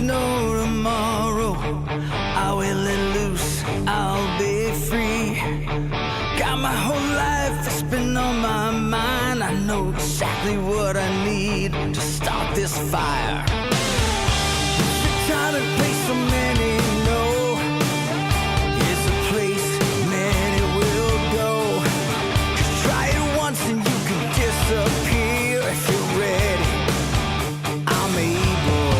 no tomorrow. I will let loose, I'll be free. Got my whole life, it's been on my mind. I know exactly what I need to start this fire. The time and place so many know is a place many will go. Just try it once and you can disappear. If you're ready, I'm able.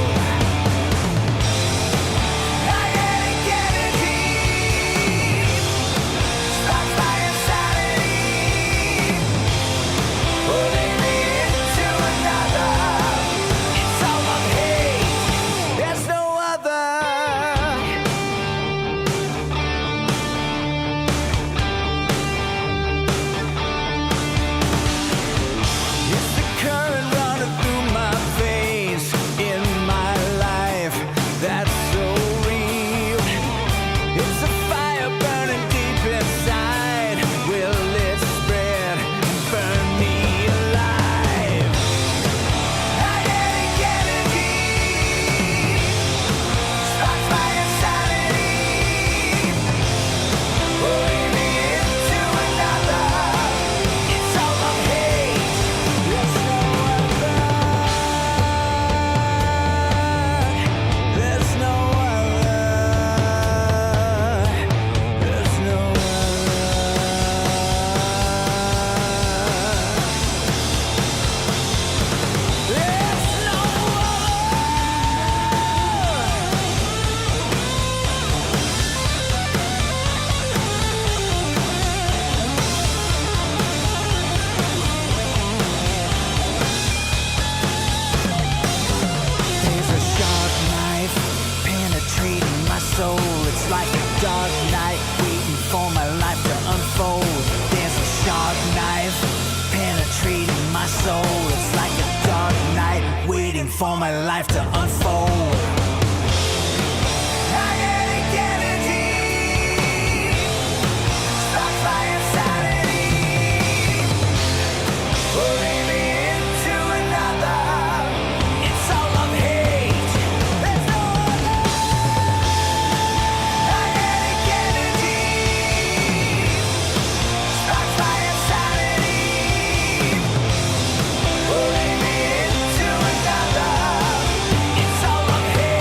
I gotta get it deep. Spark my insanity. Pulling me into another. It's all of hate. There's no other. It's the current running through my veins in my life that's so real. It's a fire burning deep inside. Will it spread and burn me alive? I gotta get it deep. Spark my insanity. Pulling me into another. It's all of hate. There's no other. There's no other. There's no There's a sharp knife penetrating my soul. It's like a dark night waiting for my life to unfold. There's a sharp knife penetrating my soul. It's like a dark night waiting for my life to unfold. I gotta get it deep. Spark my insanity. Pulling me into another. It's all of hate. There's no other. I gotta get it deep. Spark my insanity. Pulling me into another. It's all of hate.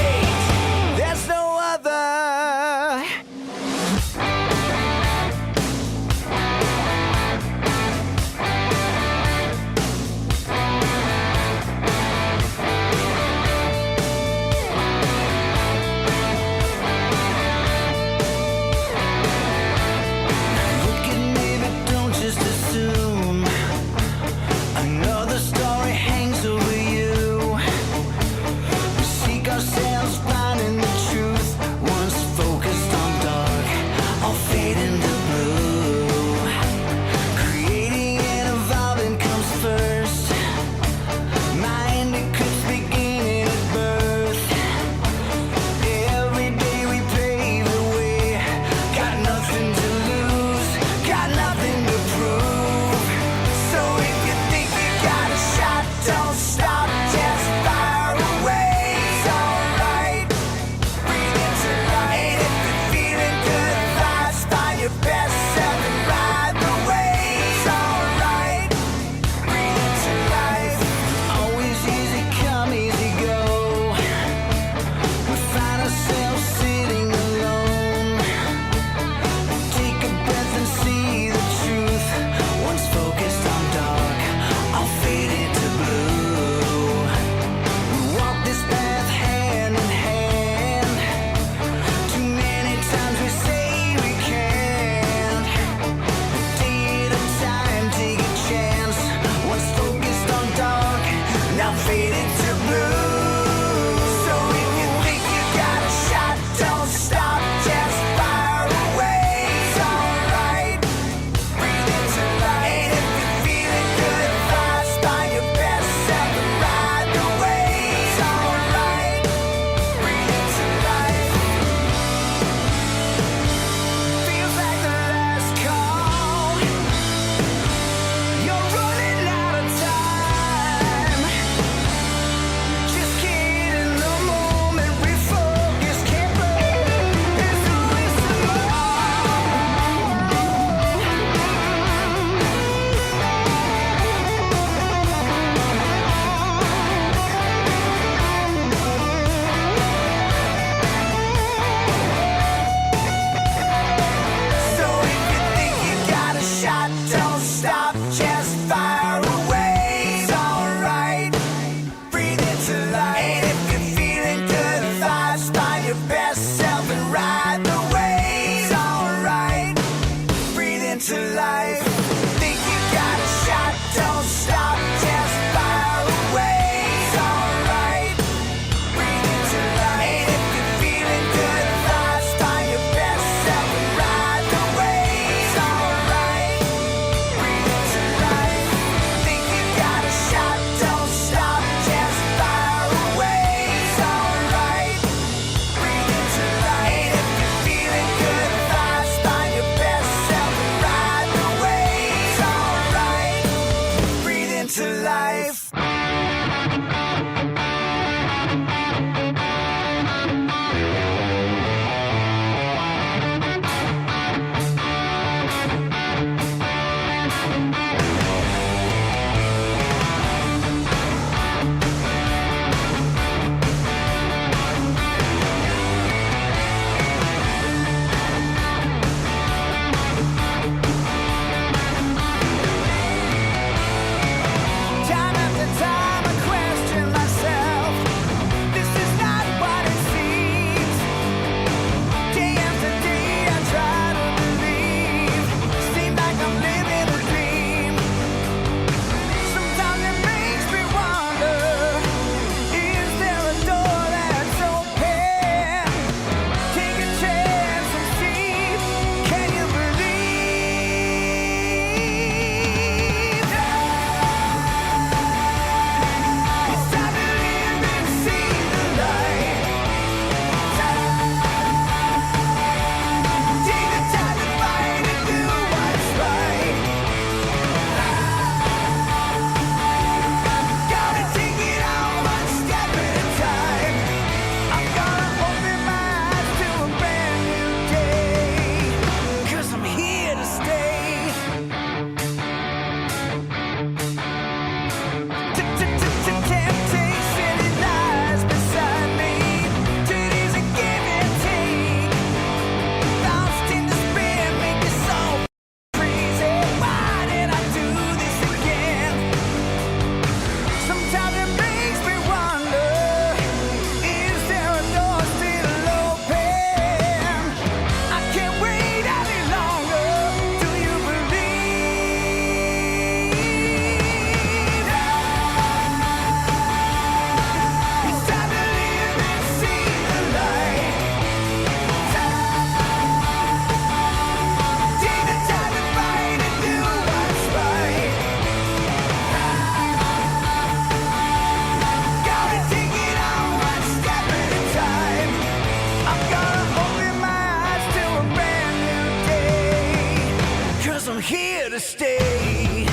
to stay.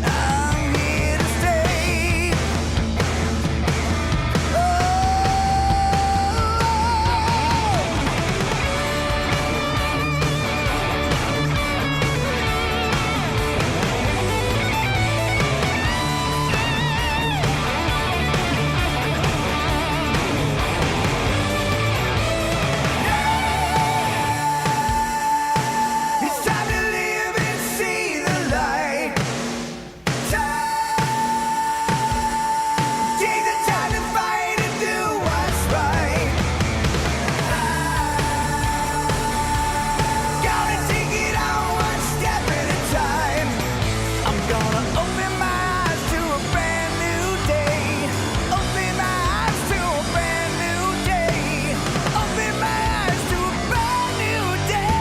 I'm here to stay. It's time to live and see the light. Take the time to fight and do what's right. Gotta take it on one step at a time. I'm gonna open my eyes to a brand new day. Open my eyes to a brand new day. Open my eyes to a brand new day.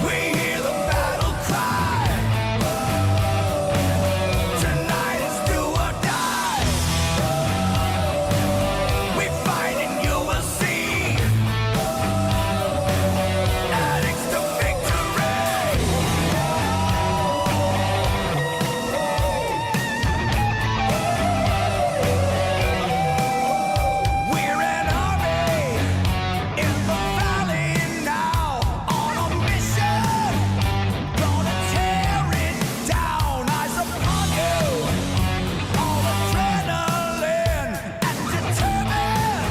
We hear the battle cry. Tonight is do or die. We fight and you will see. Addicts to victory. We're an army in the valley now, on a mission, gonna tear it down. Eyes upon you, all adrenaline and determined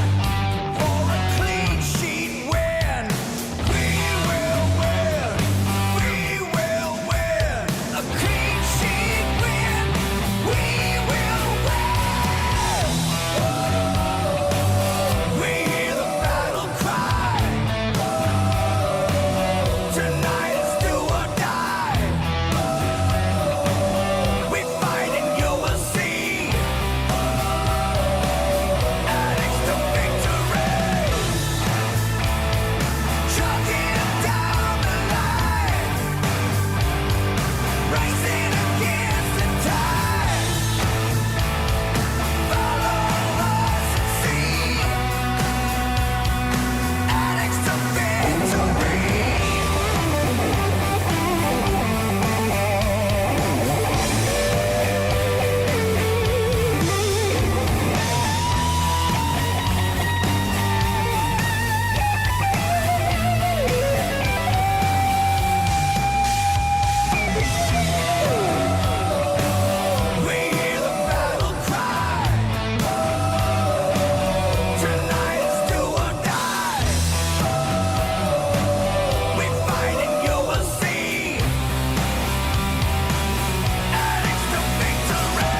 for a clean sheet win. We will win, we will win, a clean sheet win. We will win. We hear the battle cry. Tonight is do or die. We fight and you will see. Addicts to victory. Chugging down the line. Racing against the tide. Follow us and see. Addicts to victory. We hear the battle cry. Tonight is do or die. We fight and you will see. Addicts to victory.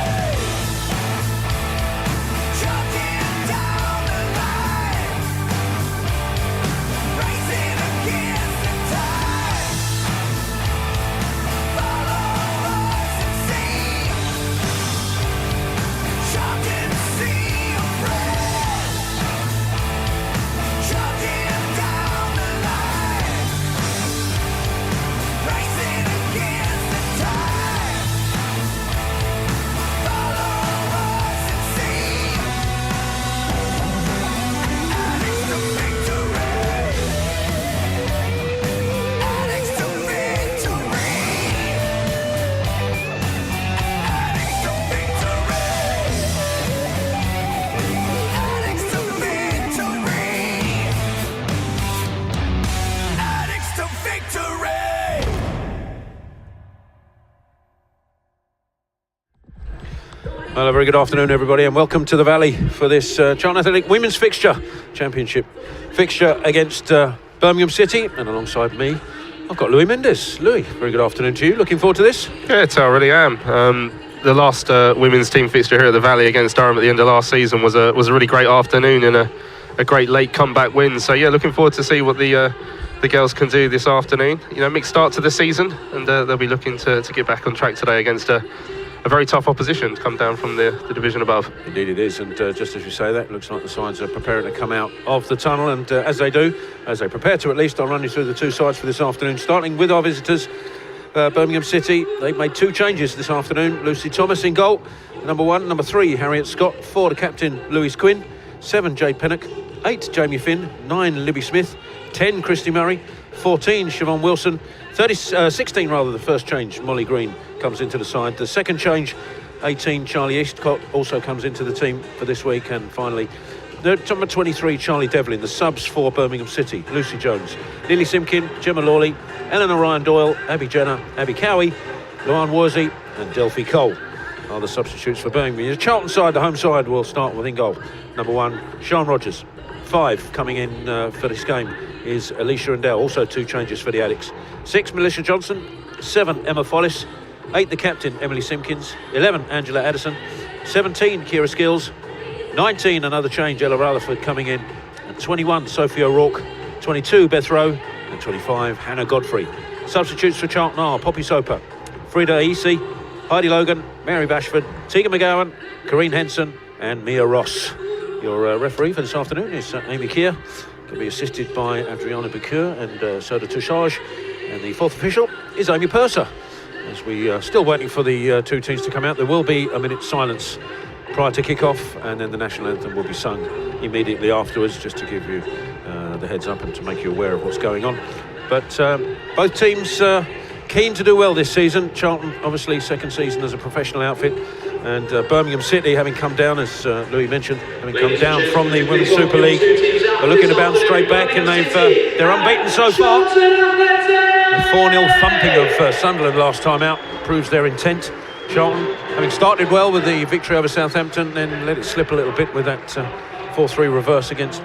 Chugging down the line. Racing against the tide. Follow us and see. Chugging sea of red. Chugging down the line. Racing against the tide. Follow us and see. Addicts to victory. Addicts to victory. Addicts to victory. Addicts to victory. Addicts to victory. Well, a very good afternoon, everybody, and welcome to the Valley for this Charlton Athletic Women's Fixture Championship fixture against Birmingham City, and alongside me, I've got Louis Mendes. Louis, very good afternoon to you. Looking forward to this? Yeah, I really am. The last women's team fixture here at the Valley against Durham at the end of last season was a really great afternoon and a great late comeback win. So yeah, looking forward to see what the girls can do this afternoon. You know, mixed start to the season, and they'll be looking to get back on track today against a very tough opposition to come down from the division above. Indeed it is, and just as you say that, it looks like the sides are preparing to come out of the tunnel, and as they prepare to at least, I'll run you through the two sides for this afternoon, starting with our visitors, Birmingham City. They've made two changes this afternoon. Lucy Thomas in goal, number 1. Number 3, Harriet Scott. 4, the captain, Louise Quinn. 7, Jade Pinnock. 8, Jamie Finn. 9, Libby Smith. 10, Christy Murray. 14, Siobhan Wilson. 16 rather, the first change, Molly Green comes into the side. The second change, 18, Charlie Eastcott, also comes into the team for this week. And finally, number 23, Charlie Devlin. The subs for Birmingham City, Lucy Jones, Lily Simpkin, Gemma Lawley, Eleanor Ryan Doyle, Abby Jenner, Abby Cowie, Luann Worsey and Delphi Cole are the substitutes for Birmingham. The Charlton side, the home side, will start with in goal. Number 1, Sian Rogers. 5 coming in for this game is Alicia Rendell, also 2 changes for the Addicts. 6, Melissa Johnson. 7, Emma Follis. 8, the captain, Emily Simpkins. 11, Angela Addison. 17, Kira Skills. 19, another change, Ella Rutherford coming in. And 21, Sophie O'Rourke. 22, Beth Rowe. And 25, Hannah Godfrey. Substitutes for Charlton are Poppy Soper, Frida Aisi, Heidi Logan, Mary Bashford, Tegan McGowan, Corrine Henson and Mia Ross. Your referee for this afternoon is Amy Keir. Can be assisted by Adriana Bicure and Soda Touchage. And the fourth official is Amy Purser. As we are still waiting for the two teams to come out, there will be a minute's silence prior to kick-off, and then the national anthem will be sung immediately afterwards, just to give you the heads up and to make you aware of what's going on. But both teams keen to do well this season. Charlton, obviously, second season as a professional outfit, and Birmingham City, having come down, as Louis mentioned, having come down from the Women's Super League, are looking to bounce straight back, and they're unbeaten so far. A 4-0 thumping of Sunderland last time out proves their intent. Charlton, having started well with the victory over Southampton, then let it slip a little bit with that 4-3 reverse against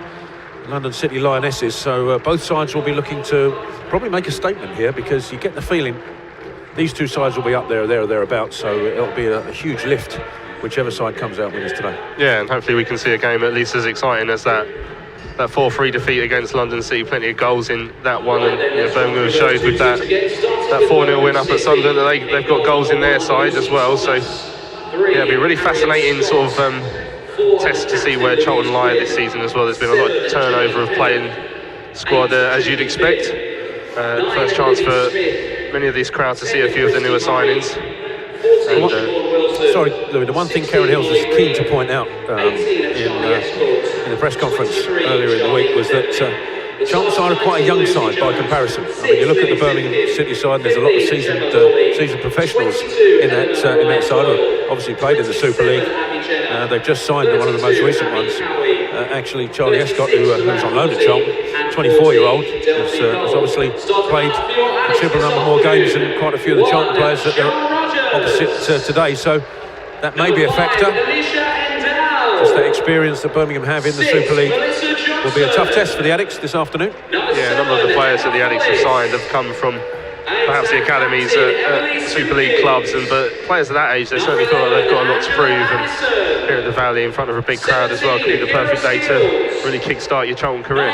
London City Lionesses. So both sides will be looking to probably make a statement here, because you get the feeling these two sides will be up there or thereabouts, so it'll be a huge lift whichever side comes out winners today. Yeah, and hopefully we can see a game at least as exciting as that 4-3 defeat against London City. Plenty of goals in that one, and Birmingham showed with that 4-0 win up at Sunderland that they've got goals in their side as well. So yeah, it'll be a really fascinating sort of test to see where Charlton lie this season as well. There's been a lot of turnover of playing squad as you'd expect. First chance for many of these crowds to see a few of the newer signings. And, sorry, Louis, the one thing Karen Hills was keen to point out in the press conference earlier in the week was that Charlton side are quite a young side by comparison. I mean, you look at the Birmingham City side, there's a lot of seasoned professionals in that side who obviously played in the Super League. They've just signed one of the most recent ones. Actually, Charlie Escott, who was on loan at Charlton, 24-year-old, has obviously played a considerable number more games than quite a few of the Charlton players that are opposite today. So that may be a factor. Just that experience that Birmingham have in the Super League will be a tough test for the Addicts this afternoon. Yeah, a number of the players that the Addicts have signed have come from perhaps the academies at Super League clubs, but players of that age, they certainly feel like they've got a lot to prove, and here at the Valley in front of a big crowd as well could be the perfect day to really kick-start your Charlton career.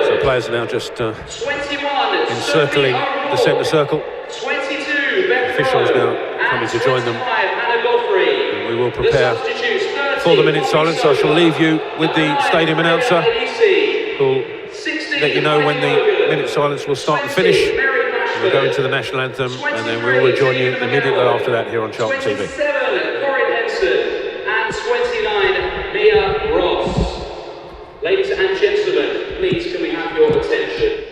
So players are now just encircling the centre circle. Officials now coming to join them, and we will prepare for the minute silence. I shall leave you with the stadium announcer, who'll let you know when the minute silence will start and finish. We'll go into the national anthem, and then we will rejoin you immediately after that here on Charlton TV. 27, Corinne Henson, and 29, Mia Ross. Ladies and gentlemen, please can we have your attention?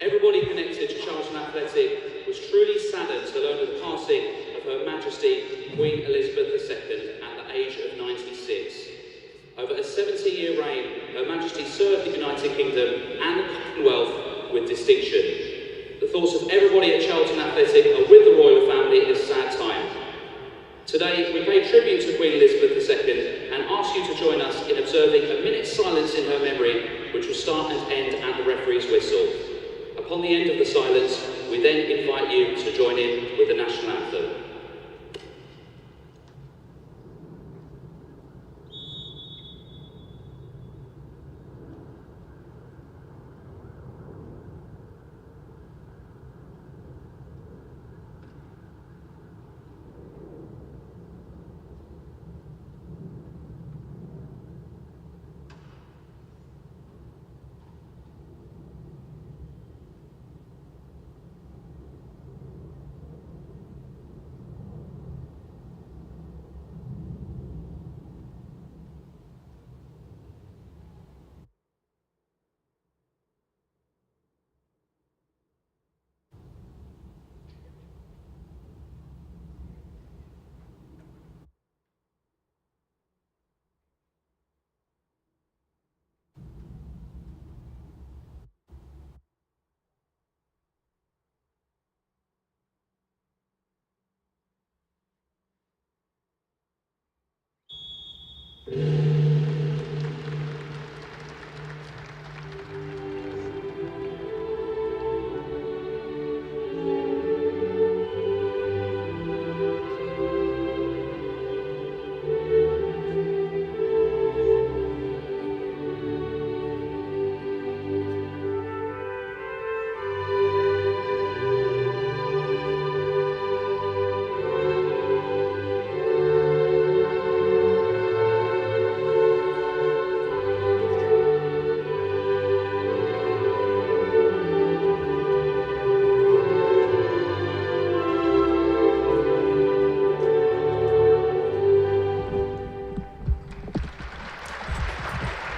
Everybody connected to Charlton Athletic was truly saddened to learn of the passing of Her Majesty Queen Elizabeth II at the age of 96. Over a 70-year reign, Her Majesty served the United Kingdom and the Commonwealth with distinction. The thoughts of everybody at Charlton Athletic are with the royal family in this sad time. Today, we pay tribute to Queen Elizabeth II and ask you to join us in observing a minute's silence in her memory which will start and end at the referee's whistle. Upon the end of the silence, we then invite you to join in with the national anthem.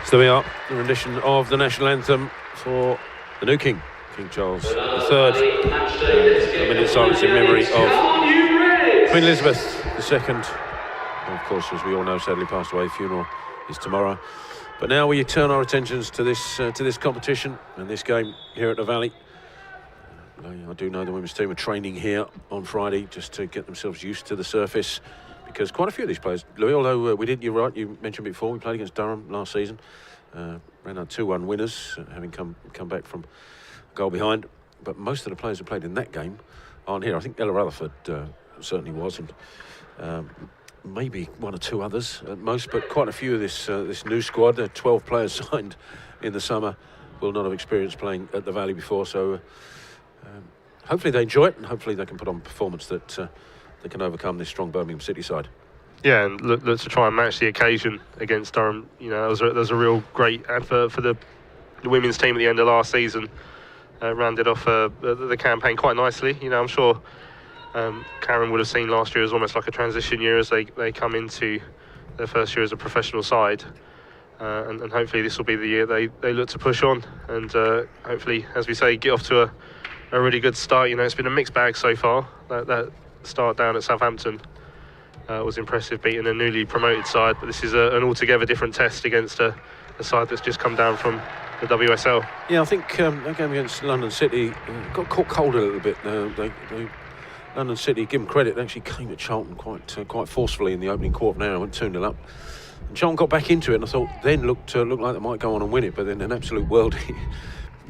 So there we are, the rendition of the national anthem for the new King, King Charles III. A minute's silence in memory of Queen Elizabeth II. And of course, as we all know, sadly passed away. Funeral is tomorrow. But now we turn our attentions to this competition and this game here at the Valley. I do know the women's team are training here on Friday just to get themselves used to the surface, because quite a few of these players, Louis, although we did, you're right, you mentioned before, we played against Durham last season, ran out 2-1 winners, having come back from a goal behind. But most of the players who played in that game aren't here. I think Ella Rutherford certainly was, and maybe one or two others at most, but quite a few of this new squad, 12 players signed in the summer, will not have experienced playing at the Valley before, so hopefully they enjoy it, and hopefully they can put on a performance that they can overcome this strong Birmingham City side. Yeah, and look to try and match the occasion against Durham. You know, that was a real great advert for the women's team at the end of last season. Rounded off the campaign quite nicely. You know, I'm sure Karen would have seen last year as almost like a transition year as they come into their first year as a professional side. And hopefully this will be the year they look to push on and hopefully, as we say, get off to a really good start. You know, it's been a mixed bag so far. That start down at Southampton was impressive, beating a newly promoted side, but this is an altogether different test against a side that's just come down from the WSL. Yeah, I think that game against London City got caught cold a little bit. London City, give them credit, they actually came at Charlton quite forcefully in the opening quarter of an hour, went 2-0 up. And Charlton got back into it, and I thought then looked like they might go on and win it, but then an absolute worldie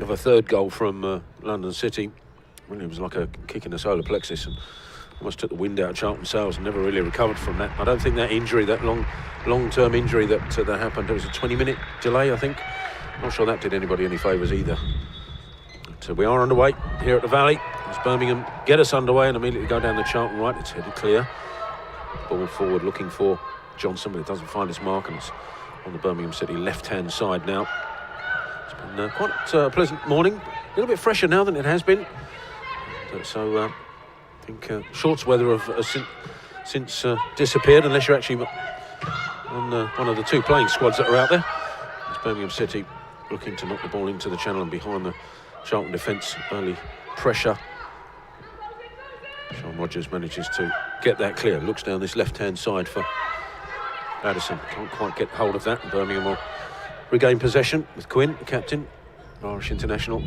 of a third goal from London City. Really, it was like a kick in the solar plexus and almost took the wind out of Charlton's sails and never really recovered from that. I don't think that injury, that long-term injury that happened, it was a 20-minute delay, I think. Not sure that did anybody any favours either. But we are underway here at the Valley. As Birmingham get us underway and immediately go down the Charlton right. It's headed clear. Ball forward looking for Johnson, but it doesn't find its mark, and it's on the Birmingham City left-hand side now. It's been quite a pleasant morning. A little bit fresher now than it has been. So I think shorts weather have since disappeared, unless you're actually on one of the two playing squads that are out there. It's Birmingham City looking to knock the ball into the channel and behind the Charlton defence. Early pressure. Sean Rogers manages to get that clear. Looks down this left-hand side for Addison. Can't quite get hold of that. Birmingham will regain possession with Quinn, the captain, Irish international.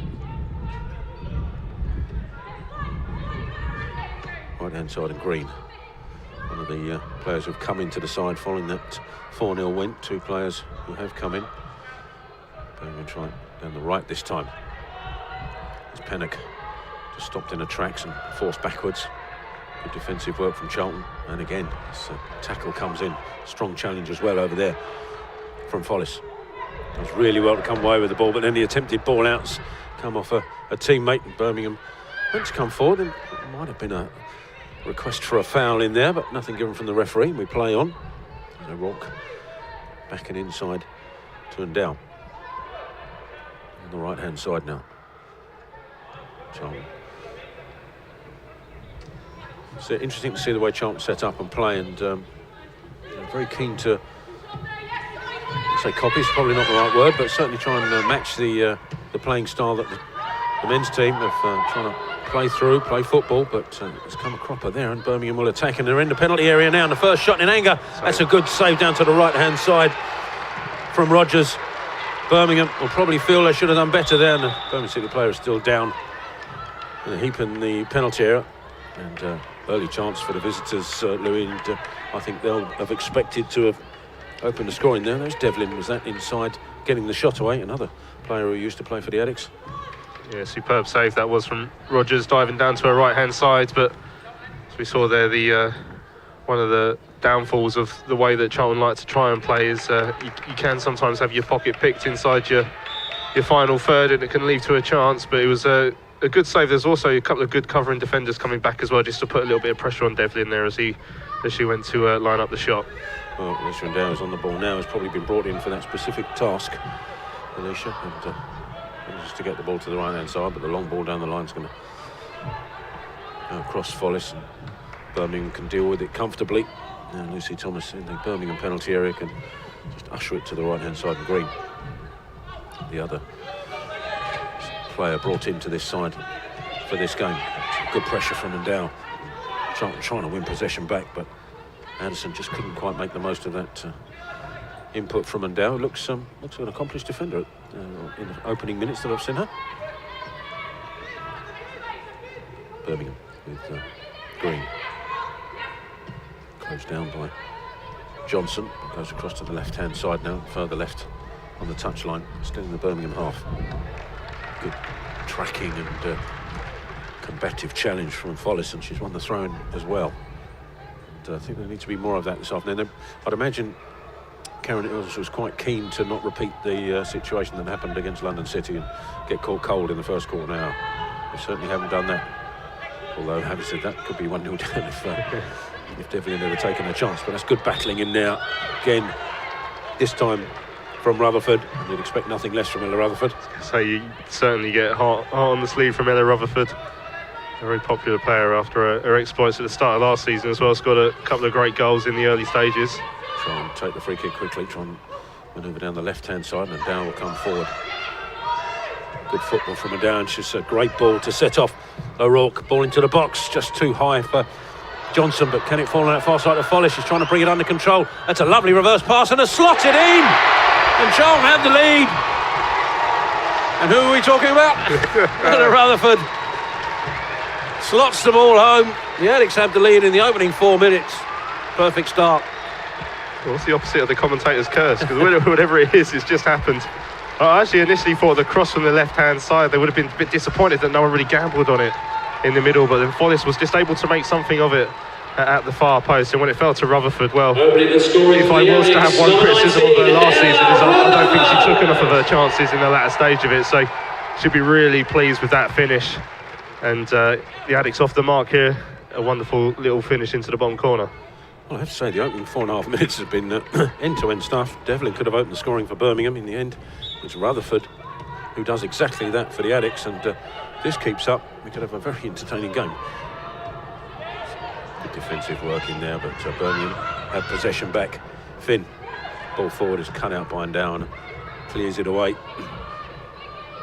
Right-hand side and Green, one of the players who've come into the side following that 4-0 win. Two players who have come in. Birmingham trying down the right this time. As Pennock just stopped in her tracks and forced backwards. Good defensive work from Charlton. And again, this tackle comes in. Strong challenge as well over there from Follis. Does really well to come away with the ball, but then the attempted ball outs come off a teammate. And Birmingham went to come forward, and it might have been a request for a foul in there, but nothing given from the referee. We play on. O'Rourke backing inside to Endow. On the right-hand side now. Charlton. It's interesting to see the way Charlton set up and play, and very keen to say copy is probably not the right word, but certainly try and match the playing style that the men's team have trying to play through, play football, but it's come a cropper there, and Birmingham will attack, and they're in the penalty area now, and the first shot in anger. That's a good save down to the right-hand side from Rogers. Birmingham will probably feel they should have done better there, and the Birmingham City player is still down in a heap in the penalty area, and early chance for the visitors, Louis, and I think they'll have expected to have opened the scoring there. There's Devlin, was that inside, getting the shot away, another player who used to play for the Addicts. Yeah, superb save that was from Rogers, diving down to her right-hand side, but as we saw there, the one of the downfalls of the way that Charlton like to try and play is you can sometimes have your pocket picked inside your final third, and it can lead to a chance, but it was a good save. There's also a couple of good covering defenders coming back as well, just to put a little bit of pressure on Devlin there as she went to line up the shot. Well, Alicia Endow is on the ball now, has probably been brought in for that specific task, Alicia, and just to get the ball to the right-hand side, but the long ball down the line is going to go across Follis, and Birmingham can deal with it comfortably. And Lucy Thomas in the Birmingham penalty area can just usher it to the right-hand side and Green. The other player brought into this side for this game. Good pressure from Endow. Charlton trying to win possession back, but Anderson just couldn't quite make the most of that input from Endow. Looks an accomplished defender in the opening minutes that I've seen her. Birmingham with Green. Closed down by Johnson. Goes across to the left-hand side now, further left on the touchline. Still in the Birmingham half. Good tracking and combative challenge from Follis, and she's won the throw-in as well. And I think there needs to be more of that this afternoon. I'd imagine Karen Ills was quite keen to not repeat the situation that happened against London City and get caught cold in the first quarter now. They certainly haven't done that. Although, having said that, could be 1-0 down if Devlin had taken a chance. But that's good battling in there. Again, this time from Rutherford. You'd expect nothing less from Ella Rutherford. So you certainly get heart on the sleeve from Ella Rutherford. A very popular player after her exploits at the start of last season as well. Scored a couple of great goals in the early stages. Try and take the free kick quickly, try and manoeuvre down the left-hand side, and Endow will come forward. Good football from Endow, and she's a great ball to set off O'Rourke. Ball into the box, just too high for Johnson, but can it fall on that far side of Follis? She's trying to bring it under control. That's a lovely reverse pass and a slotted in! And Charlton have the lead. And who are we talking about? Ella Rutherford slots the ball home. The Addicts have the lead in the opening 4 minutes. Perfect start. What's the opposite of the commentator's curse? Because whatever it is, it's just happened. I actually initially thought the cross from the left-hand side, they would have been a bit disappointed that no one really gambled on it in the middle, but then Follis was just able to make something of it at the far post, and when it fell to Rutherford, well, if I was to have one criticism of her last season, is I don't think she took enough of her chances in the latter stage of it, so she'll be really pleased with that finish. And the Addicts off the mark here, a wonderful little finish into the bottom corner. Well, I have to say, the opening 4.5 minutes has been end-to-end stuff. Devlin could have opened the scoring for Birmingham. In the end, it's Rutherford who does exactly that for the Addicts, and if this keeps up, we could have a very entertaining game. Good defensive work in there, but Birmingham have possession back. Finn, ball forward is cut out by Endow and clears it away.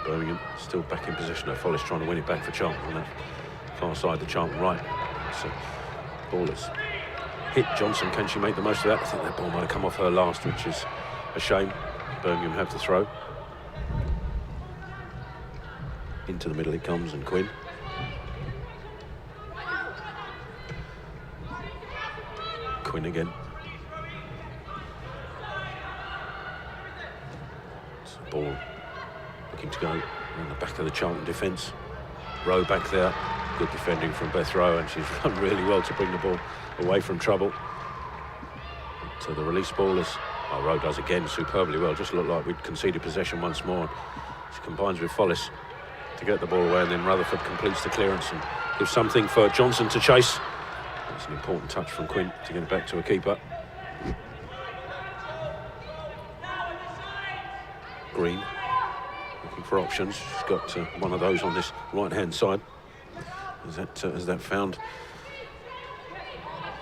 Birmingham still back in possession. Follis trying to win it back for Charlton on that far side, the Charlton right. So ball is hit Johnson. Can she make the most of that? I think that ball might have come off her last, which is a shame. Birmingham have to throw. Into the middle it comes, and Quinn. Quinn again. It's a ball Looking to go on the back of the Charlton defence. Rowe back there. Good defending from Beth Rowe, and she's done really well to bring the ball away from trouble. So the release ball is... Oh, Rowe does again superbly well. Just looked like we'd conceded possession once more. She combines with Follis to get the ball away, and then Rutherford completes the clearance and gives something for Johnson to chase. That's an important touch from Quinn to get it back to a keeper. Green looking for options. She's got one of those on this right-hand side. Has that found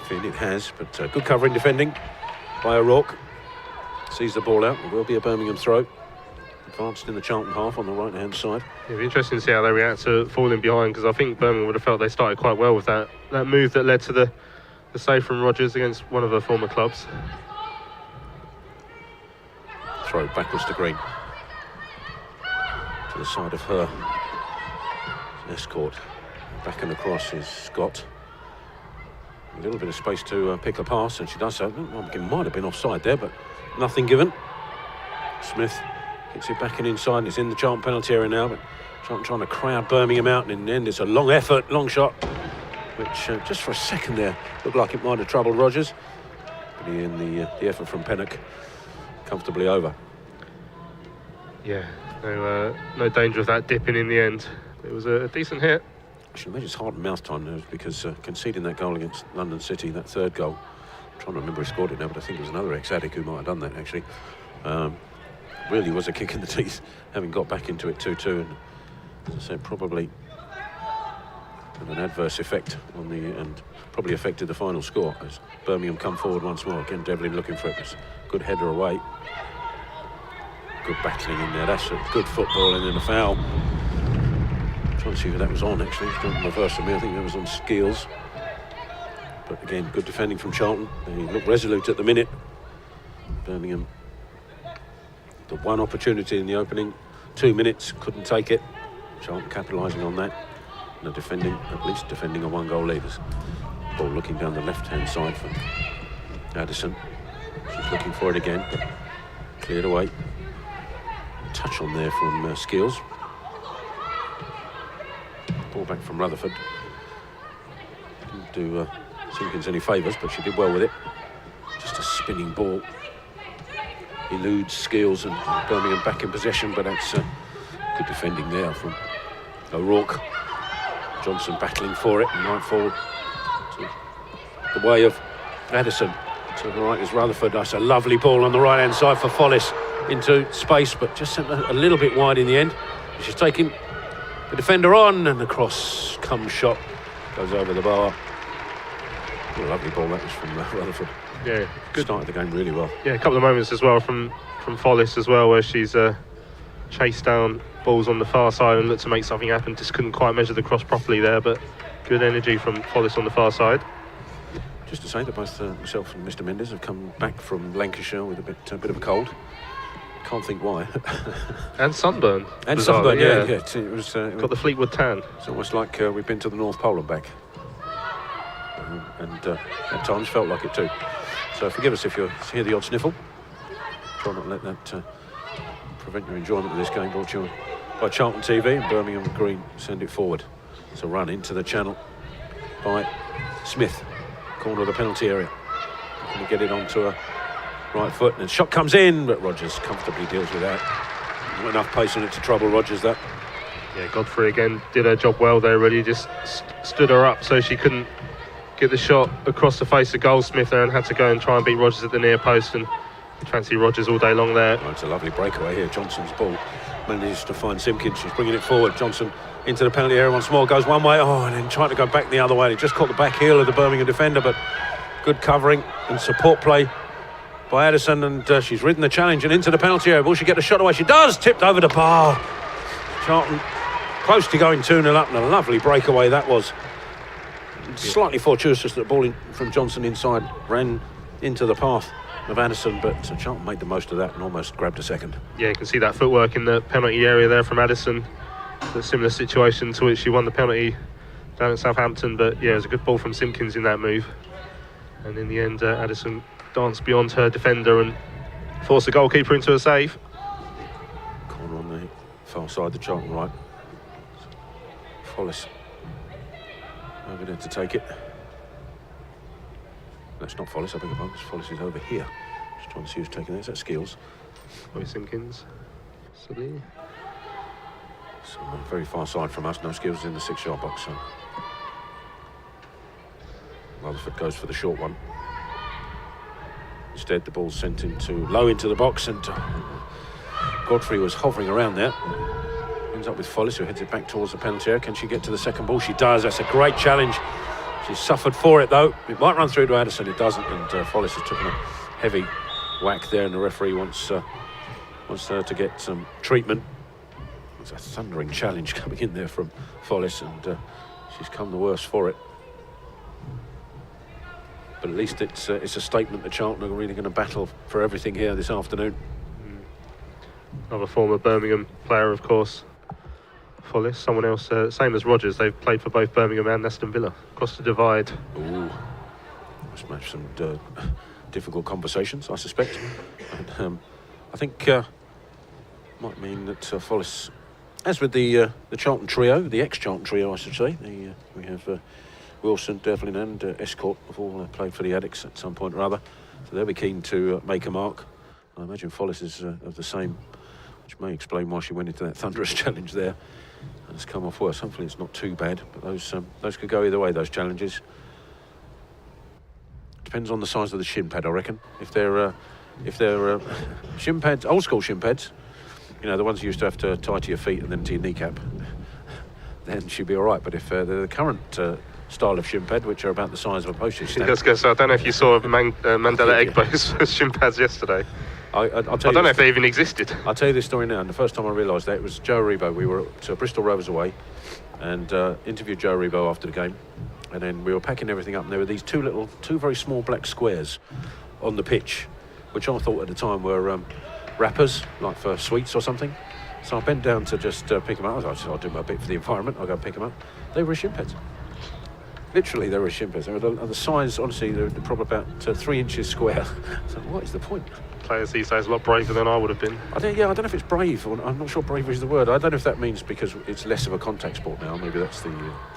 Finn? It has, but good covering defending by O'Rourke. Sees the ball out. It will be a Birmingham throw. Advanced in the Charlton half on the right-hand side. It'll be interesting to see how they react to falling behind, because I think Birmingham would have felt they started quite well with that move that led to the save from Rodgers against one of her former clubs. Throw backwards to Green. To the side of her escort. Back and across is Scott. A little bit of space to pick a pass, and she does so. It might have been offside there, but nothing given. Smith gets it back and inside, and it's in the Charlton penalty area now, but Charlton trying to crowd Birmingham out, and in the end it's a long effort, long shot, which just for a second there looked like it might have troubled Rodgers, but in the effort from Pennock comfortably over. Yeah, no danger of that dipping in the end. It was a decent hit. Actually, made his heart and mouth time because conceding that goal against London City, that third goal, I'm trying to remember who scored it now, but I think it was another ex-addict who might have done that actually. Really was a kick in the teeth, having got back into it 2-2, and as I said, probably had an adverse effect on and probably affected the final score as Birmingham come forward once more. Again, Devlin looking for it. It's a good header away. Good battling in there. That's a good football, and then a foul. Trying to see who that was on actually. It's done reverse of me. I think that was on Skeels. But again, good defending from Charlton. They look resolute at the minute. Birmingham, the one opportunity in the opening 2 minutes, couldn't take it. Charlton capitalising on that. And defending, at least defending a one-goal lead. Ball looking down the left-hand side for Addison. She's looking for it again, but cleared away. Touch on there from Skeels. Ball back from Rutherford. Didn't do Simpkins any favours, but she did well with it. Just a spinning ball. Eludes Skeels, and Birmingham back in possession, but that's good defending there from O'Rourke. Johnson battling for it, and right forward to the way of Addison. To the right is Rutherford. That's a lovely ball on the right-hand side for Follis into space, but just sent a little bit wide in the end. She's taking the defender on, and the cross comes shot, goes over the bar. What a lovely ball that was from Rutherford. Yeah, good. Started the game really well. Yeah, a couple of moments as well from Follis as well, where she's chased down balls on the far side and looked to make something happen. Just couldn't quite measure the cross properly there, but good energy from Follis on the far side. Just to say that both myself and Mr. Mendes have come back from Lancashire with a bit of a cold. Can't think why. And sunburn. And sunburn, yeah. It was got the Fleetwood tan. It's almost like we've been to the North Pole and back. And at times felt like it too. So forgive us if you hear the odd sniffle. Try not to let that prevent your enjoyment of this game. Brought to you by Charlton TV, and Birmingham Green send it forward. It's a run into the channel by Smith, corner of the penalty area. Going to get it onto a right foot, and the shot comes in, but Rodgers comfortably deals with that. Not enough pace on it to trouble Rodgers, that. Yeah, Godfrey again did her job well there, really just stood her up so she couldn't get the shot across the face of Goldsmith there, and had to go and try and beat Rodgers at the near post, and fancy Rodgers all day long there. Oh, it's a lovely breakaway here. Johnson's ball manages to find Simpkins. She's bringing it forward. Johnson into the penalty area once more, goes one way, and then trying to go back the other way. He just caught the back heel of the Birmingham defender, but good covering and support play by Addison, and she's ridden the challenge and into the penalty area. Will she get a shot away? She does. Tipped over the bar. Charlton close to going 2-0 up, and a lovely breakaway that was. Slightly fortuitous that the ball from Johnson inside ran into the path of Addison, but Charlton made the most of that and almost grabbed a second. Yeah, you can see that footwork in the penalty area there from Addison. A similar situation to which she won the penalty down at Southampton, but yeah, it was a good ball from Simpkins in that move. And in the end, Addison danced beyond her defender and forced the goalkeeper into a save. Corner on the Far side, the Charlton right. Follis over there to take it. That's not Follis, I beg your pardon. Follis is over here. Just trying to see who's taking it. Is that Skills? Roy Simpkins. Silly. So very far side from us. No Skills in the 6-yard box. So Rutherford goes for the short one. Instead, the ball's sent low into the box, and Godfrey was hovering around there. Ends up with Follis, who heads it back towards the penalty area. Can she get to the second ball? She does. That's a great challenge. She's suffered for it, though. It might run through to Addison. It doesn't, and Follis has taken a heavy whack there, and the referee wants her to get some treatment. It's a thundering challenge coming in there from Follis, and she's come the worse for it. But at least it's a statement that Charlton are really going to battle for everything here this afternoon. Another former Birmingham player, of course. Follis, someone else, same as Rogers. They've played for both Birmingham and Aston Villa. Across the divide. Ooh, must match some difficult conversations, I suspect. And I think might mean that Follis, as with the Charlton trio, the ex-Charlton trio, I should say. We have Wilson, Devlin, and Escort have all played for the Addicts at some point or other, so they'll be keen to make a mark. I imagine Follis is of the same, which may explain why she went into that thunderous challenge there. And it's come off worse. Hopefully it's not too bad, but those could go either way, those challenges. Depends on the size of the shin pad, I reckon. If they're shin pads, old school shin pads, you know, the ones you used to have to tie to your feet and then to your kneecap, then she'd be all right. But if they're the current style of shin pad, which are about the size of a postage stamp. Yes, I don't know if you saw Mandela Egbo's shin pads yesterday. I don't know if they even existed. I'll tell you this story now, and the first time I realised that, it was Joe Aribo. We were at Bristol Rovers away and interviewed Joe Aribo after the game, and then we were packing everything up, and there were these two very small black squares on the pitch, which I thought at the time were wrappers, like for sweets or something. So I bent down to just pick them up. I thought, I'll do my bit for the environment. I'll go and pick them up. They were shin pads. Literally, they were shin pads. They were the size, honestly, they were probably about 3 inches square. So what is the point? Players these days a lot braver than I would have been. I don't know if it's brave, or I'm not sure bravery is the word. I don't know if that means because it's less of a contact sport now. Maybe that's the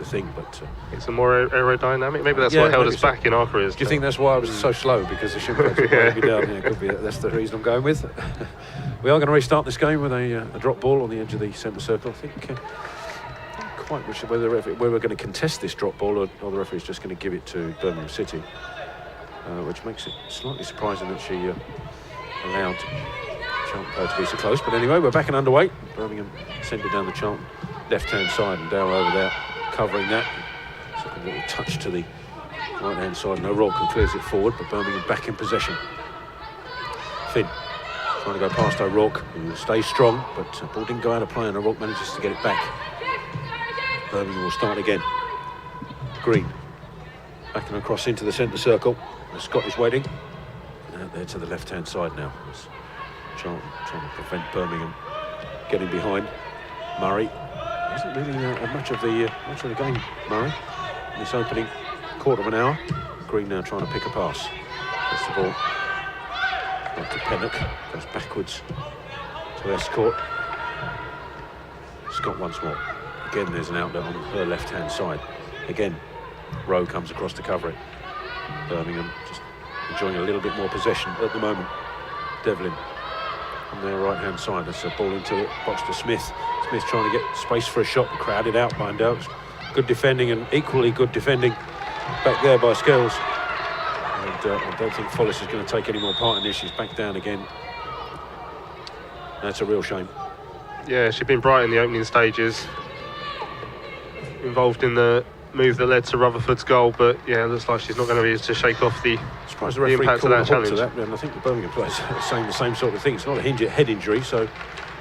thing, but it's a more aerodynamic. Maybe that's what held us back in our careers. Do you think that's why I was so slow, because the shin pads were breaking me down? Yeah, could be. That's the reason I'm going with. We are going to restart this game with a drop ball on the edge of the centre circle. I think quite whether we're going to contest this drop ball, or the referee's just going to give it to Birmingham City, which makes it slightly surprising that she allowed Charlton player to be so close. But anyway, we're back and underway. Birmingham send it down the Charlton left-hand side, and Dow over there covering that. So a little touch to the right-hand side, and O'Rourke clears it forward, but Birmingham back in possession. Finn trying to go past O'Rourke, who stays strong, but ball didn't go out of play, and O'Rourke manages to get it back. Birmingham will start again. Green backing across into the centre circle. The Scott is waiting. And out there to the left-hand side now. It's Charlton trying to prevent Birmingham getting behind. Murray hasn't really had much of the game, Murray, in this opening quarter of an hour. Green now trying to pick a pass. Gets the ball back to Pennock. Goes backwards to Escort. Scott once more. Again, there's an outlet on her left-hand side. Again, Rowe comes across to cover it. Birmingham just enjoying a little bit more possession at the moment. Devlin on their right-hand side. That's a ball into the box to Smith. Smith trying to get space for a shot, crowded out by Dowes. Good defending, and equally good defending back there by Scales. And I don't think Follis is going to take any more part in this. She's back down again. That's a real shame. Yeah, she'd been bright in the opening stages. Involved in the move that led to Rutherford's goal, but yeah, it looks like she's not going to be able to shake off the impact of that challenge. And I think the Birmingham players are saying the same sort of thing. It's not a head injury, so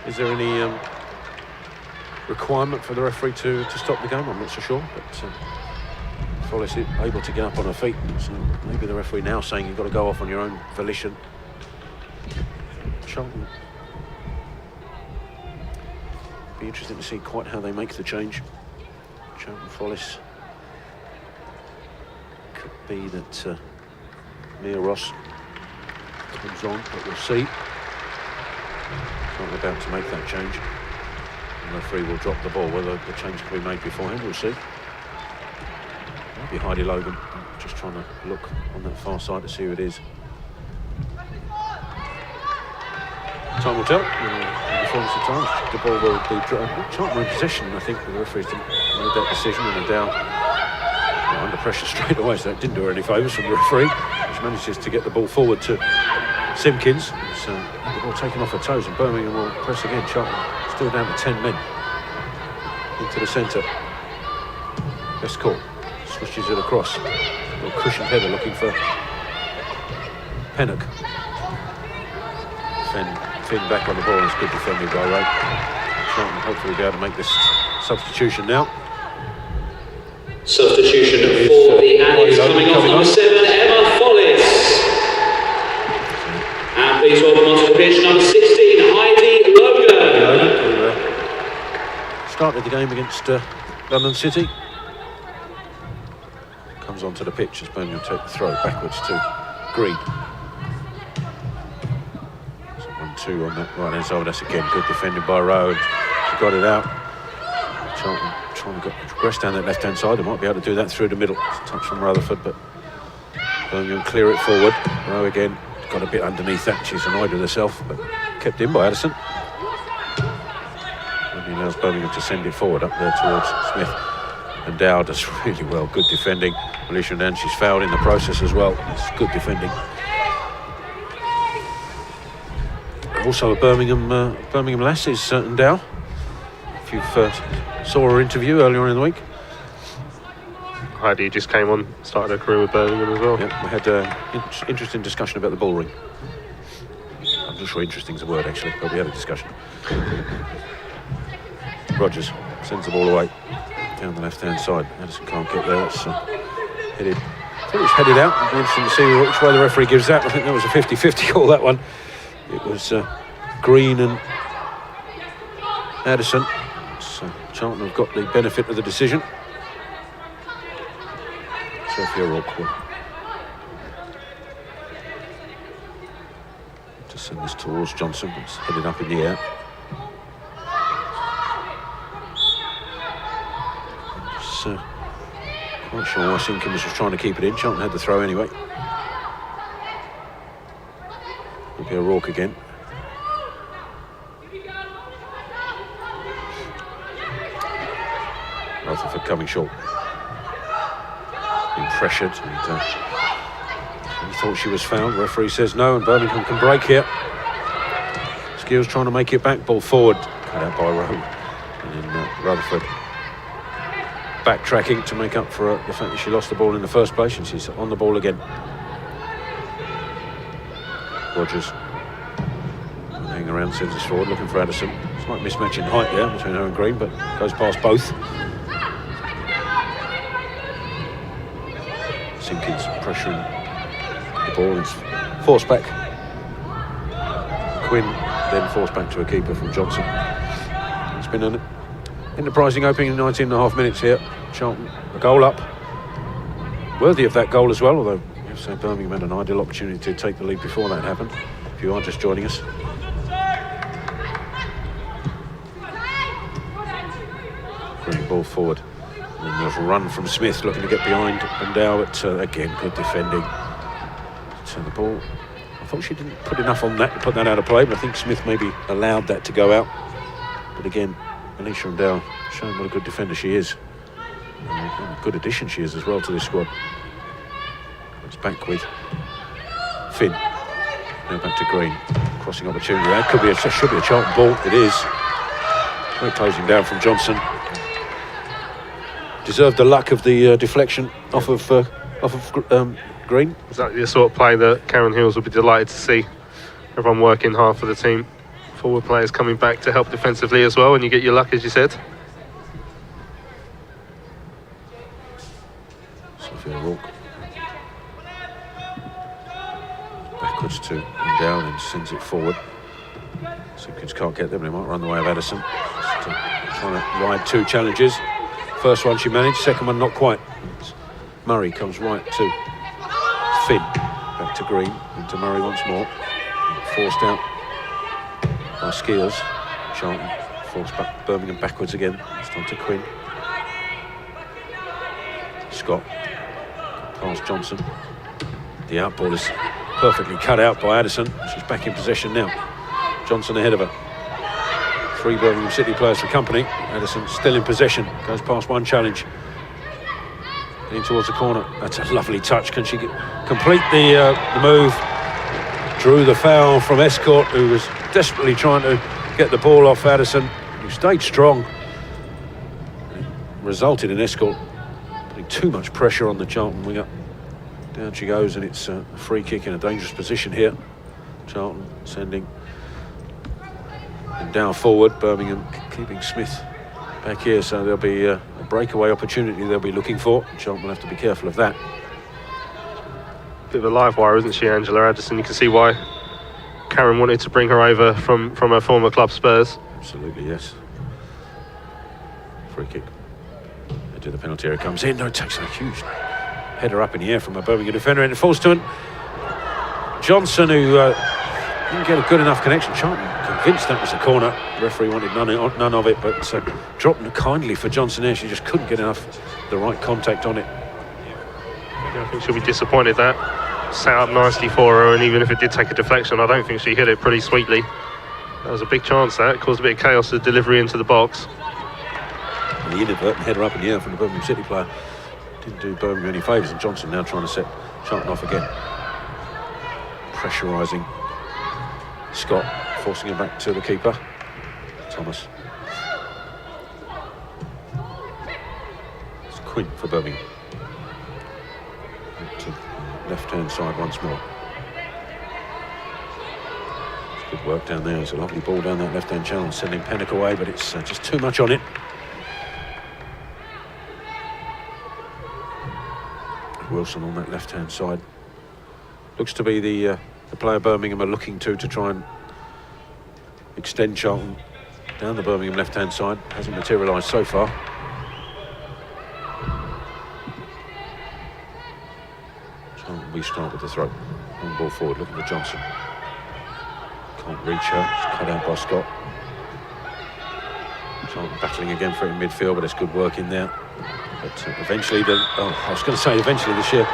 is there any requirement for the referee to stop the game? I'm not so sure, but Follis is able to get up on her feet, so maybe the referee now saying you've got to go off on your own volition. Charlton. Be interesting to see quite how they make the change. Charlton Follis. Could be that Mia Ross comes on, but we'll see. Charlton about to make that change. The referee will drop the ball. Whether the change can be made beforehand, we'll see. Might be Heidi Logan. Just trying to look on that far side to see who it is. Time will tell. In the fullness of time, the ball will be Charlton in possession. I think the referees made that decision, and Dow under pressure straight away, so that didn't do her any favours from the referee, which manages to get the ball forward to Simpkins. So the ball taken off her toes, and Birmingham will press again. Charlton still down to 10 men into the centre. Best call. Switches it across. A little cushioned header looking for Pennock. Finn back on the ball, and it's good defending by Ray. Charlton hopefully be able to make this substitution now. Substitution for the Annies coming off number 7, Emma Follis. And please welcome onto the pitch number 16, Heidi Logan. Who started the game against London City. Comes onto the pitch as Birmingham take the throw backwards to Green. 1-2 on that right hand side. That's again good defending by Rowe. She got it out. Charlton trying to progress down that left hand side. They might be able to do that through the middle. It's a touch from Rutherford, but Birmingham clear it forward. Rowe again got a bit underneath that. She's annoyed with herself, but kept in by Addison. And he allows Birmingham to send it forward up there towards Smith. And Dow does really well. Good defending. Alicia Dan, she's fouled in the process as well. It's good defending. Also a Birmingham lass is Dow. If you've saw her interview earlier on in the week. Heidi just came on, started her career with Birmingham as well. Yeah, we had an interesting discussion about the ball ring. I'm not sure interesting is a word actually, but we had a discussion. Rogers sends the ball away down the left hand side. Addison can't get there. It's headed. I think it's headed out. It'll be interesting to see which way the referee gives that. I think that was a 50-50 call, that one. It was Green and Addison. So Charlton have got the benefit of the decision. Sophia Rourke will to send this towards Johnson. It's headed up in the air. Quite sure why Simpkins was trying to keep it in. Charlton had the throw anyway. It'll be O'Rourke again. Rutherford coming short. Being pressured. And, he thought she was fouled. The referee says no, and Birmingham can break here. Skills trying to make it back. Ball forward. Cut out by Rowe. And then Rutherford backtracking to make up for the fact that she lost the ball in the first place, and she's on the ball again. Rogers hanging around, sends us forward, looking for Addison. Slight mismatch in height there between her and Green, but goes past both. Simpkins pressuring the ball, it's forced back. Quinn then forced back to a keeper from Johnson. It's been an enterprising opening in 19.5 minutes here. Charlton, a goal up. Worthy of that goal as well, although you have to say Birmingham had an ideal opportunity to take the lead before that happened, if you are just joining us. Bring the ball forward. And there's a run from Smith looking to get behind and Dow, but again, good defending. So the ball, I thought she didn't put enough on that to put that out of play, but I think Smith maybe allowed that to go out. But again, Alicia and Dow showing what a good defender she is. And a good addition she is as well to this squad. It's back with Finn. Now back to Green. Crossing opportunity. That could be should be a Charlton ball. It is. Great closing down from Johnson. Deserved the luck of the deflection off of Green. Exactly the sort of play that Karen Hills would be delighted to see. Everyone working hard for the team. Forward players coming back to help defensively as well, and you get your luck, as you said. Sophia Rourke. Backwards to and down and sends it forward. Simpkins can't get there, but he might run the way of Addison. Just trying to ride two challenges. First one she managed, second one not quite. Murray comes right to Finn. Back to Green, into Murray once more. Forced out by Skiers. Charlton Force back Birmingham backwards again. This time to Quinn. Scott. Past Johnson. The outball is perfectly cut out by Addison. She's back in possession now. Johnson ahead of her. 3 Birmingham City players for company. Addison still in possession. Goes past one challenge. In towards the corner. That's a lovely touch. Can she complete the move? Drew the foul from Escort, who was desperately trying to get the ball off Addison, who stayed strong. It resulted in Escort putting too much pressure on the Charlton winger. Down she goes, and it's a free kick in a dangerous position here. Charlton sending them down forward. Birmingham keeping Smith back here, so there'll be a breakaway opportunity they'll be looking for. Charlton will have to be careful of that. Bit of a live wire, isn't she, Angela Addison? You can see why Karen wanted to bring her over from her former club Spurs. Absolutely, yes. Free kick. Edge of the penalty area comes in. No, it takes a huge header up in the air from a Birmingham defender, and it falls to Johnson, who didn't get a good enough connection. Charlton convinced that was a corner. The referee wanted none of it, but dropped it kindly for Johnson there. She just couldn't get the right contact on it. I think she'll be disappointed that set up nicely for her, and even if it did take a deflection, I don't think she hit it pretty sweetly. That was a big chance. That caused a bit of chaos as delivery into the box. And the inadvertent header up in the air from the Birmingham City player didn't do Birmingham any favours, and Johnson now trying to set Charlton off again. Pressurising Scott, forcing him back to the keeper, Thomas. It's Quinn for Birmingham. To left-hand side once more. It's good work down there. It's a lovely ball down that left-hand channel, sending Pennock away, but it's just too much on it. Wilson on that left-hand side. Looks to be the player Birmingham are looking to try and extend Charlton down the Birmingham left-hand side. Hasn't materialised so far. Charlton we start with the throw. Long ball forward, looking for Johnson. Can't reach her. It's cut out by Scott. Charlton battling again for it in midfield, but it's good work in there. But eventually, eventually the sheer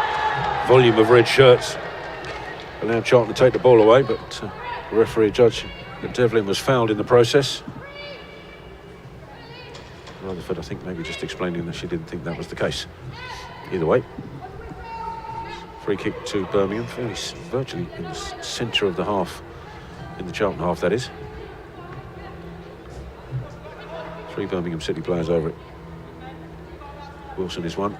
volume of red shirts allowed Charlton to take the ball away, but the referee judged that Devlin was fouled in the process. Rutherford, I think, maybe just explaining that she didn't think that was the case. Either way, free kick to Birmingham, virtually in the centre of the half, in the Charlton half, that is. 3 Birmingham City players over it. Wilson is one.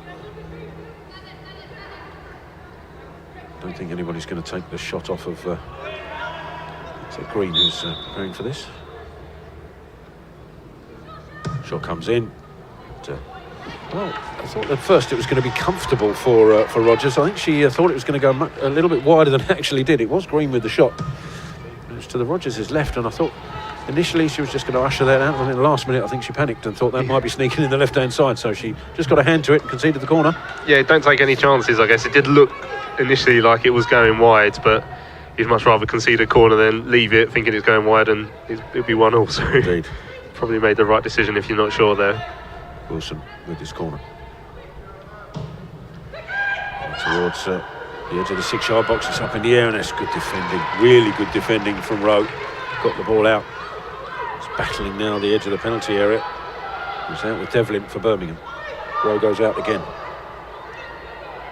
Don't think anybody's going to take the shot off of is it Green who's preparing for this. Shot comes in. But, well, I thought at first it was going to be comfortable for Rodgers. I think she thought it was going to go a little bit wider than it actually did. It was Green with the shot. It was to the Rodgers' left, and I thought initially she was just going to usher that out, and in the last minute I think she panicked and thought that might be sneaking in the left-hand side, so she just got a hand to it and conceded the corner. Yeah, don't take any chances, I guess. It did look initially like it was going wide, but you'd much rather concede a corner than leave it thinking it's going wide and it'd be 1-1. So indeed. Probably made the right decision if you're not sure there. Wilson with his corner. Towards the edge of the 6-yard box, it's up in the air, and that's good defending, really good defending from Rowe. Got the ball out. It's battling now the edge of the penalty area. He's out with Devlin for Birmingham. Rowe goes out again.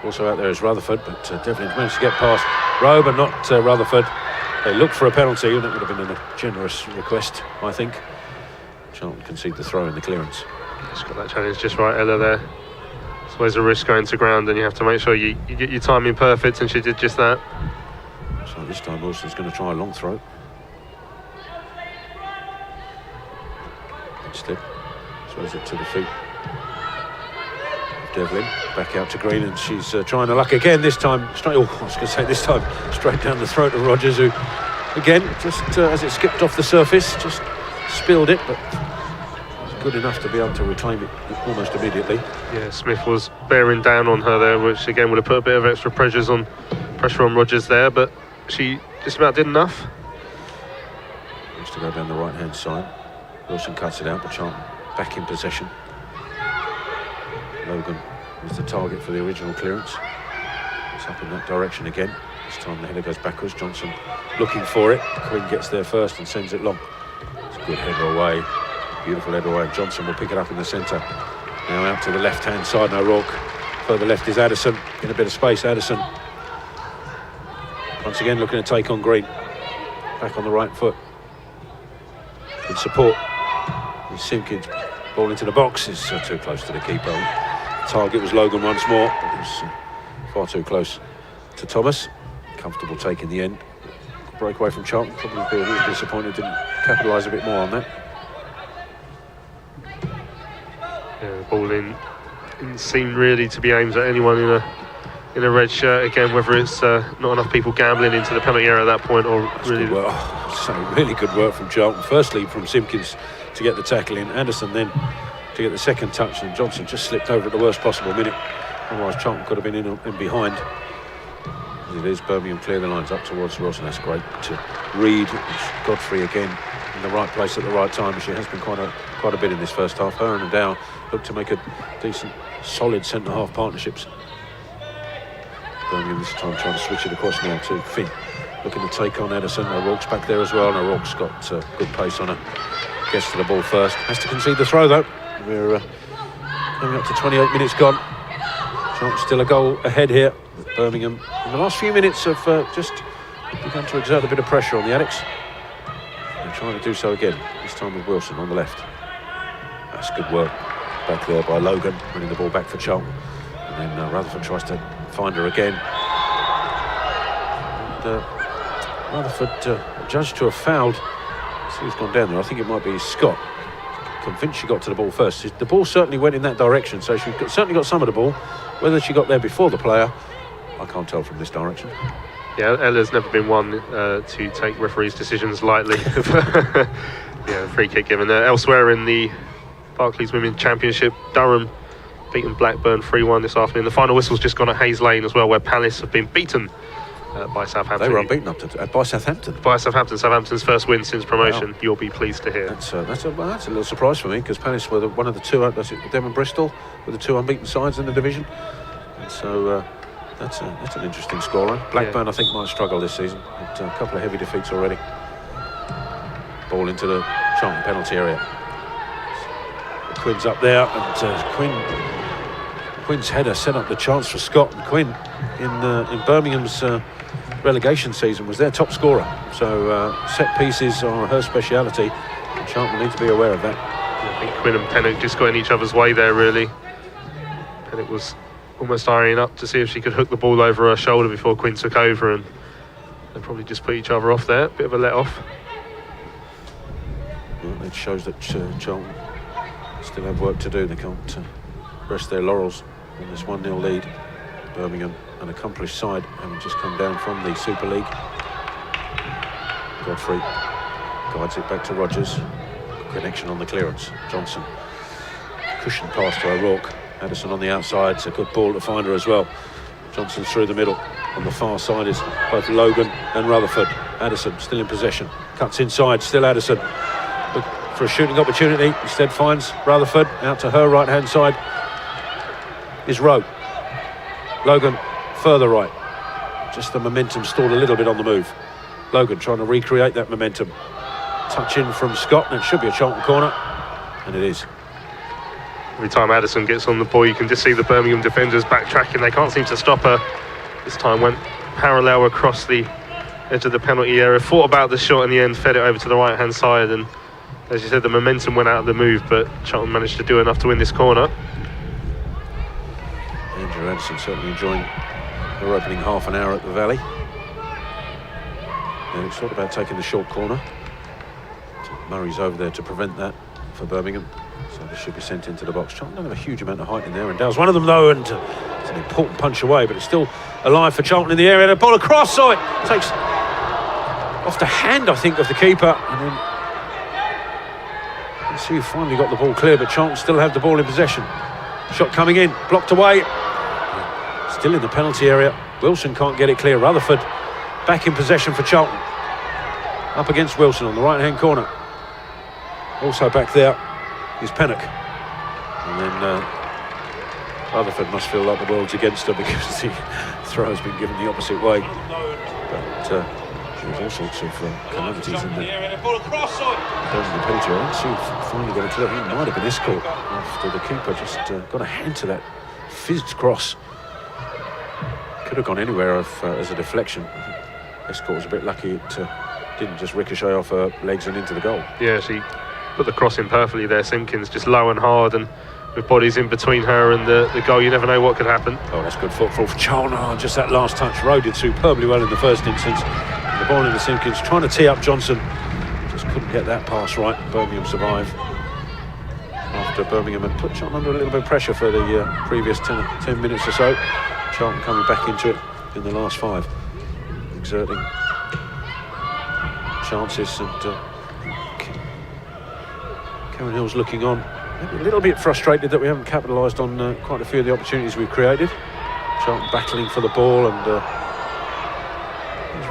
Also out there is Rutherford, but Devlin's managed to get past Rowe, but not Rutherford. They looked for a penalty, and it would have been a generous request, I think. Charlton concede the throw in the clearance. Just got that challenge just right, Ella, there. It's always a risk going to ground, and you have to make sure you get your timing perfect, and she did just that. So this time Wilson's going to try a long throw. Instead, throws it to the feet. Devlin back out to Green, and she's trying her luck again. This time, straight down the throat of Rodgers, who, again, just as it skipped off the surface, just spilled it, but was good enough to be able to reclaim it almost immediately. Yeah, Smith was bearing down on her there, which again would have put a bit of extra pressure on Rodgers there, but she just about did enough. Needs to go down the right-hand side. Wilson cuts it out, but Charlton back in possession. Logan was the target for the original clearance. It's up in that direction again. This time the header goes backwards. Johnson looking for it. Quinn gets there first and sends it long. It's a good header away. Beautiful header away. Johnson will pick it up in the centre. Now out to the left-hand side. And O'Rourke. Further left is Addison. In a bit of space, Addison. Once again looking to take on Green. Back on the right foot. Good support. And Simpkins, ball into the box, is too close to the keeper. The target was Logan once more. It was far too close to Thomas. Comfortable take in the end. Breakaway from Charlton. Probably be a little disappointed, didn't capitalise a bit more on that. Yeah, the ball in didn't seem really to be aimed at anyone in a red shirt again, whether it's not enough people gambling into the penalty area at that point, or That's really good work. So really good work from Charlton. Firstly from Simpkins to get the tackle in, Anderson then to get the second touch, and Johnson just slipped over at the worst possible minute. Otherwise Charlton could have been in behind. As it is, Birmingham clear the lines up towards Wilson. That's great to read. Godfrey again in the right place at the right time. She has been quite a bit in this first half. Her and Dow look to make a decent, solid centre-half partnerships. Birmingham this time trying to switch it across now to Finn. Looking to take on Addison. O'Rourke's back there as well, and O'Rourke's got good pace on her. Gets to the ball first. Has to concede the throw though. We're coming up to 28 minutes gone. Charlton still a goal ahead here. Birmingham in the last few minutes have just begun to exert a bit of pressure on the Addicts. They're trying to do so again, this time with Wilson on the left. That's good work back there by Logan, winning the ball back for Charlton. And then Rutherford tries to find her again. And, Rutherford judged to have fouled. See who's gone down there. I think it might be Scott. Convinced she got to the ball first. The ball certainly went in that direction, so she certainly got some of the ball. Whether she got there before the player, I can't tell from this direction. Yeah, Ella's never been one to take referees' decisions lightly. Yeah, free kick given there. Elsewhere in the Barclays Women's Championship, Durham beaten Blackburn 3-1 this afternoon. The final whistle's just gone at Hayes Lane as well, where Palace have been beaten by Southampton. They were unbeaten up to by Southampton. By Southampton. Southampton's first win since promotion. Wow. You'll be pleased to hear. That's a little surprise for me, because Palace were one of the two. Them and Bristol were the two unbeaten sides in the division. And so that's an interesting scoreline. Blackburn, I think, might struggle this season. But a couple of heavy defeats already. Ball into the Charlton penalty area. Quinn's up there, and Quinn's header set up the chance for Scott. And Quinn, in Birmingham's relegation season, was their top scorer. So set pieces are her speciality, and Charlton need to be aware of that. I think Quinn and Pennock just got in each other's way there, really. Pennock was almost eyeing up to see if she could hook the ball over her shoulder before Quinn took over, and they probably just put each other off there. Bit of a let off. Well, it shows that Charlton still have work to do. They can't rest their laurels on this 1-0 lead. Birmingham, an accomplished side, having just come down from the Super League. Godfrey guides it back to Rogers. Connection on the clearance. Johnson. Cushion pass to O'Rourke. Addison on the outside. It's a good ball to find her as well. Johnson through the middle. On the far side is both Logan and Rutherford. Addison still in possession. Cuts inside. Still Addison. Look for a shooting opportunity. Instead finds Rutherford. Out to her right hand side is Rowe. Logan further right. Just the momentum stalled a little bit on the move. Logan trying to recreate that momentum. Touch in from Scott, and it should be a Charlton corner, and it is. Every time Addison gets on the ball, you can just see the Birmingham defenders backtracking. They can't seem to stop her. This time went parallel across the edge of the penalty area. Thought about the shot in the end, fed it over to the right hand side, and as you said, the momentum went out of the move, but Charlton managed to do enough to win this corner. Andrew Addison certainly enjoying her opening half an hour at the Valley. And it's thought about taking the short corner. Murray's over there to prevent that for Birmingham. So this should be sent into the box. Charlton don't have a huge amount of height in there, and Dow's one of them though, and it's an important punch away, but it's still alive for Charlton in the area. The ball across, so it takes off the hand, I think, of the keeper, and then you see who finally got the ball clear, but Charlton still have the ball in possession. Shot coming in, blocked away. Still in the penalty area. Wilson can't get it clear. Rutherford back in possession for Charlton. Up against Wilson on the right-hand corner. Also back there is Pennock. And then Rutherford must feel like the world's against her because the throw has been given the opposite way. But there's all sorts of calamities in the penalty. I didn't see finally got a clear. It might have been Escort after the keeper just got a hand to that fizzed cross. Could have gone anywhere as a deflection. Escort was a bit lucky it didn't just ricochet off her legs and into the goal. Yeah, she put the cross in perfectly there. Simpkins just low and hard, and with bodies in between her and the goal, you never know what could happen. Oh, that's good football for Charlton. Oh, just that last touch. Rowe did superbly well in the first instance. The ball into Simpkins, trying to tee up Johnson. Just couldn't get that pass right. Birmingham survive. After Birmingham had put Charlton under a little bit of pressure for the previous 10 minutes or so. Charlton coming back into it in the last 5. Exerting chances, and Karen Hill's looking on. A little bit frustrated that we haven't capitalised on quite a few of the opportunities we've created. Charlton battling for the ball, and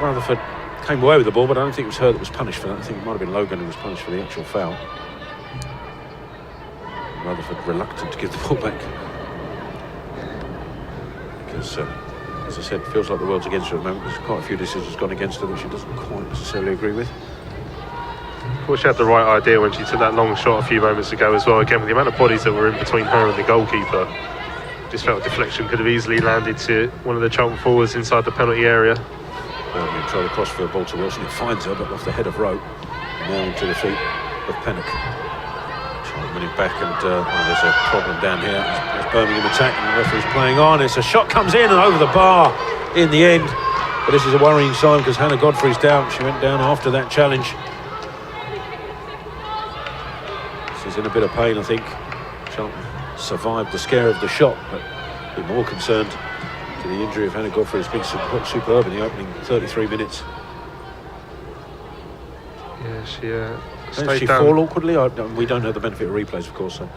Rutherford came away with the ball, but I don't think it was her that was punished for that. I think it might have been Logan who was punished for the actual foul. Rutherford reluctant to give the ball back because, as I said, it feels like the world's against her at the moment. There's quite a few decisions gone against her that she doesn't quite necessarily agree with. I thought she had the right idea when she took that long shot a few moments ago as well. Again, with the amount of bodies that were in between her and the goalkeeper, just felt a deflection could have easily landed to one of the Charlton forwards inside the penalty area. Birmingham tried to cross for a ball to Wilson. It finds her, but off the head of Rowe. Now into the feet of Pennock. Charlton winning back, and there's a problem down here. There's Birmingham attacking, the referee's playing on. It's a shot comes in and over the bar in the end. But this is a worrying sign because Hannah Godfrey's down. She went down after that challenge. She's in a bit of pain, I think. Charlton survived the scare of the shot, but a bit more concerned to the injury of Hannah Godfrey. Has been superb in the opening 33 minutes. Yeah, she Did she fall awkwardly? We don't have the benefit of replays, of course, so I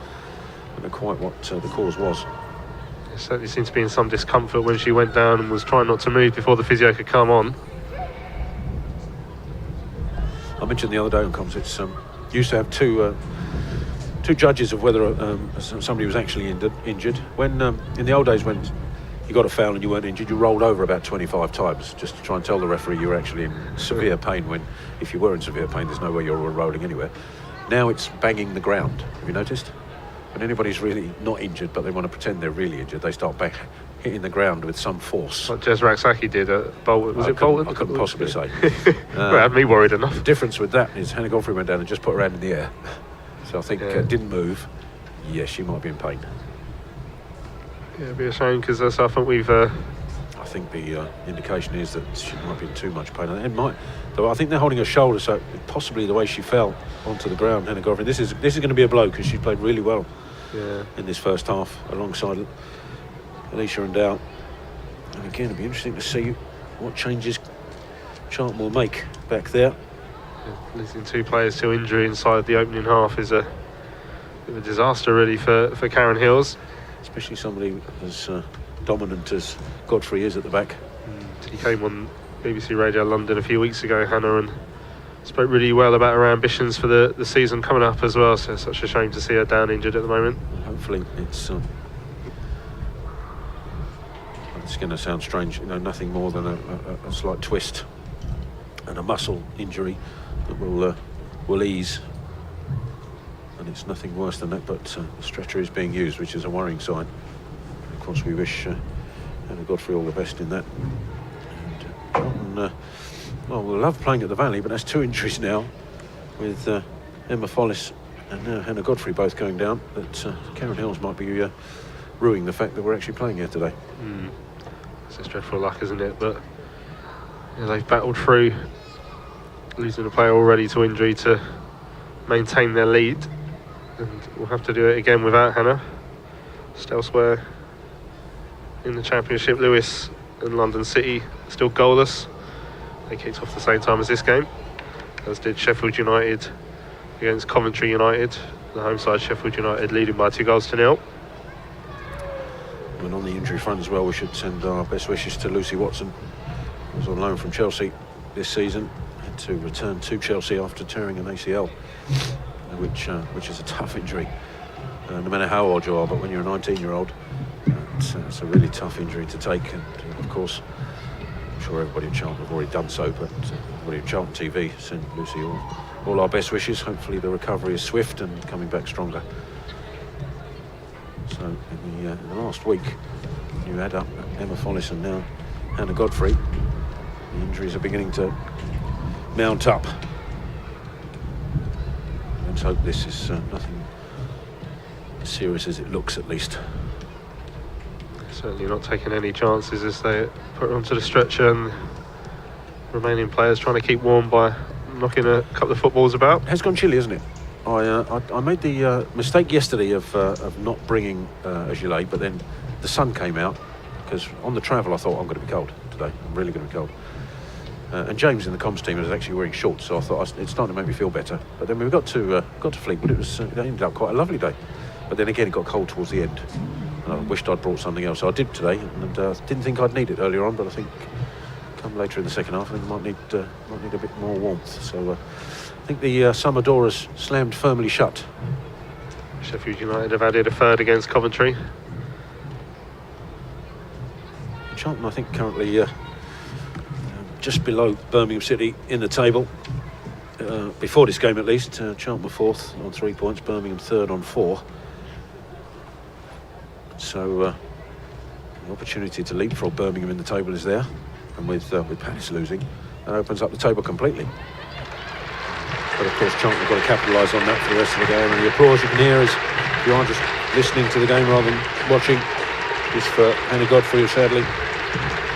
don't know quite what the cause was. It certainly seemed to be in some discomfort when she went down and was trying not to move before the physio could come on. I mentioned the other day on comms, it's used to have two judges of whether somebody was actually injured. When in the old days, when you got a foul and you weren't injured, you rolled over about 25 times just to try and tell the referee you were actually in severe pain, when if you were in severe pain there's no way you're rolling anywhere. Now it's banging the ground. Have you noticed? When anybody's really not injured but they want to pretend they're really injured, they start hitting the ground with some force. Like Jez Raksaki did at Bolton. Was it Bolton? I couldn't possibly say. Well, had me worried enough. The difference with that is Hannah Godfrey went down and just put her hand in the air. So I think didn't move. Yes, she might be in pain. Yeah, it'd be a shame because I think we've. I think the indication is that she might be in too much pain. It might, though. I think they're holding her shoulder, so possibly the way she fell onto the ground, Hannah Godfrey. This is going to be a blow because she played really well in this first half alongside Alicia and Dow. And again, it'll be interesting to see what changes Charlton will make back there. Losing 2 players to injury inside the opening half is a bit of a disaster really for Karen Hills. Especially somebody as dominant as Godfrey is at the back. He came on BBC Radio London a few weeks ago, Hannah, and spoke really well about her ambitions for the season coming up as well. So it's such a shame to see her down injured at the moment. Hopefully it's going to sound strange, nothing more than a slight twist and a muscle injury that will ease. And it's nothing worse than that, but the stretcher is being used, which is a worrying sign. Of course, we wish Hannah Godfrey all the best in that. And well, we love playing at the Valley, but that's 2 injuries now, with Emma Follis and now Hannah Godfrey both going down. That Karen Hills might be ruining the fact that we're actually playing here today. It's just dreadful luck, isn't it? But they've battled through, losing a player already to injury to maintain their lead. And we'll have to do it again without Hannah. Just elsewhere in the Championship, Lewis and London City still goalless. They kicked off the same time as this game, as did Sheffield United against Coventry United. The home side, Sheffield United, leading by 2-0. And on the injury front as well, we should send our best wishes to Lucy Watson, who was on loan from Chelsea this season, had to return to Chelsea after tearing an ACL. which is a tough injury, no matter how old you are. But when you're a 19-year-old, it's a really tough injury to take. And of course, I'm sure everybody at Charlton have already done so, but everybody at Charlton TV send Lucy all our best wishes. Hopefully the recovery is swift and coming back stronger. So in the last week, you add up Emma Follis and now Hannah Godfrey, the injuries are beginning to mount up. Let's hope this is nothing as serious as it looks, at least. Certainly not taking any chances as they put her onto the stretcher, and remaining players trying to keep warm by knocking a couple of footballs about. It has gone chilly, hasn't it? I made the mistake yesterday of not bringing a gilet, but then the sun came out, because on the travel I thought I'm going to be cold today. I'm really going to be cold. And James in the comms team was actually wearing shorts, so I thought it's starting to make me feel better. But then we got to Fleetwood, it ended up quite a lovely day. But then again, it got cold towards the end, and I wished I'd brought something else. So I did today, and didn't think I'd need it earlier on, but I think come later in the second half, I think I might need a bit more warmth. So I think the summer door has slammed firmly shut. Sheffield United have added a third against Coventry. Charlton, I think, currently just below Birmingham City in the table. Before this game, at least, Charlton were 4th on 3 points, Birmingham 3rd on 4. So the opportunity to leapfrog Birmingham in the table is there, and with Palace losing, that opens up the table completely. But of course, Charlton have got to capitalise on that for the rest of the game. And the applause you can hear is, if you are just listening to the game rather than watching, is for Hannah Godfrey, who sadly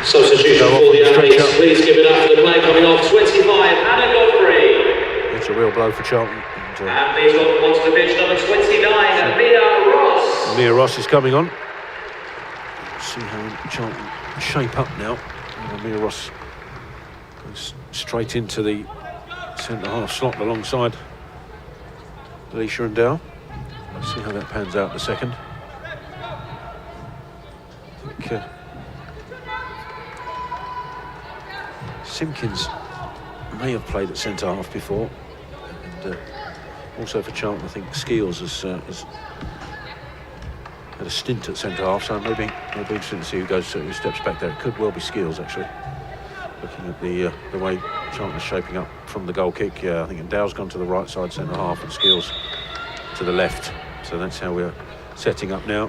Substitution for the Athletes. Please give it up for the player coming off 25, Hannah Godfrey. It's a real blow for Charlton. And please welcome onto the pitch number 29, Mia Ross. Mia Ross is coming on. See how Charlton shape up now. Mia Ross goes straight into the centre-half slot alongside Alicia and Dow. Let's see how that pans out in a second. I think Simpkins may have played at centre-half before. And also for Charlton, I think Skeels has had a stint at centre-half, so maybe it'll be interesting to see who steps back there. It could well be Skeels, actually. Looking at the way Charlton is shaping up from the goal kick, I think Dow's gone to the right side centre-half and Skeels to the left. So that's how we're setting up now.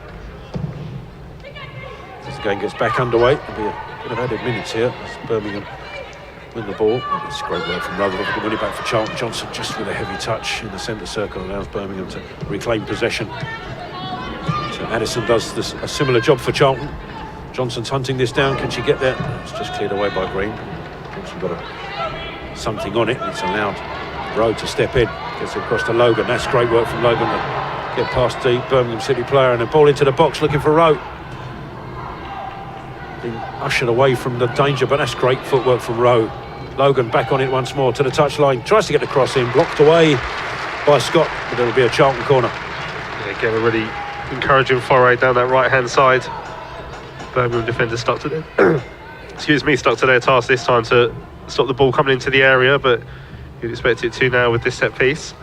As the game gets back underway, there'll be a bit of added minutes here as Birmingham win the ball. It's great work from Rutherford to win it back for Charlton. Johnson just with a heavy touch in the centre circle allows Birmingham to reclaim possession. So Addison does a similar job for Charlton. Johnson's hunting this down. Can she get there? It's just cleared away by Green. Johnson got something on it. It's allowed Rowe to step in. Gets it across to Logan. That's great work from Logan to get past the Birmingham City player and then ball into the box looking for Rowe. Being ushered away from the danger, but that's great footwork from Rowe. Logan back on it once more to the touchline. Tries to get the cross in. Blocked away by Scott, but it'll be a Charlton corner. Yeah, again, a really encouraging foray down that right-hand side. Birmingham defenders stuck to their task this time to stop the ball coming into the area, but you'd expect it to now with this set piece.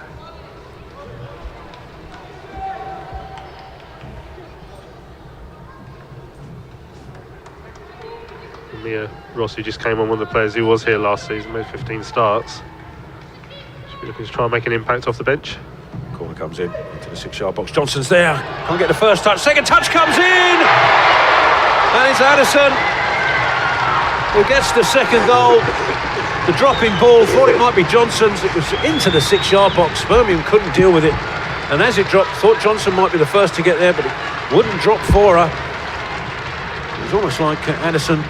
Mia Ross, who just came on, one of the players who was here last season, made 15 starts. Should be looking to try and make an impact off the bench. Corner comes in into the 6-yard box. Johnson's there. Can't get the first touch. Second touch comes in. And it's Addison who gets the second goal. The dropping ball, thought it might be Johnson's. It was into the 6-yard box. Birmingham couldn't deal with it. And as it dropped, thought Johnson might be the first to get there, but it wouldn't drop for her. It was almost like Addison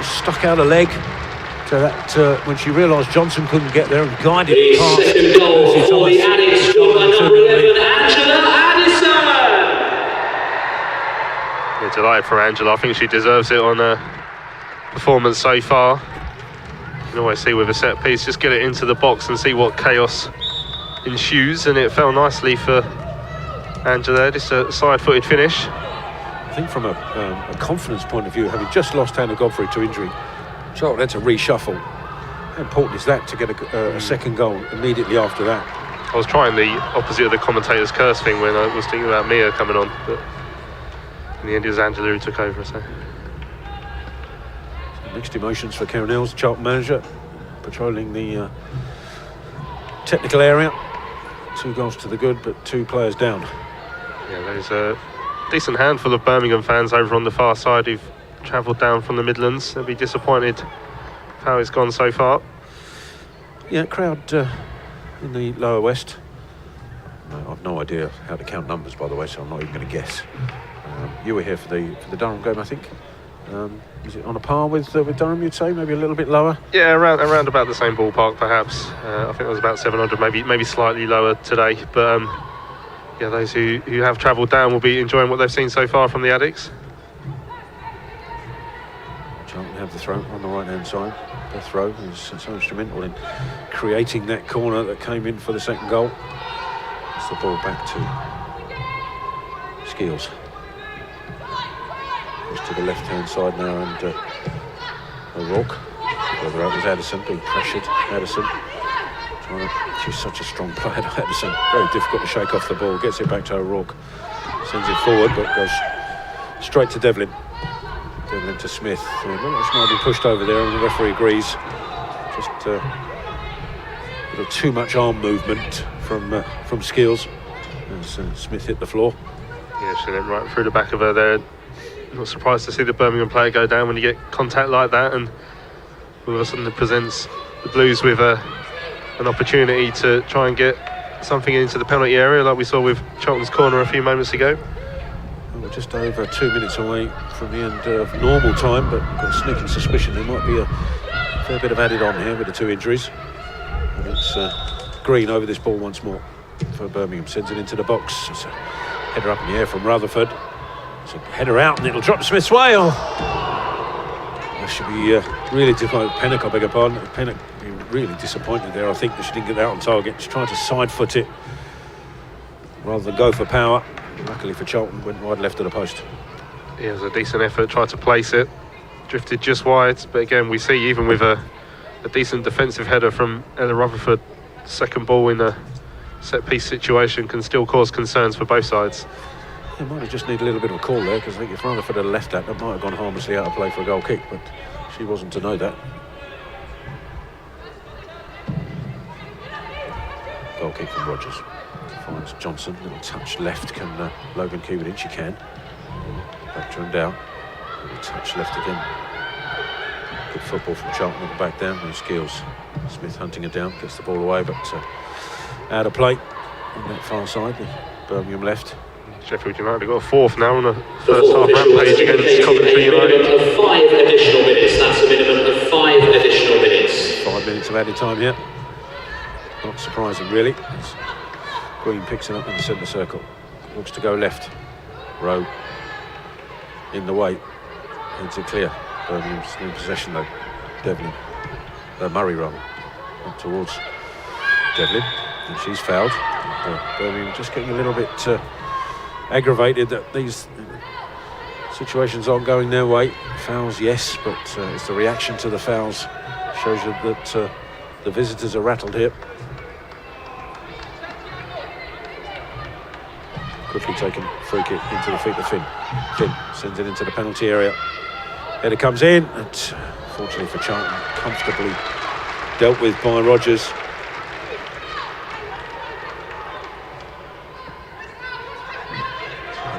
stuck out a leg to that when she realised Johnson couldn't get there and guided it past. The second goal for the Addicts, scored by number 11, Angela Addison. Yeah, delighted for Angela. I think she deserves it on her performance so far. You can always see with a set piece, just get it into the box and see what chaos ensues, and it fell nicely for Angela. Just a side-footed finish. I think from a confidence point of view, having just lost Hannah Godfrey to injury, Charlton had to reshuffle. How important is that to get a second goal immediately after that? I was trying the opposite of the commentator's curse thing when I was thinking about Mia coming on, but in the end it was Angela who took over. So mixed emotions for Karen Hills, Charlton manager, patrolling the technical area. 2 goals to the good, but 2 players down. Yeah, there's a decent handful of Birmingham fans over on the far side who've travelled down from the Midlands. They'll be disappointed with how it's gone so far. Yeah, crowd in the lower west. I've no idea how to count numbers, by the way, so I'm not even going to guess. You were here for the Durham game, I think. Is it on a par with Durham, you'd say? Maybe a little bit lower? Yeah, around about the same ballpark, perhaps. I think it was about 700, maybe slightly lower today. But yeah, those who have travelled down will be enjoying what they've seen so far from the Addicts. Charlton have the throw on the right-hand side. The throw is so instrumental in creating that corner that came in for the second goal. It's the ball back to Skeels. Goes to the left-hand side now, and O'Rourke. Further out is Addison, being pressured. Addison she's such a strong player, Addison. Very difficult to shake off the ball. Gets it back to O'Rourke. Sends it forward, but goes straight to Devlin. Devlin to Smith. She might be pushed over there, and the referee agrees. Just a little too much arm movement from Skeels as Smith hit the floor. Yeah, she went right through the back of her there. Not surprised to see the Birmingham player go down when you get contact like that, and all of a sudden it presents the Blues with an opportunity to try and get something into the penalty area, like we saw with Charlton's corner a few moments ago. We're just over 2 minutes away from the end of normal time, but got a sneaking suspicion there might be a fair bit of added on here with the 2 injuries. And it's Green over this ball once more for Birmingham. Sends it into the box. It's a header up in the air from Rutherford. It's a header out and it'll drop Smith's way. That should be really disappointed. Pennock, I beg your pardon. Pennock be really disappointed there. I think that she didn't get that on target. She's trying to side foot it rather than go for power. Luckily for Charlton, went wide left of the post. Yeah, it was a decent effort, tried to place it, drifted just wide, but again we see even with a decent defensive header from Ella Rutherford, second ball in a set piece situation can still cause concerns for both sides. It might have just need a little bit of a call there, because I think if Rutherford had left that might have gone harmlessly out of play for a goal kick, but she wasn't to know that. Goal kick from Rogers. Finds Johnson, little touch left, can Logan keep it in? She can. Back to him down. Little touch left again. Good football from Charlton at the back down. No skills. Smith hunting it down, gets the ball away, but out of play on that far side. The Birmingham left. Sheffield United got a 4th now on the first half rampage against Coventry United. A minimum of 5 additional minutes. That's a minimum of 5 additional minutes. 5 minutes of added time here. Not surprising, really. Green picks it up in the centre circle. Looks to go left. Rowe in the way. Heads it clear. Birmingham's in possession though. Devlin. Murray rather. Up towards Devlin. And she's fouled. Birmingham just getting a little bit aggravated that these situations aren't going their way. Fouls, yes, but it's the reaction to the fouls. Shows you that the visitors are rattled here. Quickly taken free kick into the feet of Finn. Finn sends it into the penalty area. Header comes in, and fortunately for Charlton, comfortably dealt with by Rogers.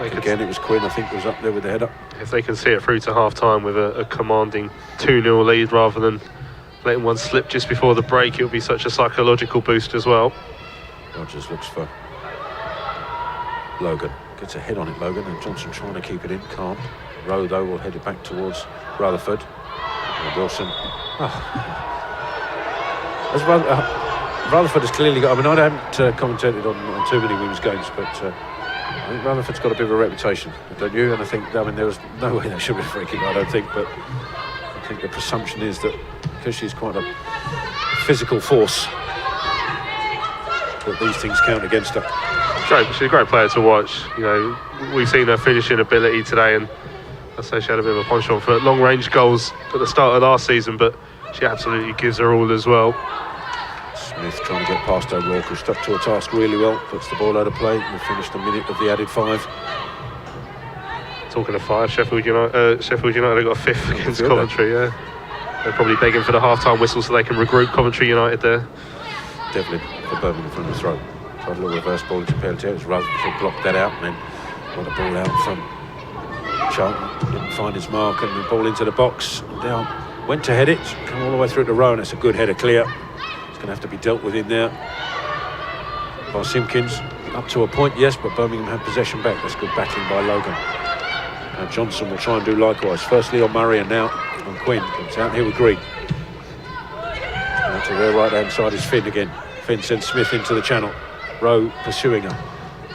Again, it was Quinn, I think, was up there with the header. If they can see it through to half-time with a commanding 2-0 lead rather than letting one slip just before the break, it'll be such a psychological boost as well. Rogers looks for Logan. Gets a head on it, Logan, and Johnson trying to keep it in, calm. Rowe, though, will head it back towards Rutherford. And Wilson. Rutherford has clearly got... I mean, I haven't commentated on too many women's games, but I think Rutherford's got a bit of a reputation, don't you? And I think, I mean, there was no way that should be a free kick, I don't think, but I think the presumption is that because she's quite a physical force, that these things count against her. She's a great player to watch. You know, we've seen her finishing ability today, and I say she had a bit of a penchant for long-range goals at the start of last season, but she absolutely gives her all as well. Smith Smith trying to get past O'Rourke, who stuck to a task really well, puts the ball out of play. We've finished a minute of the added 5. Talking of 5, Sheffield United have got a 5th against Coventry. Yeah, they're probably begging for the half-time whistle so they can regroup Coventry United there. Devlin for Birmingham from the throw. Tried a little reverse ball into penalty. It was Rutherford blocked that out, and then got the ball out from Charlton. Didn't find his mark, and the ball into the box. Down, went to head it, come all the way through to Rowe, and it's a good header clear. It's going to have to be dealt with in there by Simpkins. Up to a point, yes, but Birmingham have possession back. That's good battling by Logan. Now Johnson will try and do likewise. Firstly on Murray and now on Quinn. It's out here with Green. Now to their right-hand side is Finn again. Finn sends Smith into the channel. Rowe pursuing her.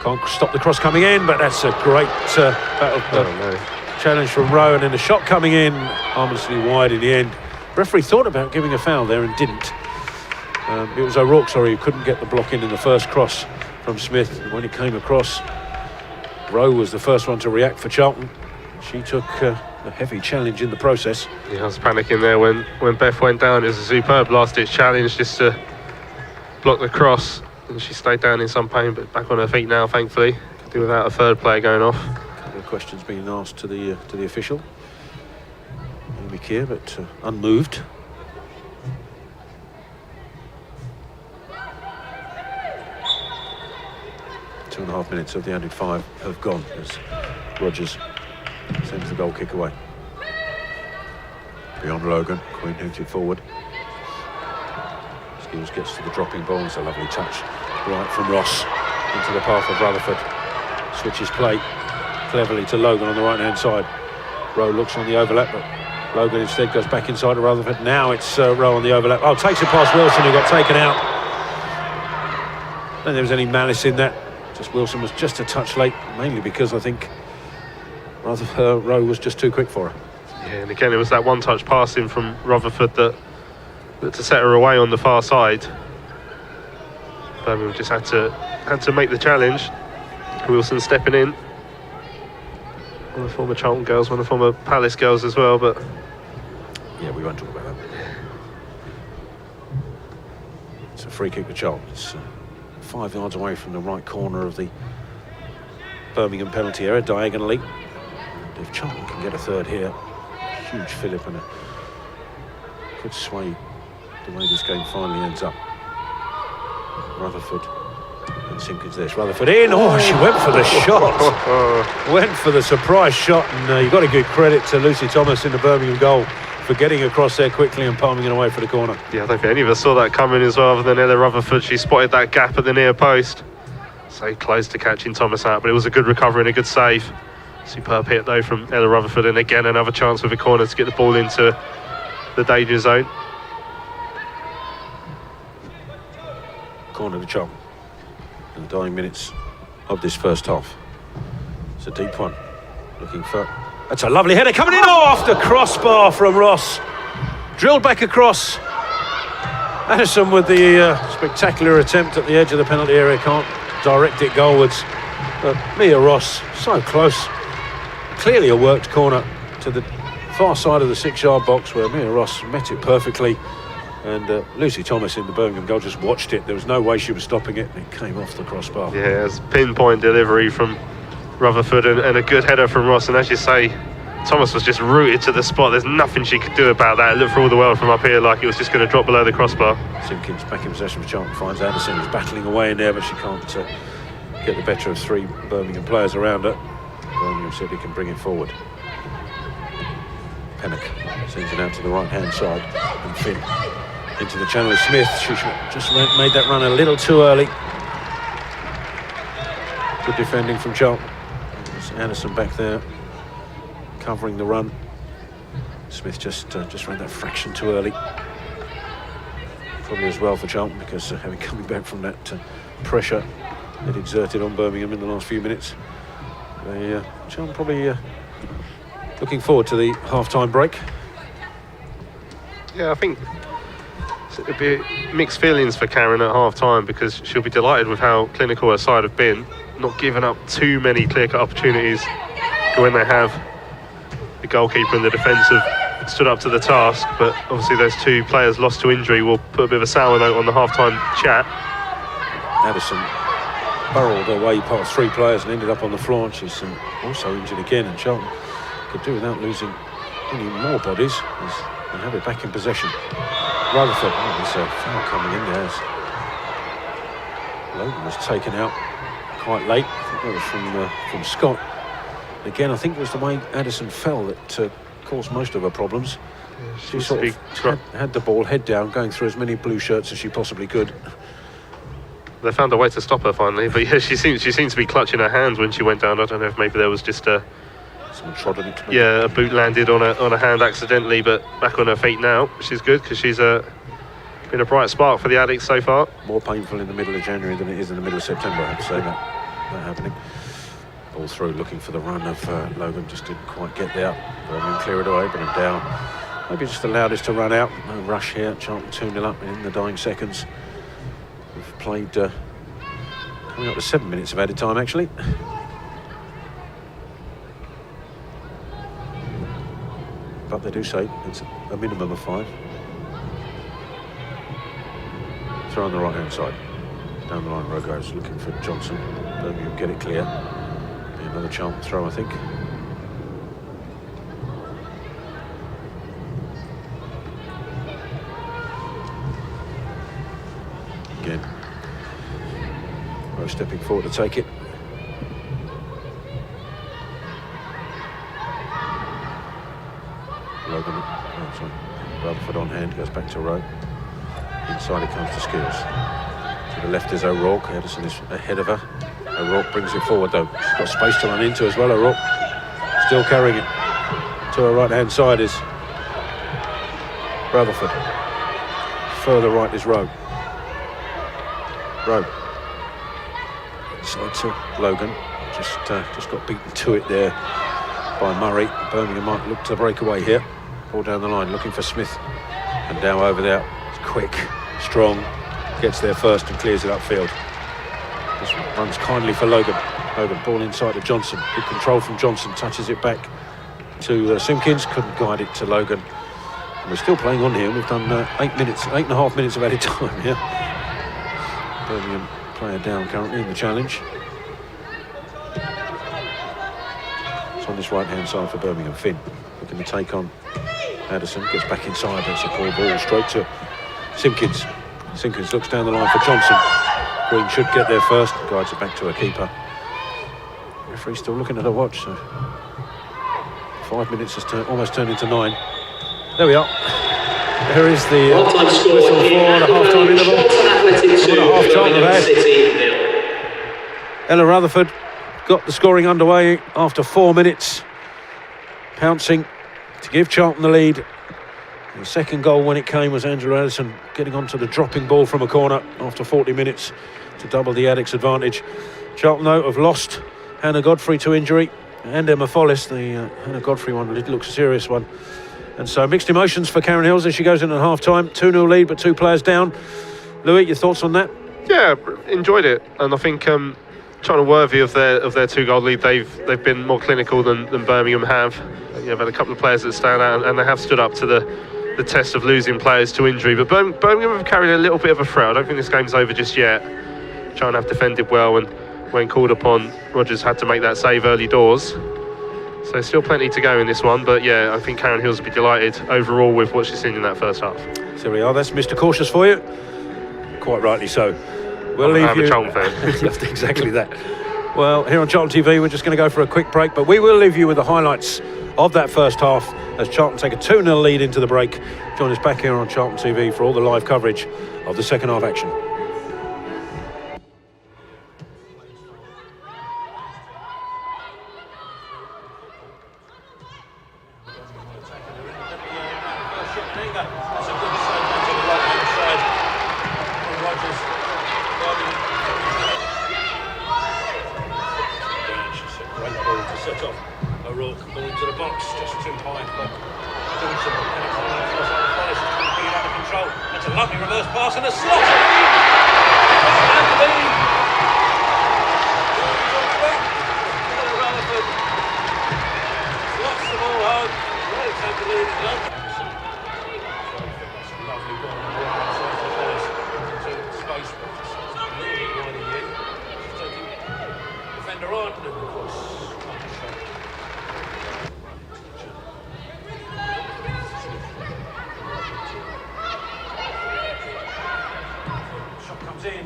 Can't stop the cross coming in, but that's a great challenge from Rowe, and then the shot coming in harmlessly wide in the end. Referee thought about giving a foul there and didn't. It was O'Rourke, who couldn't get the block in the first cross from Smith. And when it came across, Rowe was the first one to react for Charlton. She took a heavy challenge in the process. Yeah, I was panicking there when Beth went down. It was a superb last-ditch challenge just to block the cross, and she stayed down in some pain, but back on her feet now, thankfully. Could do without a third player going off. A couple of questions being asked to the official. Amy Keir, but unmoved. Two and a half minutes of the added 5 have gone as Rogers sends the goal kick away. Beyond Logan, Quinn hooted forward. Skills gets to the dropping ball. It's a lovely touch right from Ross into the path of Rutherford. Switches play cleverly to Logan on the right hand side. Rowe looks on the overlap, but Logan instead goes back inside to Rutherford. Now it's Rowe on the overlap. Oh, takes it past Wilson, who got taken out. I don't think there was any malice in that. Just Wilson was just a touch late, mainly because I think Rowe was just too quick for her. Yeah, and again, it was that one-touch passing from Rutherford that to set her away on the far side. Birmingham just had to make the challenge. Wilson stepping in. One of the former Charlton girls, one of the former Palace girls as well, but yeah, we won't talk about that. It's a free kick to Charlton. It's 5 yards away from the right corner of the Birmingham penalty area, diagonally. And if Charlton can get a third here, huge fillip and a could sway the way this game finally ends up. Rutherford and Simpkins there. Rutherford in. Oh, she went for the shot. Went for the surprise shot, and you've got to give credit to Lucy Thomas in the Birmingham goal for getting across there quickly and palming it away for the corner. Yeah, I don't think any of us saw that coming as well, other than Ella Rutherford. She spotted that gap at the near post. So close to catching Thomas out, but it was a good recovery and a good save. Superb hit though from Ella Rutherford, and again another chance with a corner to get the ball into the danger zone. Corner to Charlton in the dying minutes of this first half. It's a deep one. Looking for... That's a lovely header coming in off the crossbar from Ross. Drilled back across. Addison with the spectacular attempt at the edge of the penalty area. Can't direct it goalwards. But Mia Ross, so close. Clearly a worked corner to the far side of the 6-yard box where Mia Ross met it perfectly. And Lucy Thomas in the Birmingham goal just watched it. There was no way she was stopping it. It came off the crossbar. Yeah, it's pinpoint delivery from Rutherford and a good header from Ross. And as you say, Thomas was just rooted to the spot. There's nothing she could do about that. It looked for all the world from up here like it was just going to drop below the crossbar. Simpkins back in possession for Charlton, finds Anderson, who's battling away in there, but she can't get the better of 3 Birmingham players around her. Birmingham said he can bring it forward. Pennock sends it out to the right-hand side, and Finn into the channel of Smith. She just made that run a little too early. Good defending from Charlton. There's Anderson back there, covering the run. Smith just ran that fraction too early. Probably as well for Charlton, because having coming back from that pressure it exerted on Birmingham in the last few minutes. Charlton probably looking forward to the half-time break. Yeah, I think it'd be mixed feelings for Karen at half-time, because she'll be delighted with how clinical her side have been, not giving up too many clear-cut opportunities when they have the goalkeeper and the defence have stood up to the task, but obviously those two players lost to injury will put a bit of a sour note on the half-time chat. Addison burrowed their way past three players and ended up on the floor, and she's also injured again, and Charlton could do without losing any more bodies as they have it back in possession. Rutherford, there's a foul coming in there as Logan was taken out quite late. I think that was from Scott. Again, I think it was the way Addison fell that caused most of her problems. She sort of had the ball head down, going through as many blue shirts as she possibly could. They found a way to stop her finally, but yeah, she seems to be clutching her hands when she went down. I don't know if maybe there was just someone trod on it. Yeah, a boot landed on a hand accidentally, but back on her feet now, which is good because she's been a bright spark for the Addicts so far. More painful in the middle of January than it is in the middle of September, I have to say that happening. Ball through, looking for the run of Logan, just didn't quite get there. Birmingham clear it away, but I'm down. Maybe just allowed us to run out. No rush here. Charlton 2-0 up in the dying seconds. We've played coming up to 7 minutes of added time, actually. But they do say it's a minimum of 5. Throw on the right hand side. Down the line, Rogo's looking for Johnson. Birmingham get it clear. Be another Charlton throw, I think. Again, Rose stepping forward to take it. Logan, Rutherford on hand, goes back to Rowe. Inside it comes to Skills. To the left is O'Rourke. Edison is ahead of her. O'Rourke brings it forward though. She's got space to run into as well, O'Rourke. Still carrying it. To her right hand side is Rutherford. Further right is Rowe. Rowe. Inside to Logan. Just got beaten to it there by Murray. Birmingham might look to break away here. Ball down the line, looking for Smith. And now over there. It's quick, strong. Gets there first and clears it upfield. This runs kindly for Logan. Logan, ball inside to Johnson. Good control from Johnson. Touches it back to Simpkins. Couldn't guide it to Logan. And we're still playing on here. We've done 8.5 minutes of added time here. Birmingham player down currently in the challenge. It's on this right-hand side for Birmingham. Finn looking to take on Addison. Gets back inside. That's a poor ball straight to Simpkins. Simpkins looks down the line for Johnson. Green should get there first. Guides it back to her keeper. Referee still looking at her watch. So 5 minutes has almost turned into 9. There we are. There is the whistle for the half-time interval. What a half-time we've had. Ella Rutherford got the scoring underway after 4 minutes. Pouncing to give Charlton the lead. The second goal when it came was Andrew Addison getting onto the dropping ball from a corner after 40 minutes to double the Addicts' advantage. Charlton, though, have lost Hannah Godfrey to injury and Emma Follis. The Hannah Godfrey one looks a serious one. And so mixed emotions for Karen Hills as she goes in at half-time. 2-0 lead, but 2 players down. Louis, your thoughts on that? Yeah, enjoyed it. And I think Charlton worthy of their 2-goal lead. They've been more clinical than Birmingham have. They've had a couple of players that stand out, and they have stood up to the test of losing players to injury. But Birmingham have carried a little bit of a threat. I don't think this game's over just yet. Charlton have defended well, and when called upon, Rogers had to make that save early doors. So still plenty to go in this one. But yeah, I think Karen Hills will be delighted overall with what she's seen in that first half. So there we are. That's Mr. Cautious for you. Quite rightly so. We'll leave I'm you. a Charlton fan. Exactly that. Well, here on Charlton TV, we're just going to go for a quick break, but we will leave you with the highlights of that first half as Charlton take a 2-0 lead into the break. Join us back here on Charlton TV for all the live coverage of the second half action. Set off O'Rourke, ball into the box, just too high, but Johnson trying to bring it under control. That's a lovely reverse pass and a slot. Slots the ball home. front, and of course, shot comes in.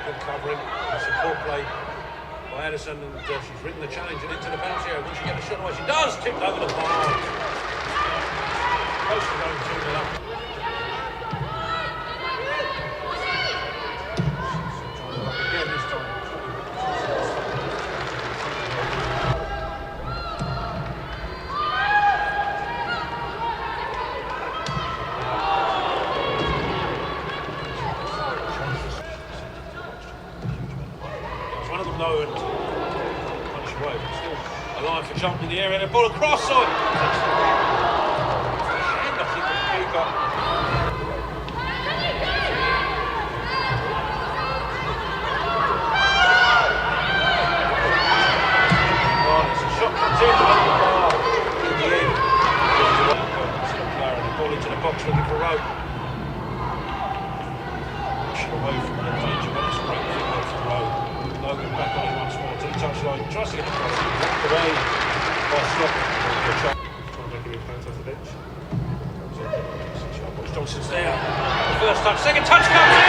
Good covering, support play by Addison, and she's ridden the challenge and into the bounce area. Will she get the shot away? She does! Tipped over the bar. Close to going 2-0 up. Again this time. One of them though, and punish away, but still alive for Charlton in the area. And a ball across on. And I think the keeper. As the shot comes in, over the bar in the end. And the ball into the box looking for Rowe. Pushing away from the danger, but it's a great thing there for Rowe. Logan back on it once more to the touchline, tries to get the cross, knocked away by Slot. Trying to make it bounce off the bench. Johnson's there. The first touch, second touch comes in!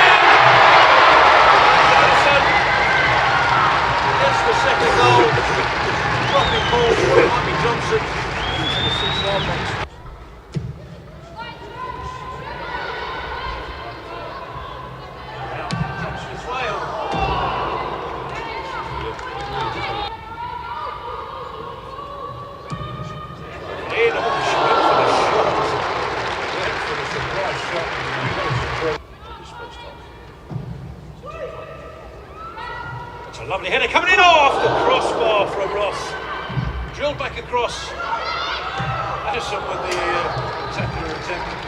Johnson gets the second goal. Dropping ball for Michael Johnson into the 6-yard box. It's a lovely header coming in off the crossbar from Ross. Drilled back across. Addison with the spectacular attempt.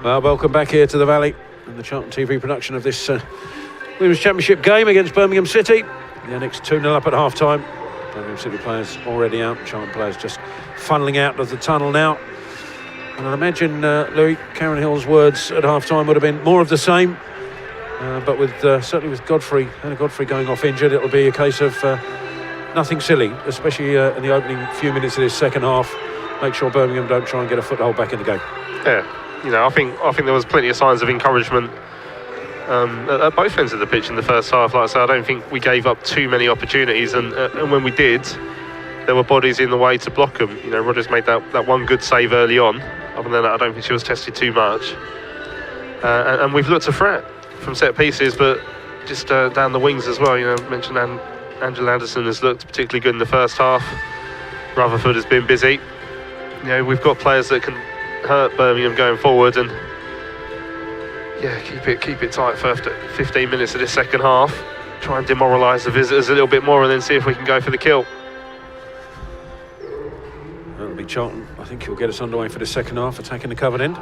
Well, welcome back here to the Valley and the Charlton TV production of this Women's Championship game against Birmingham City. The Annex 2-0 up at half-time. Birmingham City players already out. Charlton players just funneling out of the tunnel now. And I imagine, Louis, Karen Hill's words at half-time would have been more of the same. But with certainly with Hannah Godfrey going off injured, it'll be a case of nothing silly, especially in the opening few minutes of this second half. Make sure Birmingham don't try and get a foothold back in the game. Yeah, you know, I think there was plenty of signs of encouragement at both ends of the pitch in the first half. Like I said, I don't think we gave up too many opportunities, and when we did, there were bodies in the way to block them. You know, Rodgers made that one good save early on. Other than that, I don't think she was tested too much. And we've looked a threat from set pieces, but just down the wings as well. You know, I mentioned Angela Anderson has looked particularly good in the first half. Rutherford has been busy. You know, we've got players that can hurt Birmingham going forward, and yeah, keep it tight for 15 minutes of this second half. Try and demoralise the visitors a little bit more, and then see if we can go for the kill. That'll be Charlton. I think he'll get us underway for the second half, attacking the covered end.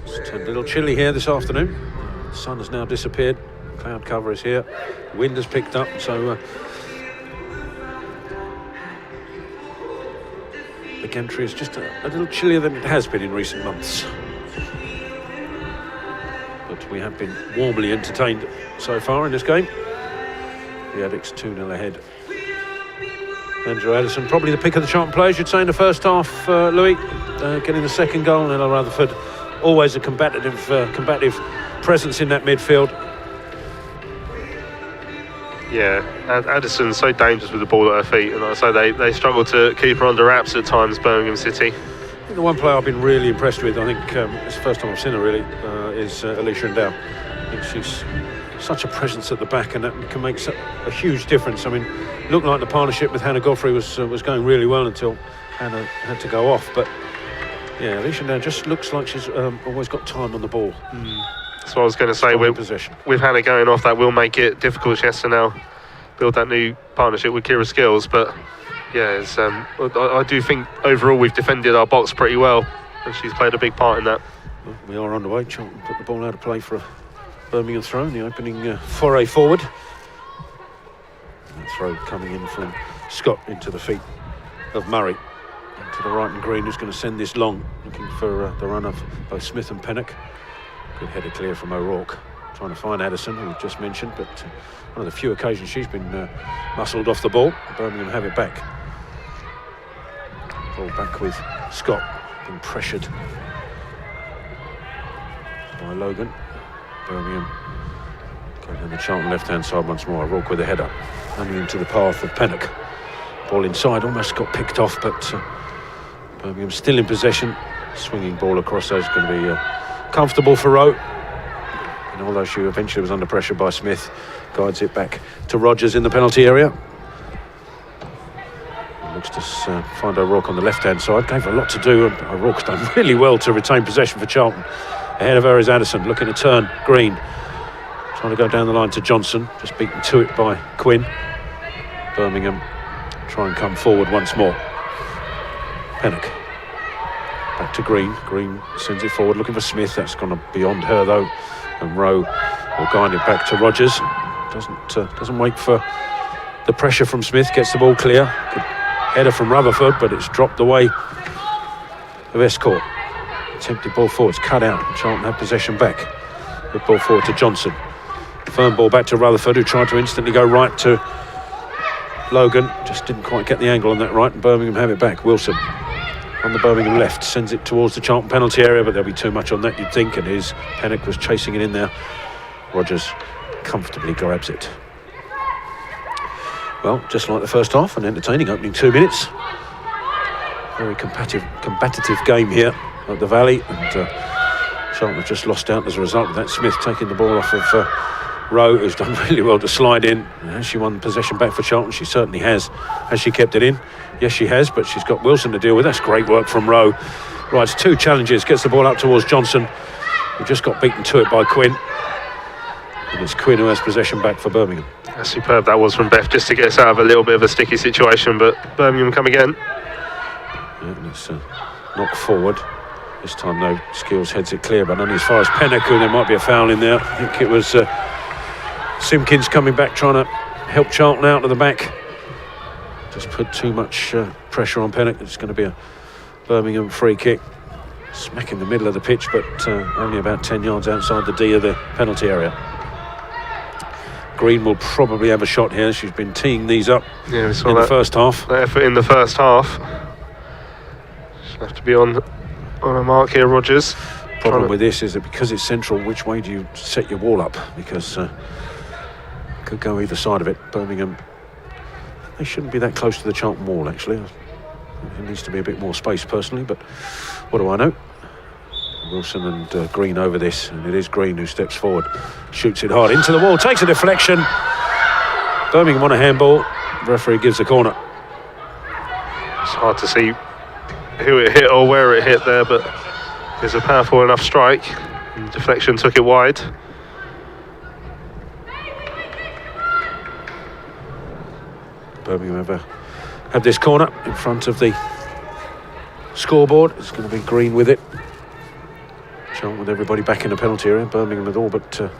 It's turned a little chilly here this afternoon. The sun has now disappeared. Cloud cover is here. The wind has picked up, so the gantry is just a little chillier than it has been in recent months. But we have been warmly entertained so far in this game. The Addicts 2-0 ahead. Angela Addison, probably the pick of the Charlton players, you'd say, in the first half, Louis, getting the second goal. And Ella Rutherford, always a combative presence in that midfield. Yeah, and Addison's so dangerous with the ball at her feet, and like I say, they struggle to keep her under wraps at times, Birmingham City. The one player I've been really impressed with, I think it's the first time I've seen her really, is Alicia Endow. I think she's such a presence at the back, and that can make a huge difference. I mean, it looked like the partnership with Hannah Godfrey was going really well until Hannah had to go off. But yeah, Alicia Endow just looks like she's always got time on the ball. That's what I was going to say. With Hannah going off, that will make it difficult. She has to now build that new partnership with Kira Skills. But yeah, I do think overall we've defended our box pretty well, and she's played a big part in that. Well, we are on the way. Charlton put the ball out of play for a Birmingham throw in the opening foray forward. That throw coming in from Scott into the feet of Murray. To the right and Green, who's going to send this long, looking for the run of both Smith and Pennock. Good header clear from O'Rourke, trying to find Addison, who we've just mentioned, but one of the few occasions she's been muscled off the ball. Birmingham have it back. Ball back with Scott, being pressured by Logan. Birmingham going down the Charlton left-hand side once more. O'Rourke with a header, running into the path of Pennock. Ball inside, almost got picked off, but Birmingham still in possession. Swinging ball across there is going to be comfortable for Rowe, and although she eventually was under pressure by Smith, guides it back to Rodgers in the penalty area. Looks to find O'Rourke on the left-hand side. Gave her a lot to do, and O'Rourke's done really well to retain possession for Charlton. Ahead of her is Addison, looking to turn. Green trying to go down the line to Johnson, just beaten to it by Quinn. Birmingham try and come forward once more. Pennock back to Green. Green sends it forward, looking for Smith. That's gone beyond her though, and Rowe will guide it back to Rodgers. Doesn't wait for the pressure from Smith. Gets the ball clear. Good header from Rutherford, but it's dropped away of Escort. Attempted ball forward, it's cut out. Charlton have possession back. Good ball forward to Johnson. Firm ball back to Rutherford, who tried to instantly go right to Logan. Just didn't quite get the angle on that right, and Birmingham have it back. Wilson on the Birmingham left, sends it towards the Charlton penalty area, but there'll be too much on that, you'd think, and his Pennock was chasing it in there. Rodgers comfortably grabs it. Well, just like the first half, an entertaining opening 2 minutes. Very combative game here at the Valley, and Charlton have just lost out as a result of that. Smith taking the ball off of Rowe, who's done really well to slide in. Has she won possession back for Charlton? She certainly has. Has she kept it in? Yes, she has, but she's got Wilson to deal with. That's great work from Rowe. Right, it's two challenges. Gets the ball up towards Johnson, who just got beaten to it by Quinn. And it's Quinn who has possession back for Birmingham. Superb that was from Beth, just to get us out of a little bit of a sticky situation, but Birmingham come again. Yeah, and it's knocked forward. This time, though, Skills heads it clear, but only as far as Pennock, there might be a foul in there. I think it was Simpkins coming back, trying to help Charlton out of the back. Just put too much pressure on Pennock. It's going to be a Birmingham free kick. Smack in the middle of the pitch, but only about 10 yards outside the D of the penalty area. Green will probably have a shot here. She's been teeing these up in the first half. That effort in the first half. She'll have to be on a mark here, Rogers. Problem with this is that because it's central, which way do you set your wall up? Because it could go either side of it. Birmingham, they shouldn't be that close to the Charlton wall, actually. There needs to be a bit more space, personally, but what do I know? Wilson and Green over this, and it is Green who steps forward, shoots it hard into the wall, takes a deflection. Birmingham want a handball. The referee gives the corner. It's hard to see who it hit or where it hit there, but it's a powerful enough strike. And deflection took it wide. Birmingham have this corner in front of the scoreboard. It's going to be Green with it. Charlton with everybody back in the penalty area. Birmingham with all but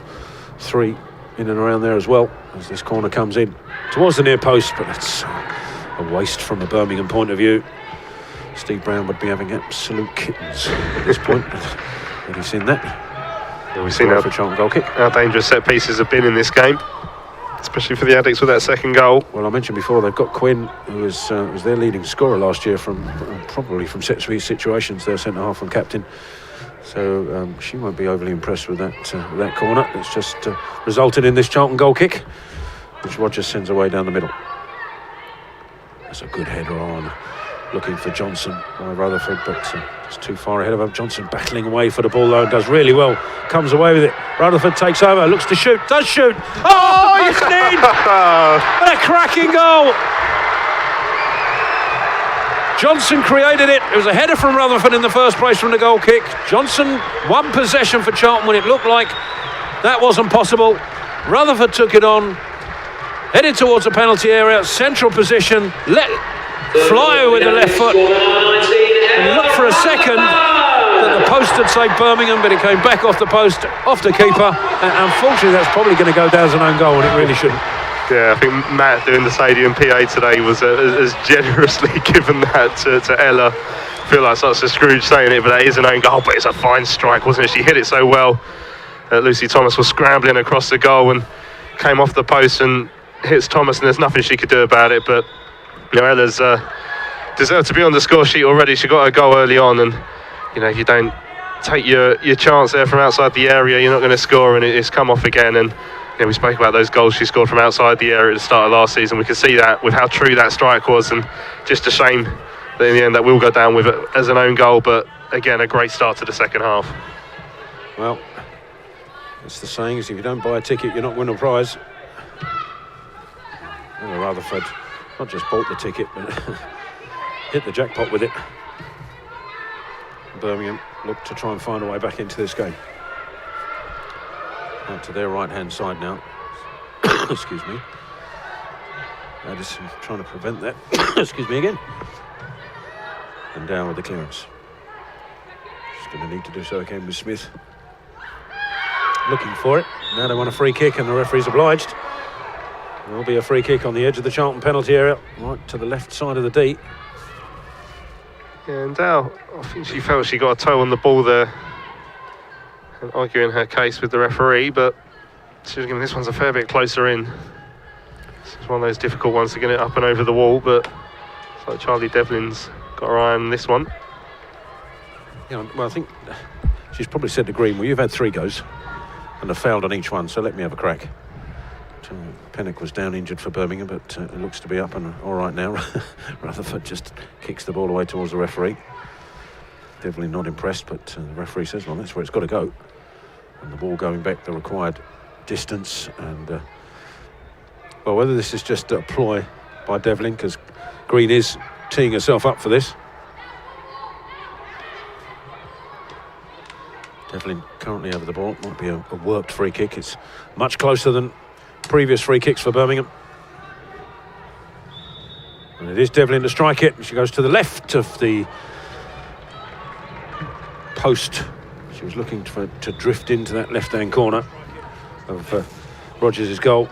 3 in and around there as well, as this corner comes in towards the near post, but it's a waste from a Birmingham point of view. Steve Brown would be having absolute kittens at this point. Have you seen that? Yeah, we've seen for Charlton goal kick. How dangerous set pieces have been in this game, especially for the Addicts with that second goal. Well, I mentioned before they've got Quinn, who was their leading scorer last year probably from set piece situations. Their centre half and captain. So she won't be overly impressed with that corner. It's just resulted in this Charlton goal kick, which Rogers sends away down the middle. That's a good header on, looking for Johnson by Rutherford, but it's too far ahead of him. Johnson battling away for the ball though, and does really well. Comes away with it. Rutherford takes over, looks to shoot, does shoot. Oh, it's in! What a cracking goal! Johnson created it. It was a header from Rutherford in the first place from the goal kick. Johnson, one possession for Charlton when it looked like that wasn't possible. Rutherford took it on, headed towards the penalty area, central position, let fly with the left foot. And looked for a second that the post had saved Birmingham, but it came back off the post, off the keeper. And unfortunately, that's probably going to go down as an own goal, and it really shouldn't. Yeah, I think Matt doing the stadium PA today was as generously given that to Ella. I feel like such a Scrooge saying it, but that is an own goal, but it's a fine strike, wasn't it? She hit it so well. Lucy Thomas was scrambling across the goal and came off the post and hits Thomas, and there's nothing she could do about it. But you know, Ella's deserved to be on the score sheet already. She got a goal early on, and you know, you don't take your chance there from outside the area, you're not going to score, and it's come off again. And yeah, we spoke about those goals she scored from outside the area at the start of last season. We could see that with how true that strike was, and just a shame that in the end that will go down with it as an own goal. But again, a great start to the second half. Well, it's the saying is if you don't buy a ticket, you're not winning a prize. And Rutherford not just bought the ticket, but hit the jackpot with it. Birmingham look to try and find a way back into this game. Out to their right-hand side now. Excuse me. Addison trying to prevent that. Excuse me again. And down with the clearance. Just going to need to do so again with Smith. Looking for it. Now they want a free kick, and the referee's obliged. There'll be a free kick on the edge of the Charlton penalty area, right to the left side of the D. Yeah, and Dow, I think she felt she got a toe on the ball there, and arguing her case with the referee, but she was giving this one's a fair bit closer in. It's one of those difficult ones to get it up and over the wall, but it's like Charlie Devlin's got her eye on this one. Yeah, well, I think she's probably said to Green, well, you've had 3 goes and have failed on each one, so let me have a crack. Pennock was down injured for Birmingham, but it looks to be up and all right now. Rutherford just kicks the ball away towards the referee. Devlin not impressed, but the referee says, well, that's where it's got to go. And the ball going back the required distance. And well, whether this is just a ploy by Devlin, because Green is teeing herself up for this. Devlin currently over the ball. Might be a worked free kick. It's much closer than previous free kicks for Birmingham. And it is Devlin to strike it. She goes to the left of the post. She was looking to drift into that left-hand corner of Rogers' goal.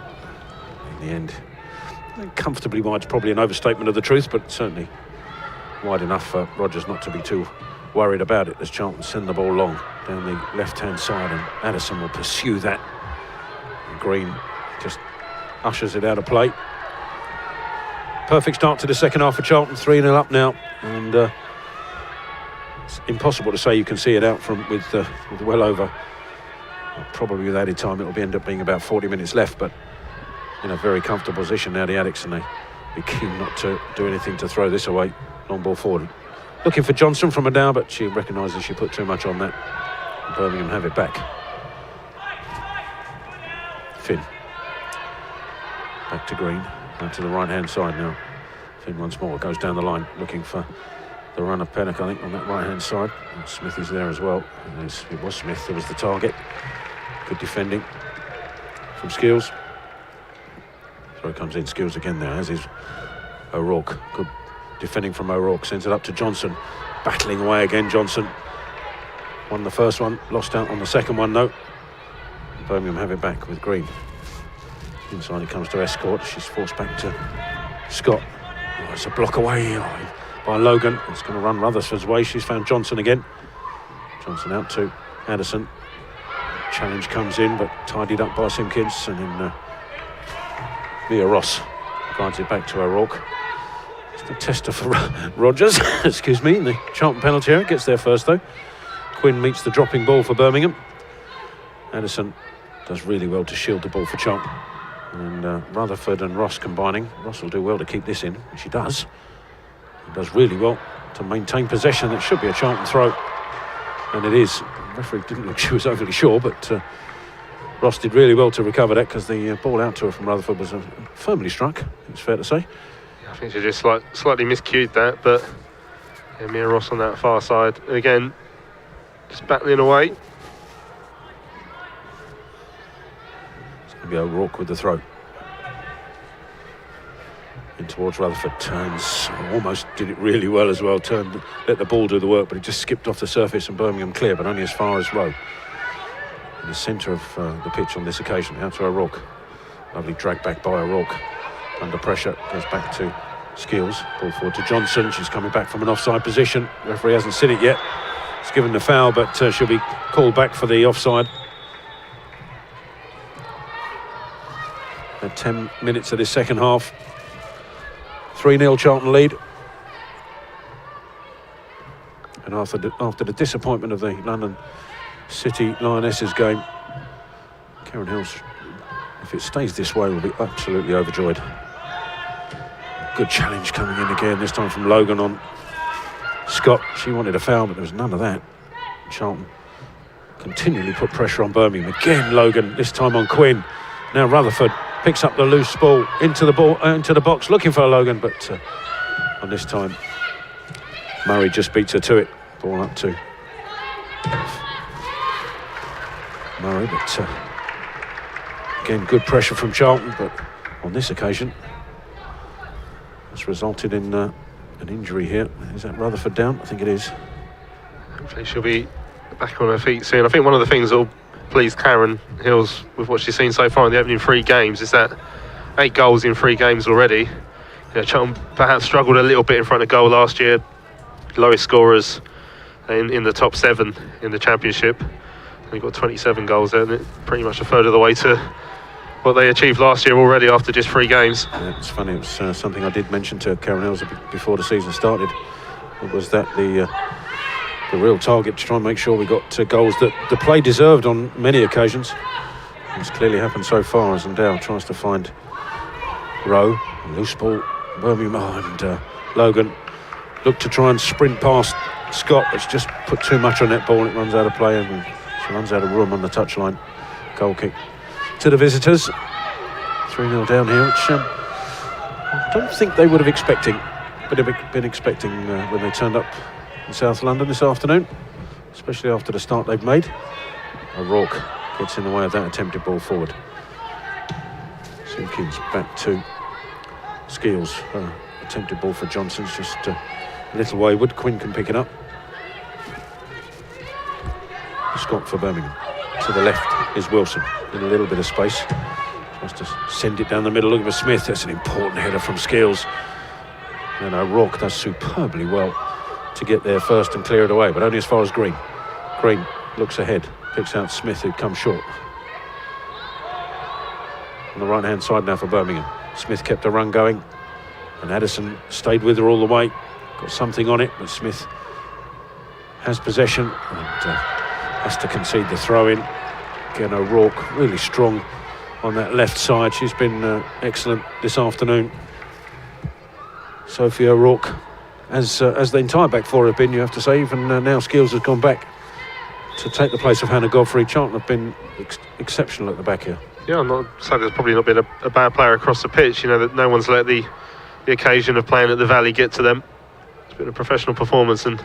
In the end, comfortably wide is probably an overstatement of the truth, but certainly wide enough for Rogers not to be too worried about it as Charlton send the ball long down the left-hand side, and Addison will pursue that. And Green just ushers it out of play. Perfect start to the second half for Charlton, 3-0 up now, and it's impossible to say you can see it out from with well over, probably with added time it'll end up being about 40 minutes left, but in a very comfortable position now, the Addicts, and they be keen not to do anything to throw this away. Long ball forward. Looking for Johnson from Adow, but she recognises she put too much on that. Birmingham have it back. Finn. Back to Green. Out to the right-hand side now. Finn once more goes down the line, looking for the run of Pennock, I think, on that right-hand side. And Smith is there as well. It was Smith that was the target. Good defending from Skills. Throw comes in, Skills again there, as is O'Rourke. Good defending from O'Rourke, sends it up to Johnson. Battling away again, Johnson. Won the first one, lost out on the second one, though. Birmingham have it back with Green. Inside it comes to Escort. She's forced back to Scott. Oh, it's a block away by Logan. It's going to run Rutherford's way. She's found Johnson again. Johnson out to Addison. Challenge comes in, but tidied up by Simpkins. And then Mia Ross guides it back to O'Rourke. It's the tester for Rogers. Excuse me. The Charlton penalty area gets there first, though. Quinn meets the dropping ball for Birmingham. Addison does really well to shield the ball for Charlton. And Rutherford and Ross combining. Ross will do well to keep this in, which she does. He does really well to maintain possession. It should be a Charlton throw, and it is. The referee didn't look she was overly sure, but Ross did really well to recover that, because the ball out to her from Rutherford was firmly struck, it's fair to say. I think she just slightly miscued that, but yeah, Mia Ross on that far side. And again, just battling away. Be O'Rourke with the throw. In towards Rutherford, turns, almost did it really well as well, turned, let the ball do the work, but it just skipped off the surface and Birmingham clear, but only as far as Rowe. In the centre of the pitch on this occasion, out to O'Rourke. Lovely drag back by O'Rourke. Under pressure, goes back to Skills, ball forward to Johnson. She's coming back from an offside position. Referee hasn't seen it yet. It's given the foul, but she'll be called back for the offside. 10 minutes of this second half. 3-0 Charlton lead. And after the disappointment of the London City Lionesses game, Karen Hills, if it stays this way, will be absolutely overjoyed. Good challenge coming in again, this time from Logan on Scott. She wanted a foul, but there was none of that. Charlton continually put pressure on Birmingham. Again Logan, this time on Quinn. Now Rutherford picks up the loose ball into the box, looking for Logan, but on this time Murray just beats her to it. Ball up to Murray, but again good pressure from Charlton, but on this occasion it's resulted in an injury here. Is that Rutherford down? I think it is. Hopefully she'll be back on her feet soon. I think one of the things that will please Karen Hills with what she's seen so far in the opening 3 games is that 8 goals in 3 games already. Charlton perhaps struggled a little bit in front of goal last year, lowest scorers in the top 7 in the Championship. They've got 27 goals there, and pretty much a third of the way to what they achieved last year already after just 3 games. Yeah, it's funny, it was something I did mention to Karen Hills before the season started. It was that the real target to try and make sure we got goals that the play deserved on many occasions. It's clearly happened so far as Adow tries to find Rowe, loose ball, Birmingham, and Logan looked to try and sprint past Scott, but just put too much on that ball and it runs out of play, and she runs out of room on the touchline. Goal kick to the visitors. 3-0 down here, which I don't think they would have been expecting when they turned up in South London this afternoon, especially after the start they've made. O'Rourke gets in the way of that attempted ball forward. Simpkins back to Skeels, attempted ball for Johnson's just a little wayward. Quinn can pick it up. Scott for Birmingham. To the left is Wilson in a little bit of space. Tries to send it down the middle. Looking for Smith. That's an important header from Skeels. And O'Rourke does superbly well to get there first and clear it away, but only as far as Green. Green looks ahead, picks out Smith, who comes short. On the right-hand side now for Birmingham. Smith kept a run going, and Addison stayed with her all the way. Got something on it, but Smith has possession and has to concede the throw-in. Again, O'Rourke really strong on that left side. She's been excellent this afternoon. Sophie O'Rourke, as the entire back four have been, you have to say. Even now Skeels has gone back to take the place of Hannah Godfrey. Charlton have been exceptional at the back here. Yeah, I'm not saying there's probably not been a bad player across the pitch. You know, that no one's let the occasion of playing at the Valley get to them. It's been a professional performance, and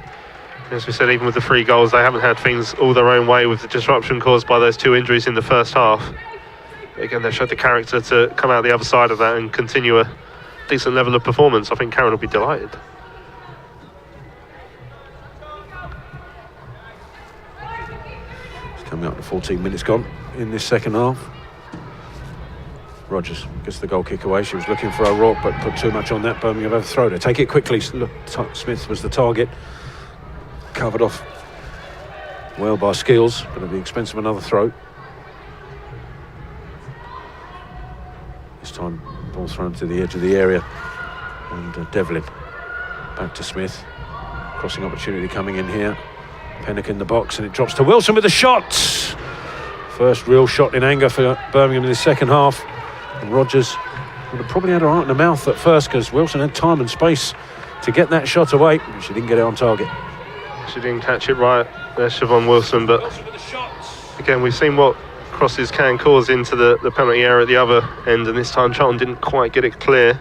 as we said, even with the 3 goals, they haven't had things all their own way with the disruption caused by those 2 injuries in the first half. But again, they've showed the character to come out the other side of that and continue a decent level of performance. I think Karen will be delighted. It's coming up to 14 minutes gone in this second half. Rogers gets the goal kick away. She was looking for O'Rourke, but put too much on that. Birmingham overthrowed her. Take it quickly. Look, Smith was the target. Covered off well by Skeels, but at the expense of another throw. This time, ball thrown to the edge of the area, and Devlin back to Smith. Crossing opportunity coming in here. Pennock in the box, and it drops to Wilson with a shot. First real shot in anger for Birmingham in the second half. And Rogers would have probably had her heart in the mouth at first, because Wilson had time and space to get that shot away, but she didn't get it on target. She didn't catch it right. There's Siobhan Wilson, but again, we've seen what crosses can cause into the penalty area at the other end, and this time Charlton didn't quite get it clear.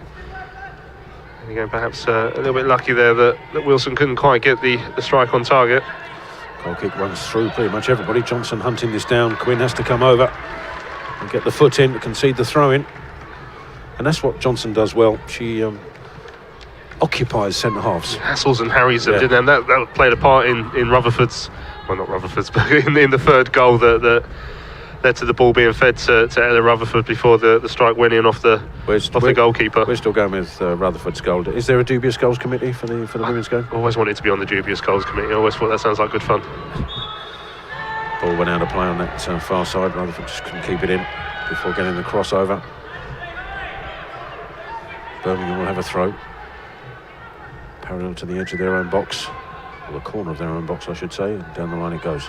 And again, perhaps a little bit lucky there that Wilson couldn't quite get the strike on target. Goal kick runs through pretty much everybody. Johnson hunting this down. Quinn has to come over and get the foot in to concede the throw-in. And that's what Johnson does well. She occupies centre halves. Hassles and harries them, didn't they? And that played a part in Rutherford's, well, not Rutherford's, but in the third goal that led to the ball being fed to Ella Rutherford before the strike went in off the goalkeeper. We're still going with Rutherford's goal. Is there a dubious goals committee for the women's game? I always wanted to be on the dubious goals committee. I always thought that sounds like good fun. Ball went out of play on that far side. Rutherford just couldn't keep it in before getting the crossover. Birmingham will have a throw. Parallel to the edge of their own box, or the corner of their own box, I should say, and down the line it goes.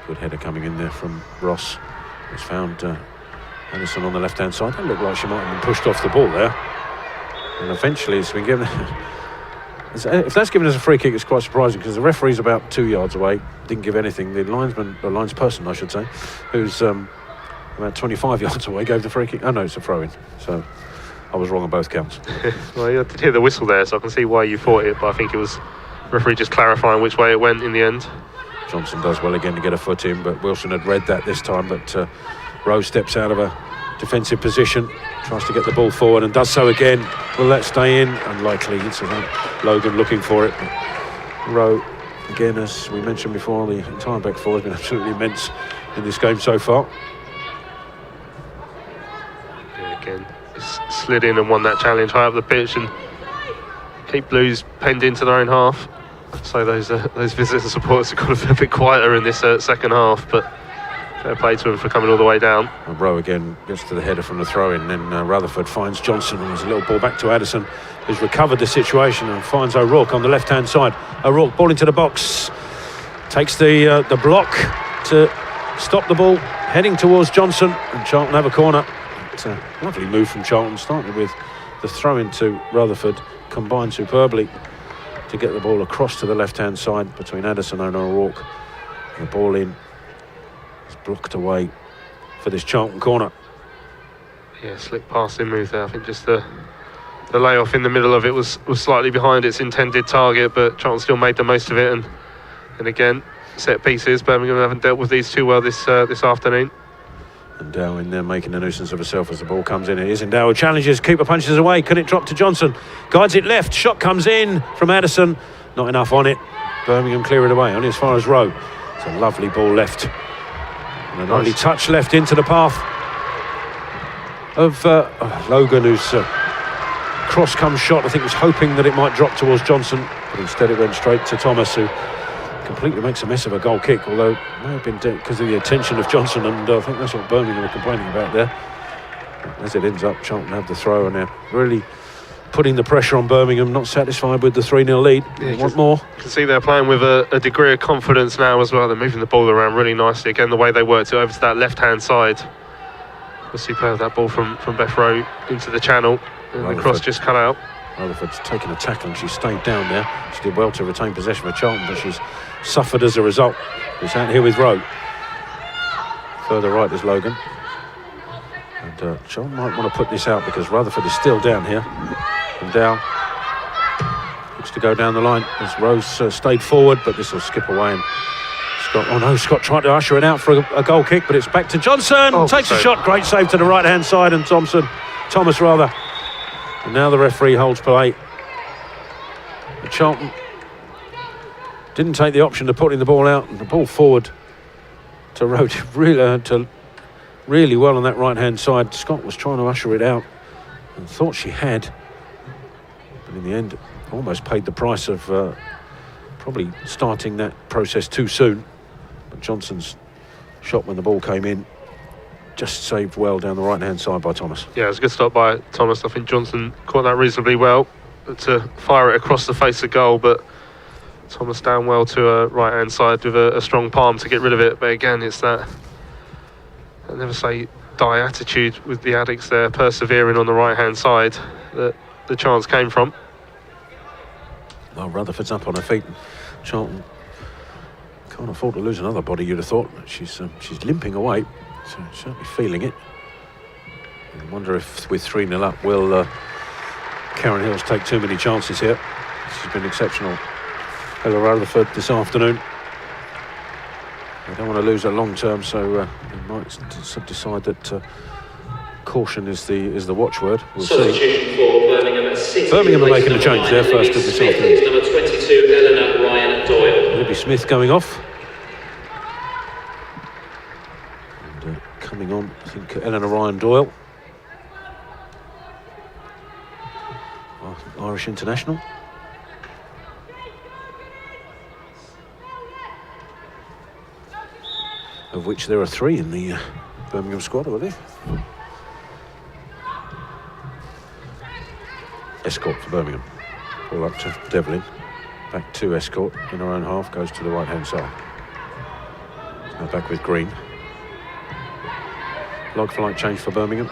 Good header coming in there from Ross. It's found Anderson on the left-hand side. That looked like she might have been pushed off the ball there. And eventually it's been given... If that's given us a free kick, it's quite surprising, because the referee's about 2 yards away, didn't give anything. The linesperson, I should say, who's about 25 yards away, gave the free kick. Oh no, it's a throw-in. So I was wrong on both counts. Well, you did hear the whistle there, so I can see why you thought it, but I think it was referee just clarifying which way it went in the end. Johnson does well again to get a foot in, but Wilson had read that this time. But Rose steps out of a defensive position, tries to get the ball forward, and does so again. Will that stay in? Unlikely. It's Logan looking for it. But Rowe, again, as we mentioned before, the entire back four has been absolutely immense in this game so far. Yeah, again, slid in and won that challenge high up the pitch, and keep Blues penned into their own half. So those visitors and supporters have got a bit quieter in this second half, but fair play to them for coming all the way down. And Rowe again gets to the header from the throw-in, then Rutherford finds Johnson, and there's a little ball back to Addison, who's recovered the situation and finds O'Rourke on the left-hand side. O'Rourke, ball into the box, takes the block to stop the ball, heading towards Johnson, and Charlton have a corner. It's a lovely move from Charlton, starting with the throw-in to Rutherford, combined superbly to get the ball across to the left-hand side between Addison and O'Rourke. The ball in. It's blocked away for this Charlton corner. Yeah, slick passing move there. I think just the layoff in the middle of it was slightly behind its intended target, but Charlton still made the most of it. And again, set pieces. Birmingham haven't dealt with these too well this afternoon. And Dow in there making a nuisance of herself as the ball comes in. It is Dow who challenges, keeper punches away. Can it drop to Johnson? Guides it left. Shot comes in from Addison. Not enough on it. Birmingham clear it away, only as far as Rowe. It's a lovely ball left. And an only touch left into the path of Logan, whose cross comes shot. I think was hoping that it might drop towards Johnson, but instead it went straight to Thomas, who completely makes a mess of a goal kick, although it may have been because of the attention of Johnson, and I think that's what Birmingham were complaining about there. As it ends up, Charlton have the throw, and they're really putting the pressure on Birmingham, not satisfied with the 3-0 lead. They want more. You can see they're playing with a degree of confidence now as well. They're moving the ball around really nicely. Again, the way they worked it over to that left-hand side. We'll see that ball from Beth Rowe into the channel, and the cross just cut out. Rutherford's taken a tackle and she stayed down there. She did well to retain possession for Charlton, but she's suffered as a result. It's out here with Rowe. Further right is Logan. And Charlton might want to put this out because Rutherford is still down here. And Dow looks to go down the line as Rose stayed forward, but this will skip away. And Scott tried to usher it out for a goal kick, but it's back to Johnson. Takes a shot, great save to the right-hand side, and Thomas. And now the referee holds play. But Charlton didn't take the option of putting the ball out, and the ball forward to Rowe really well on that right-hand side. Scott was trying to usher it out and thought she had, but in the end almost paid the price of probably starting that process too soon. But Johnson's shot when the ball came in just saved well down the right-hand side by Thomas. Yeah, it was a good stop by Thomas. I think Johnson caught that reasonably well to fire it across the face of goal, but Thomas down well to a right-hand side with a strong palm to get rid of it. But again, it's that, I never say die attitude with the Addicts there, persevering on the right-hand side that the chance came from. Well, Rutherford's up on her feet. Charlton can't afford to lose another body, you'd have thought. She's limping away, so certainly feeling it. I wonder if with 3-0 up, will Karen Hills take too many chances here? She's been exceptional. Hello, Rutherford this afternoon. They don't want to lose her long term, so they might decide that caution is the watchword. We'll see. Birmingham are making a change there first of this afternoon. Number 22, Eleanor Ryan Doyle. Libby Smith going off. And coming on, I think Eleanor Ryan Doyle, Irish international. Of which there are 3 in the Birmingham squad, I believe. Escort for Birmingham. Ball up to Devlin. Back to Escort in her own half, goes to the right-hand side. Now back with Green. Like-for-like change for Birmingham.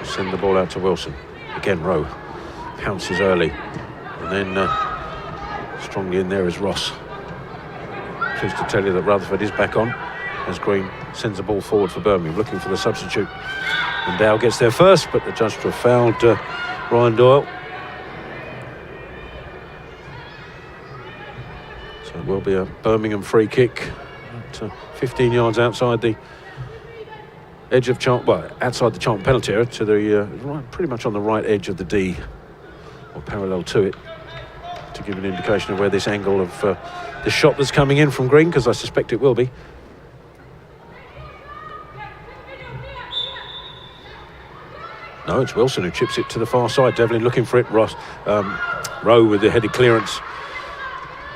Send the ball out to Wilson. Again, Rowe pounces early. And then strongly in there is Ross. Pleased to tell you that Rutherford is back on as Green sends the ball forward for Birmingham, looking for the substitute. And Dow gets there first, but the judge to have fouled Ryan Doyle. So it will be a Birmingham free kick at 15 yards outside the edge of Charlton, well, outside the Charlton penalty area, to the pretty much on the right edge of the D, or parallel to it, to give an indication of where this angle of the shot that's coming in from Green, because I suspect it will be. No, it's Wilson who chips it to the far side. Devlin looking for it. Rowe with the headed clearance.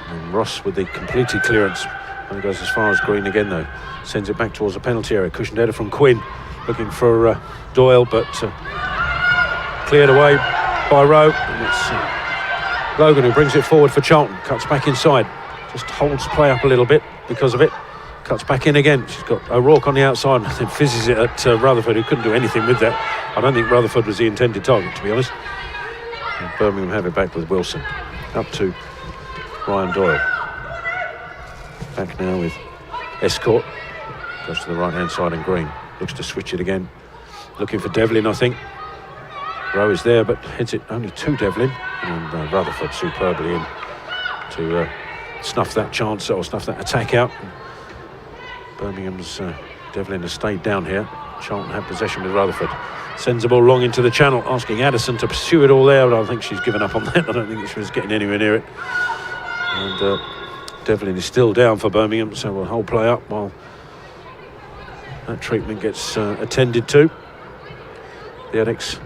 And Ross with the completed clearance. And goes as far as Green again, though. Sends it back towards the penalty area. Cushioned header from Quinn. Looking for Doyle, but cleared away by Rowe. And it's Logan who brings it forward for Charlton. Cuts back inside. Just holds play up a little bit because of it. Cuts back in again. She's got O'Rourke on the outside and then fizzes it at Rutherford, who couldn't do anything with that. I don't think Rutherford was the intended target, to be honest. And Birmingham have it back with Wilson. Up to Ryan Doyle. Back now with Escort. Goes to the right-hand side and Green. Looks to switch it again. Looking for Devlin, I think. Rowe is there, but heads it only to Devlin. And Rutherford superbly in to snuff that chance, or snuff that attack out. Birmingham's Devlin has stayed down here. Charlton had possession with Rutherford. Sends the ball long into the channel, asking Addison to pursue it all there, but I think she's given up on that. I don't think she was getting anywhere near it. And Devlin is still down for Birmingham, so we'll hold play up while that treatment gets attended to. The Addicts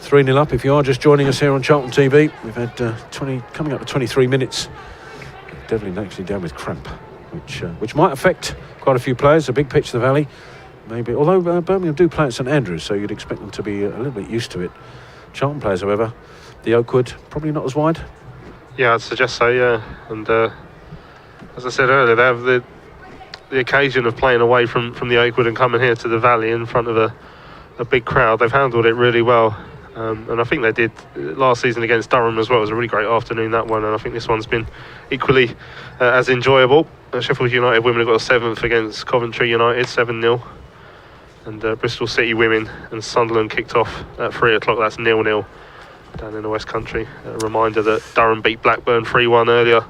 3-0 up. If you are just joining us here on Charlton TV, we've had coming up to 23 minutes. Devlin actually down with cramp, which might affect quite a few players. A big pitch, the Valley, maybe. Although Birmingham do play at St Andrews, so you'd expect them to be a little bit used to it. Charlton players, however, the Oakwood probably not as wide. Yeah, I'd suggest so. Yeah, and as I said earlier, they have the occasion of playing away from the Oakwood and coming here to the Valley in front of a big crowd. They've handled it really well. And I think they did last season against Durham as well. It was a really great afternoon, that one, and I think this one's been equally as enjoyable. Sheffield United women have got a 7th against Coventry United, 7-0, and Bristol City women and Sunderland kicked off at 3 o'clock. That's 0-0 down in the West Country. A reminder that Durham beat Blackburn 3-1 earlier.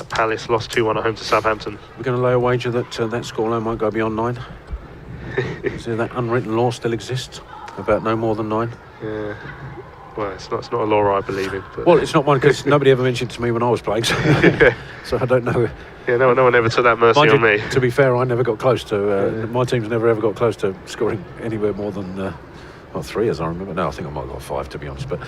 Palace lost 2-1 at home to Southampton. We're going to lay a wager that that scoreline won't go beyond 9. Is there that unwritten law still exists about no more than 9? Yeah. Well, it's not a law I believe in. But well, it's not one because nobody ever mentioned it to me when I was playing, so, so I don't know. Yeah, no one ever took that mercy on me. To be fair, I never got close to. My team's never ever got close to scoring anywhere more than 3, as I remember. No, I think I might have got 5, to be honest. But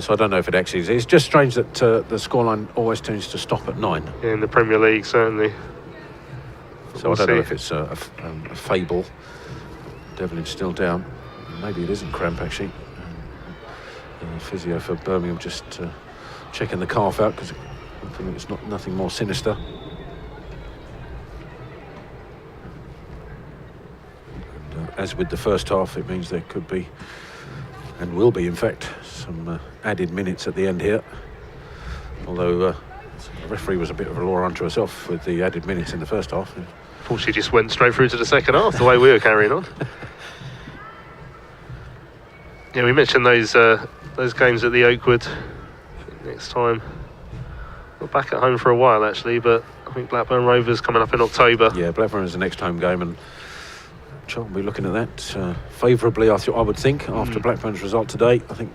so I don't know if it actually is. It's just strange that the scoreline always tends to stop at 9. Yeah, in the Premier League, certainly. So I don't know if it's a fable. Devlin's still down. Maybe it isn't cramp, actually. Physio for Birmingham just checking the calf out because I think it's nothing more sinister. And, as with the first half, it means there could be, and will be in fact, some added minutes at the end here. Although the referee was a bit of a law unto herself with the added minutes in the first half. I thought she just went straight through to the second half, the way we were carrying on. Yeah, we mentioned those games at the Oakwood. Next time, we're back at home for a while actually, but I think Blackburn Rovers coming up in October. Yeah, Blackburn is the next home game, and Charlton will be looking at that favourably. I would think after Blackburn's result today. I think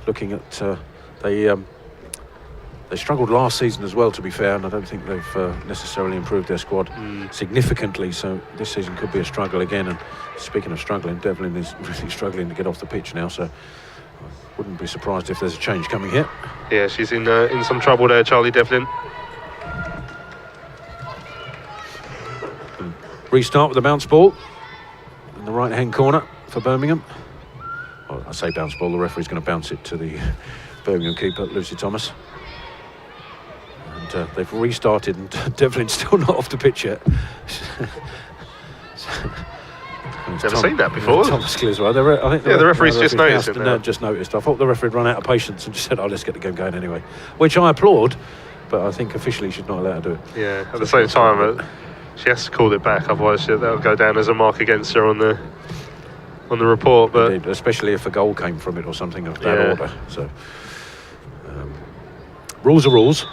looking at they struggled last season as well, to be fair, and I don't think they've necessarily improved their squad significantly. So this season could be a struggle again. And speaking of struggling, Devlin is really struggling to get off the pitch now. So I wouldn't be surprised if there's a change coming here. Yeah, she's in some trouble there, Charlie Devlin. Restart with the bounce ball in the right-hand corner for Birmingham. Well, I say bounce ball, the referee's going to bounce it to the Birmingham keeper, Lucy Thomas. And they've restarted, and Devlin's still not off the pitch yet. Never seen that before. Thomas Cliswell. I think the referee's just noticed it now. Just noticed. I thought the referee had run out of patience and just said, let's get the game going anyway. Which I applaud, but I think officially she's not allowed to do it. Yeah, at the same time, she has to call it back, otherwise that'll go down as a mark against her on the report. But indeed, especially if a goal came from it or something of that order. So rules are rules.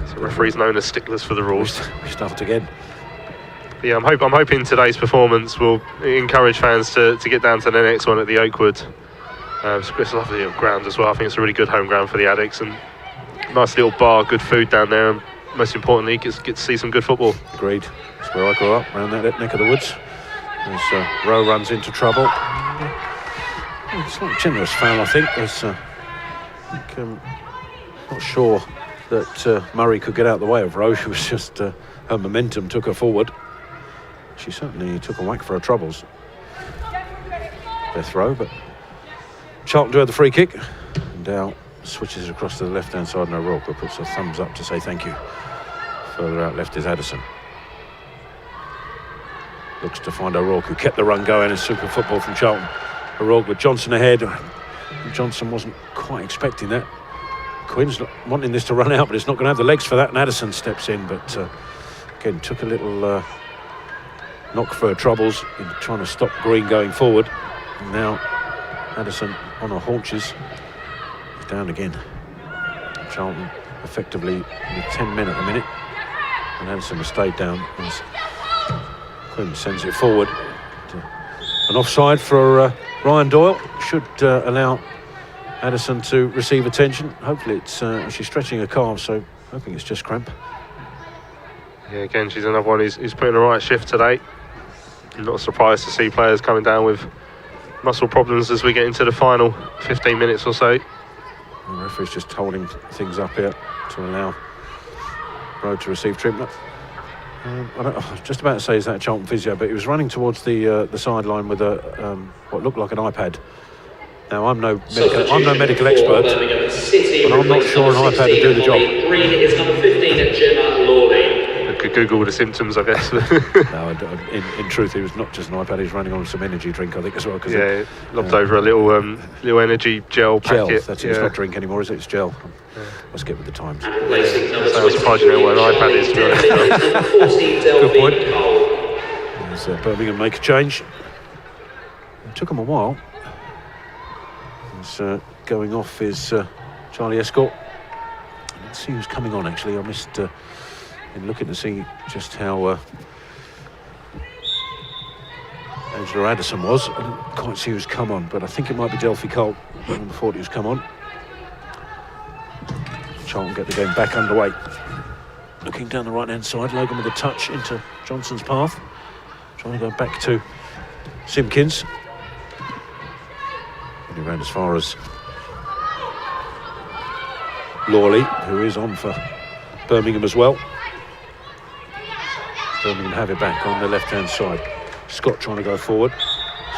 So referees known as sticklers for the rules. We start again. But yeah, I'm hoping today's performance will encourage fans to get down to the next one at the Oakwood. It's a lovely little ground as well. I think it's a really good home ground for the Addicts, and nice little bar, good food down there, and most importantly, get to see some good football. Agreed. That's where I grew up, around that neck of the woods. As Rowe runs into trouble. It's not a generous foul, I think. Not sure that Murray could get out of the way of Rowe. She was just her momentum took her forward. She certainly took a whack for her troubles. Death row, but Charlton do have the free kick. And Dow switches across to the left-hand side, and O'Rourke puts a thumbs up to say thank you. Further out left is Addison. Looks to find O'Rourke, who kept the run going, and super football from Charlton. O'Rourke with Johnson ahead. Johnson wasn't quite expecting that. Quinn's not wanting this to run out, but it's not going to have the legs for that, and Addison steps in, but again took a little knock for her troubles in trying to stop Green going forward. And now Addison on her haunches is down again. Charlton effectively with 10 men at the minute. And Addison has stayed down as Quinn sends it forward. An offside for Ryan Doyle. Should allow Addison to receive attention. Hopefully it's she's stretching her calves, so hoping it's just cramp. Yeah, again, she's another one who's putting the right shift today. I'm not surprised to see players coming down with muscle problems as we get into the final 15 minutes or so. The referee's just holding things up here to allow Rowe to receive treatment. I was just about to say, is that a Charlton physio? But he was running towards the sideline with a what looked like an iPad. Now I'm no medical expert, but I'm not sure an iPad would do the job. Green is number 15, Gemma Lawley. I could Google the symptoms, I guess. No, in truth, he was not just an iPad. He was running on some energy drink, I think, as well. Yeah, lobbed over a little energy gel packet. That's it. It's not drink anymore, is it? It's gel. Let's get with the times. So I'm surprised you know what an iPad is, to be honest. Good point. As Birmingham make a change. It took him a while. He's going off is Charlie Escort. Let's see who's coming on, actually. I missed in looking to see just how Angela Addison was. I didn't quite see who's come on, but I think it might be Delphi Cole. Number 40 who's come on. Charlton get the game back underway. Looking down the right-hand side, Logan with a touch into Johnson's path. Trying to go back to Simpkins. And he ran as far as Lawley, who is on for Birmingham as well. Birmingham have it back on the left-hand side. Scott trying to go forward.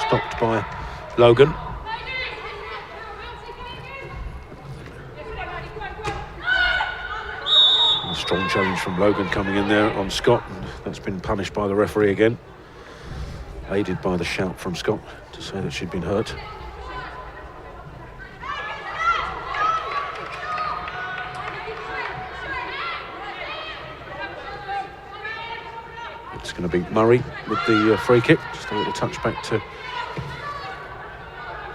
Stopped by Logan. A strong challenge from Logan coming in there on Scott. And that's been punished by the referee again. Aided by the shout from Scott to say that she'd been hurt. It's going to be Murray with the free kick. Just a little touch back to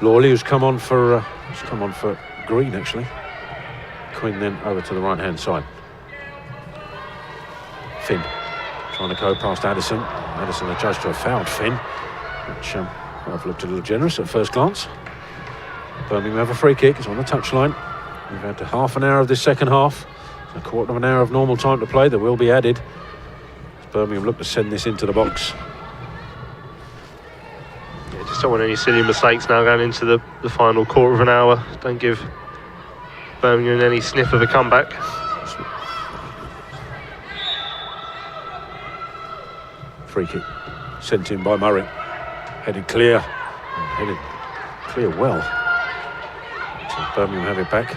Lawley, who's come on for Green, actually. Quinn then over to the right-hand side. Finn trying to go past Addison. Addison adjudged to have fouled Finn, which I've looked a little generous at first glance. Birmingham have a free kick. It's on the touchline. We've had half an hour of this second half. A quarter of an hour of normal time to play. There will be added. Birmingham look to send this into the box. Yeah, just don't want any silly mistakes now going into the final quarter of an hour. Don't give Birmingham any sniff of a comeback. Free kick sent in by Murray. Headed clear. Headed clear well. So Birmingham have it back.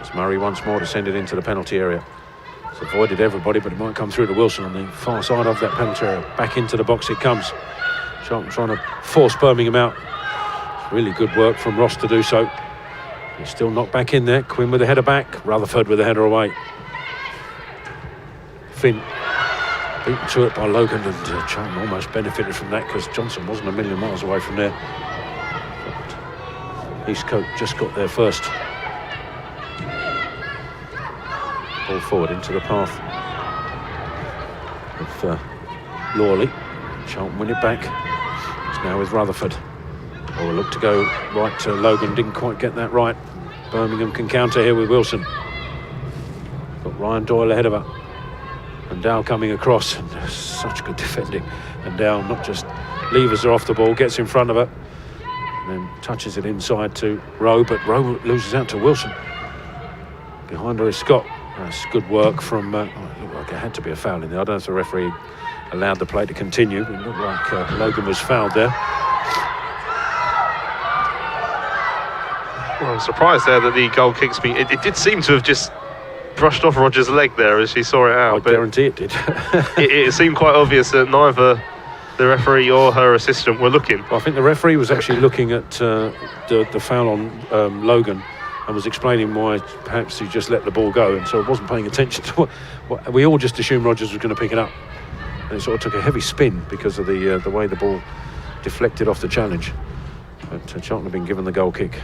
It's Murray once more to send it into the penalty area. It's avoided everybody, but it might come through to Wilson on the far side of that penalty area. Back into the box it comes. Charlton trying to force Birmingham out. It's really good work from Ross to do so. He's still not back in there. Quinn with the header back. Rutherford with the header away. Finn beaten to it by Logan, and Charlton almost benefited from that because Johnson wasn't a million miles away from there. But Eastcote just got there first. Ball forward into the path of Lawley. Charlton win it back. It's now with Rutherford. Oh, look to go right to Logan. Didn't quite get that right. Birmingham can counter here with Wilson. Got Ryan Doyle ahead of her. And Dow coming across, and such good defending. And Dow not just levers her off the ball, gets in front of her, and then touches it inside to Rowe, but Rowe loses out to Wilson. Behind her is Scott. That's good work from, it looked like it had to be a foul in there. I don't know if the referee allowed the play to continue. It looked like Logan was fouled there. Well, I'm surprised there that the goal kick's been... It did seem to have just brushed off Roger's leg there as she saw it out. I guarantee it did. it seemed quite obvious that neither the referee or her assistant were looking. Well, I think the referee was actually looking at the foul on Logan and was explaining why perhaps he just let the ball go, and so wasn't paying attention to what we all just assumed Rogers was going to pick it up, and it sort of took a heavy spin because of the way the ball deflected off the challenge. But Charlton have been given the goal kick,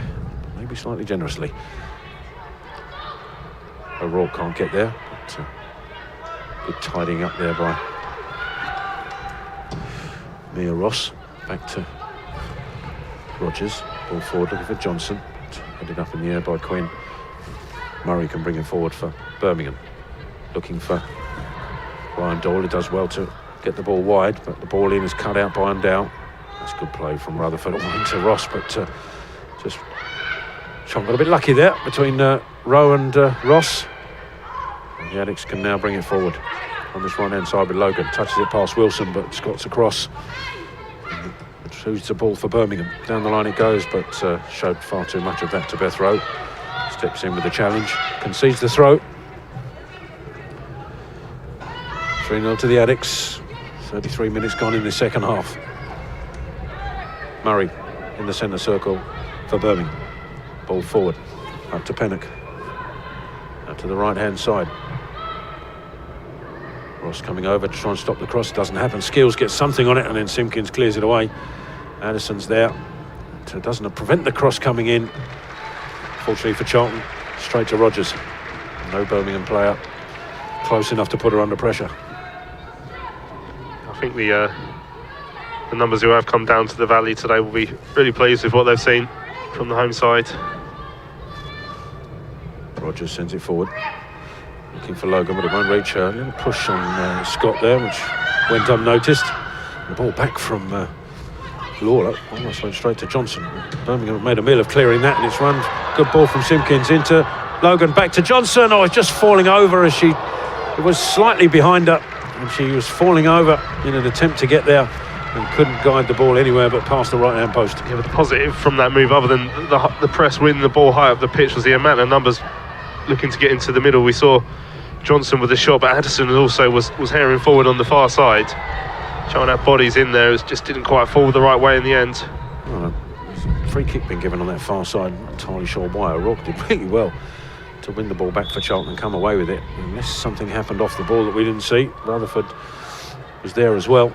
maybe slightly generously. O'Rourke can't get there, but Good tidying up there by Mia Ross. Back to Rogers. Ball forward looking for Johnson. Headed up in the air by Quinn. Murray can bring him forward for Birmingham. Looking for Ryan Doyle. He does well to get the ball wide, but the ball in is cut out by Undow. That's good play from Rutherford into Ross, but just Charlton got a bit lucky there between Rowe and Ross. And the Addicts can now bring it forward on this right-hand side with Logan. Touches it past Wilson, but Scott's across. Shoots the ball for Birmingham. Down the line it goes, but showed far too much of that to Beth Rowe. Steps in with the challenge, concedes the throw. 3-0 to the Addicts. 33 minutes gone in the second half. Murray in the centre circle for Birmingham. Ball forward, up to Pennock. Out to the right-hand side. Ross coming over to try and stop the cross. Doesn't happen. Skills gets something on it, and then Simpkins clears it away. Addison's there. It doesn't prevent the cross coming in. Fortunately for Charlton, straight to Rogers. No Birmingham player close enough to put her under pressure. I think the numbers who have come down to the Valley today will be really pleased with what they've seen from the home side. Rogers sends it forward. Looking for Logan, but it won't reach her. A little push on Scott there, which went unnoticed. The ball back from Lawler, almost went straight to Johnson. Birmingham made a meal of clearing that, and it's run. Good ball from Simpkins into Logan, back to Johnson. Oh, it's just falling over as it was slightly behind her, and she was falling over in an attempt to get there and couldn't guide the ball anywhere but past the right-hand post. Yeah, but the positive from that move, other than the press winning the ball high up the pitch, was the amount of numbers looking to get into the middle. We saw Johnson with a shot, but Addison also was herring forward on the far side, trying to have bodies in there. It just didn't quite fall the right way in the end. Oh, free kick been given on that far side. Not entirely sure why. O'Rourke did really well to win the ball back for Charlton and come away with it, unless something happened off the ball that we didn't see. Rutherford was there as well.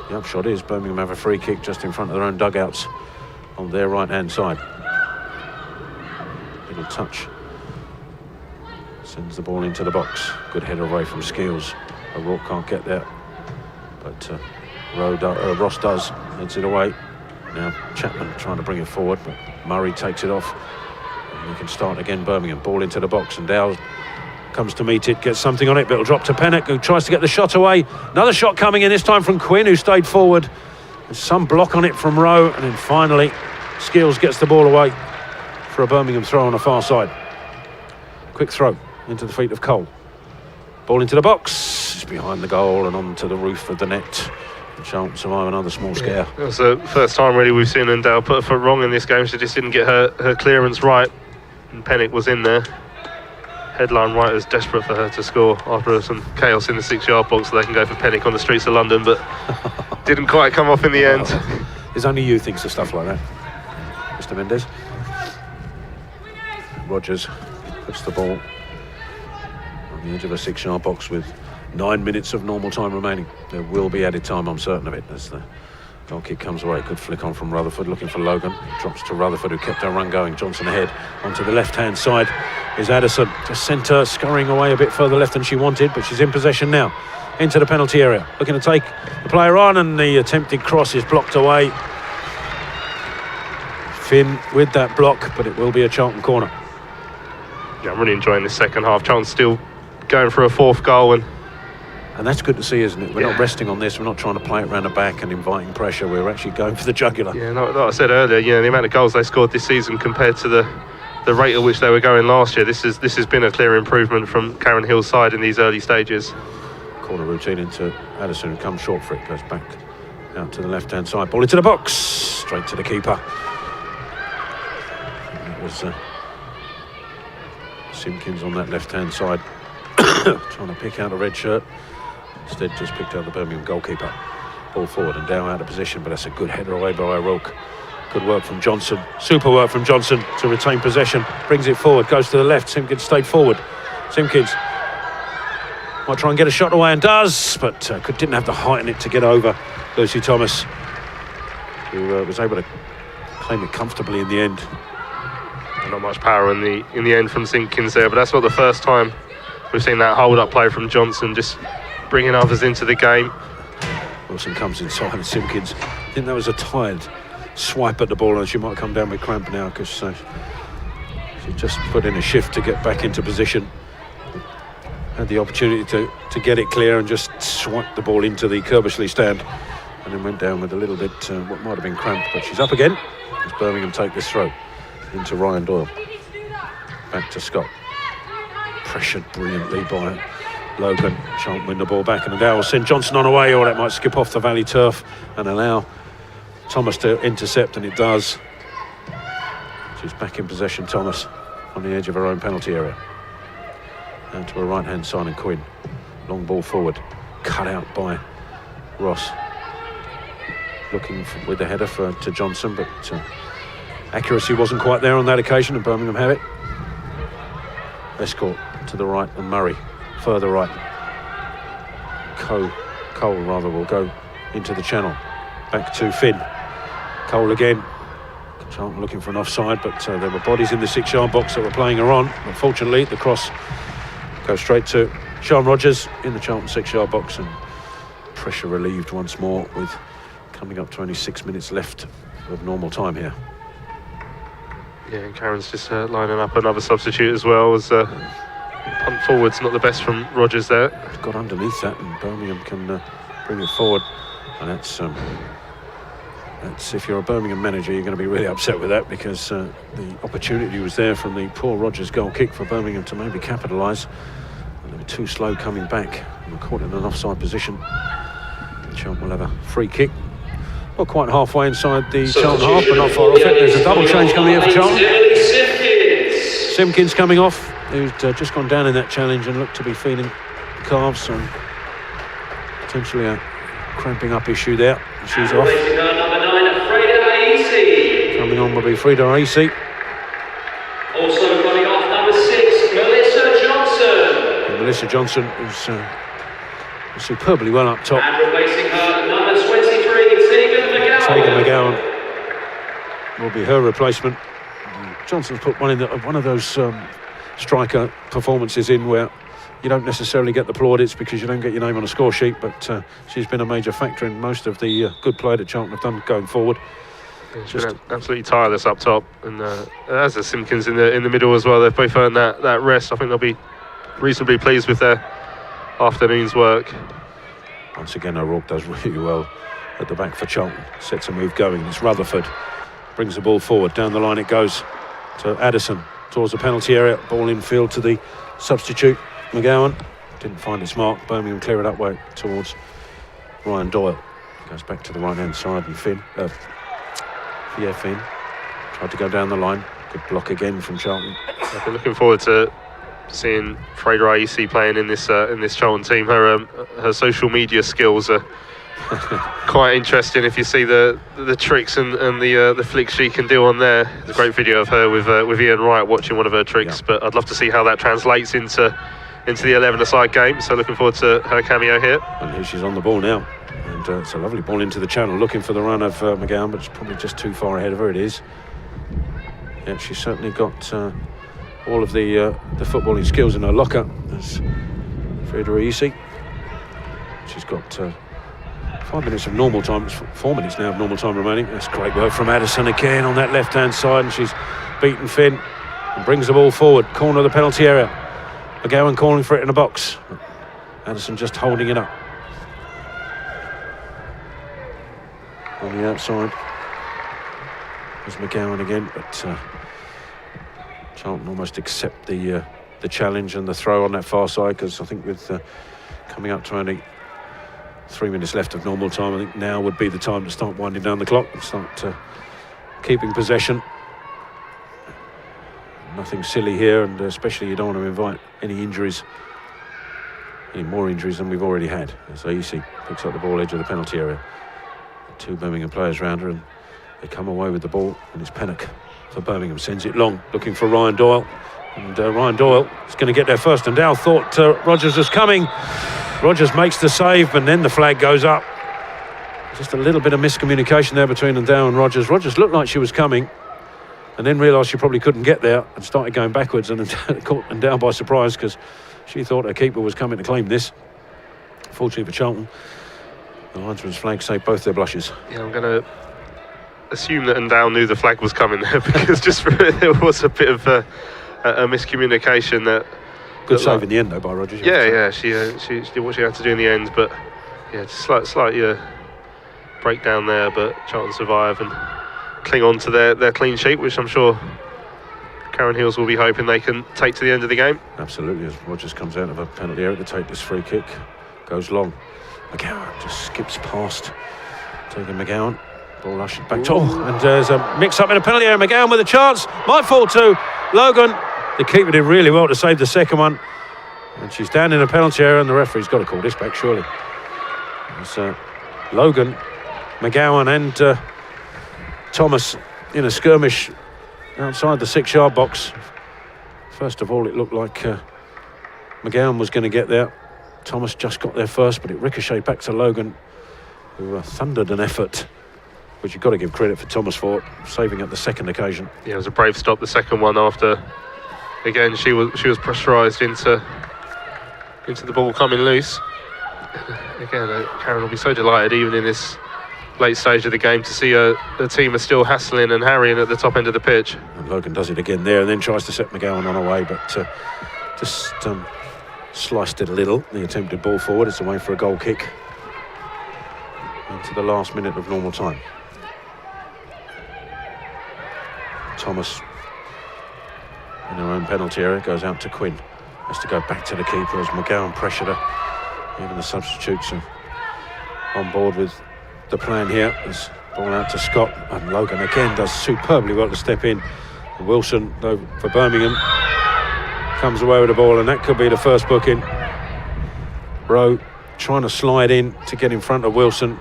The upshot is Birmingham have a free kick just in front of their own dugouts on their right-hand side. Little touch. Sends the ball into the box. Good header away from Skills. O'Rourke can't get there, but Ross does. Heads it away. Now Chapman trying to bring it forward, but Murray takes it off. And we can start again. Birmingham. Ball into the box, and Dow comes to meet it, gets something on it, but it'll drop to Pennock, who tries to get the shot away. Another shot coming in, this time from Quinn, who stayed forward. There's some block on it from Rowe, and then finally Skills gets the ball away for a Birmingham throw on the far side. Quick throw into the feet of Cole. Ball into the box, it's behind the goal and onto the roof of the net. And Charlton survive another small scare. It was the first time really we've seen Undow put her foot wrong in this game. She just didn't get her clearance right, and Pennock was in there. Headline writers desperate for her to score after some chaos in the 6-yard box, so they can go for Pennock on the streets of London, but didn't quite come off in the end. There's only you thinks of stuff like that, Mr. Mendes. Rogers puts the ball on the edge of a 6-yard box with 9 minutes of normal time remaining. There will be added time, I'm certain of it, as the goal kick comes away. Good flick on from Rutherford, looking for Logan. Drops to Rutherford, who kept her run going. Johnson ahead. Onto the left-hand side is Addison. Just sent her scurrying away a bit further left than she wanted, but she's in possession now. Into the penalty area. Looking to take the player on, and the attempted cross is blocked away. Finn with that block, but it will be a Charlton corner. Yeah, I'm really enjoying this second half. Charlton's still going for a fourth goal, and that's good to see, isn't it? We're not resting on this. We're not trying to play it around the back and inviting pressure. We're actually going for the jugular. Yeah, like I said earlier, the amount of goals they scored this season compared to the rate at which they were going last year, this has been a clear improvement from Karen Hill's side in these early stages. Corner routine into Addison, who comes short for it, goes back out to the left-hand side. Ball into the box, straight to the keeper. It was Simpkins on that left-hand side, trying to pick out a red shirt. Instead just picked out the Birmingham goalkeeper. Ball forward and down out of position, but that's a good header away by O'Rourke. Good work from Johnson, super work from Johnson to retain possession. Brings it forward, goes to the left. Simpkins stayed forward. Simpkins might try and get a shot away, and does, but didn't have the height in it to get over Lucy Thomas, who was able to claim it comfortably in the end. Not much power in the end from Simpkins there, but that's not the first time We've seen that hold-up play from Johnson, just bringing others into the game. Wilson comes inside and Simpkins, I think that was a tired swipe at the ball, and she might come down with cramp now because she just put in a shift to get back into position. Had the opportunity to get it clear and just swipe the ball into the Kerbishley stand, and then went down with a little bit what might have been cramp, but she's up again as Birmingham take this throw into Ryan Doyle. Back to Scott. Pressured brilliantly by Logan. Charlton win the ball back, and now will send Johnson on away, or that might skip off the Valley turf and allow Thomas to intercept, and it does. She's back in possession, Thomas, on the edge of her own penalty area. And to her right hand side, and Quinn. Long ball forward, cut out by Ross. Looking with the header to Johnson, but accuracy wasn't quite there on that occasion, and Birmingham have it. Escort to the right, and Murray further right. Cole rather will go into the channel. Back to Finn. Cole again. Charlton looking for an offside, but there were bodies in the 6-yard box that were playing her on. Unfortunately, the cross goes straight to Sian Rogers in the Charlton 6-yard box, and pressure relieved once more with coming up to only 6 minutes left of normal time here. Yeah, and Karen's just lining up another substitute as well, as punt forward's not the best from Rogers there. Got underneath that, and Birmingham can bring it forward, and that's if you're a Birmingham manager, you're going to be really upset with that, because the opportunity was there from the poor Rogers goal kick for Birmingham to maybe capitalise, and they were too slow coming back and were caught in an offside position. Charlton will have a free kick. Not quite halfway inside the Charlton half, but not far off it. There's a double change coming here for Charlton. Simpkins coming off, who's just gone down in that challenge and looked to be feeling calves, and potentially a cramping up issue there. She's off. Coming on will be Frida Aisi. Also coming off, number 6, Melissa Johnson. And Melissa Johnson is superbly well up top. And replacing her, number 23, Tegan McGowan will be her replacement. Johnson's put one of those striker performances in where you don't necessarily get the plaudits because you don't get your name on a score sheet, but she's been a major factor in most of the good play that Charlton have done going forward. She's been absolutely tireless up top, and as is Simpkins in the middle as well. They've both earned that rest. I think they'll be reasonably pleased with their afternoon's work. Once again, O'Rourke does really well at the back for Charlton. Sets a move going. It's Rutherford. Brings the ball forward. Down the line it goes to Addison. Towards the penalty area. Ball in field to the substitute, McGowan. Didn't find its mark. Birmingham clear it up way towards Ryan Doyle. Goes back to the right-hand side, and Finn. Finn tried to go down the line. Good block again from Charlton. I've been looking forward to seeing Freda Aisi playing in this Charlton team. Her social media skills are quite interesting. If you see the tricks and the flicks she can do on there. There's a great video of her with Ian Wright watching one of her tricks. Yeah. But I'd love to see how that translates into the 11-a-side game. So looking forward to her cameo here. And here she's on the ball now. And it's a lovely ball into the channel, looking for the run of McGowan, but it's probably just too far ahead of her. It is. Yeah, she's certainly got all of the footballing skills in her locker. As Freda Aisi. She's got 5 minutes of normal time. It's 4 minutes now of normal time remaining. That's great work from Addison again on that left-hand side, and she's beaten Finn and brings the ball forward. Corner of the penalty area. McGowan calling for it in the box. Addison just holding it up. On the outside is McGowan again, but Charlton almost accept the challenge and the throw on that far side, because I think with coming up to only 3 minutes left of normal time, I think now would be the time to start winding down the clock and start keeping possession. Nothing silly here, and especially you don't want to invite any injuries, any more injuries than we've already had. As Aisi picks up the ball edge of the penalty area. 2 Birmingham players round her, and they come away with the ball, and it's Pennock for Birmingham. Sends it long, looking for Ryan Doyle, and Ryan Doyle is going to get there first, and Dow thought Rogers was coming. Rogers makes the save, and then the flag goes up. Just a little bit of miscommunication there between Dow and Rogers. Rogers looked like she was coming, and then realised she probably couldn't get there and started going backwards, and caught Dow by surprise, because She thought her keeper was coming to claim this. Fortunately for Charlton, the linesman's flag saved both their blushes. Yeah, I'm going to assume that Ndao knew the flag was coming there because there was a bit of a miscommunication. Good save in the end though by Rogers. Yeah, she did what she had to do in the end, but yeah, just slight breakdown there, but Charlton survive and cling on to their clean sheet, which I'm sure Karen Hills will be hoping they can take to the end of the game. Absolutely, as Rogers comes out of a penalty area to take this free kick, goes long. McGowan just skips past, taking McGowan. Ball ushered back to, and there's a mix-up in a penalty area. McGowan with a chance, might fall to Logan. The keeper did really well to save the second one, and she's down in a penalty area, and the referee's got to call this back surely. It's Logan, McGowan and Thomas in a skirmish outside the 6-yard box. First of all, it looked like McGowan was going to get there. Thomas just got there first, but it ricocheted back to Logan, who thundered an effort, which you've got to give credit for Thomas for saving at the second occasion. Yeah, it was a brave stop, the second one, after again she was pressurised into the ball coming loose. Again, Karen will be so delighted, even in this late stage of the game, to see the team are still hassling and harrying at the top end of the pitch. And Logan does it again there, and then tries to set McGowan on away, but just sliced it a little. The attempted ball forward. It's away for a goal kick into the last minute of normal time. Thomas in her own penalty area goes out to Quinn. Has to go back to the keeper as McGowan pressured her. Even the substitutes are on board with the plan here. There's ball out to Scott, and Logan again does superbly well to step in. And Wilson, though, for Birmingham, comes away with the ball, and that could be the first booking. Rowe trying to slide in to get in front of Wilson,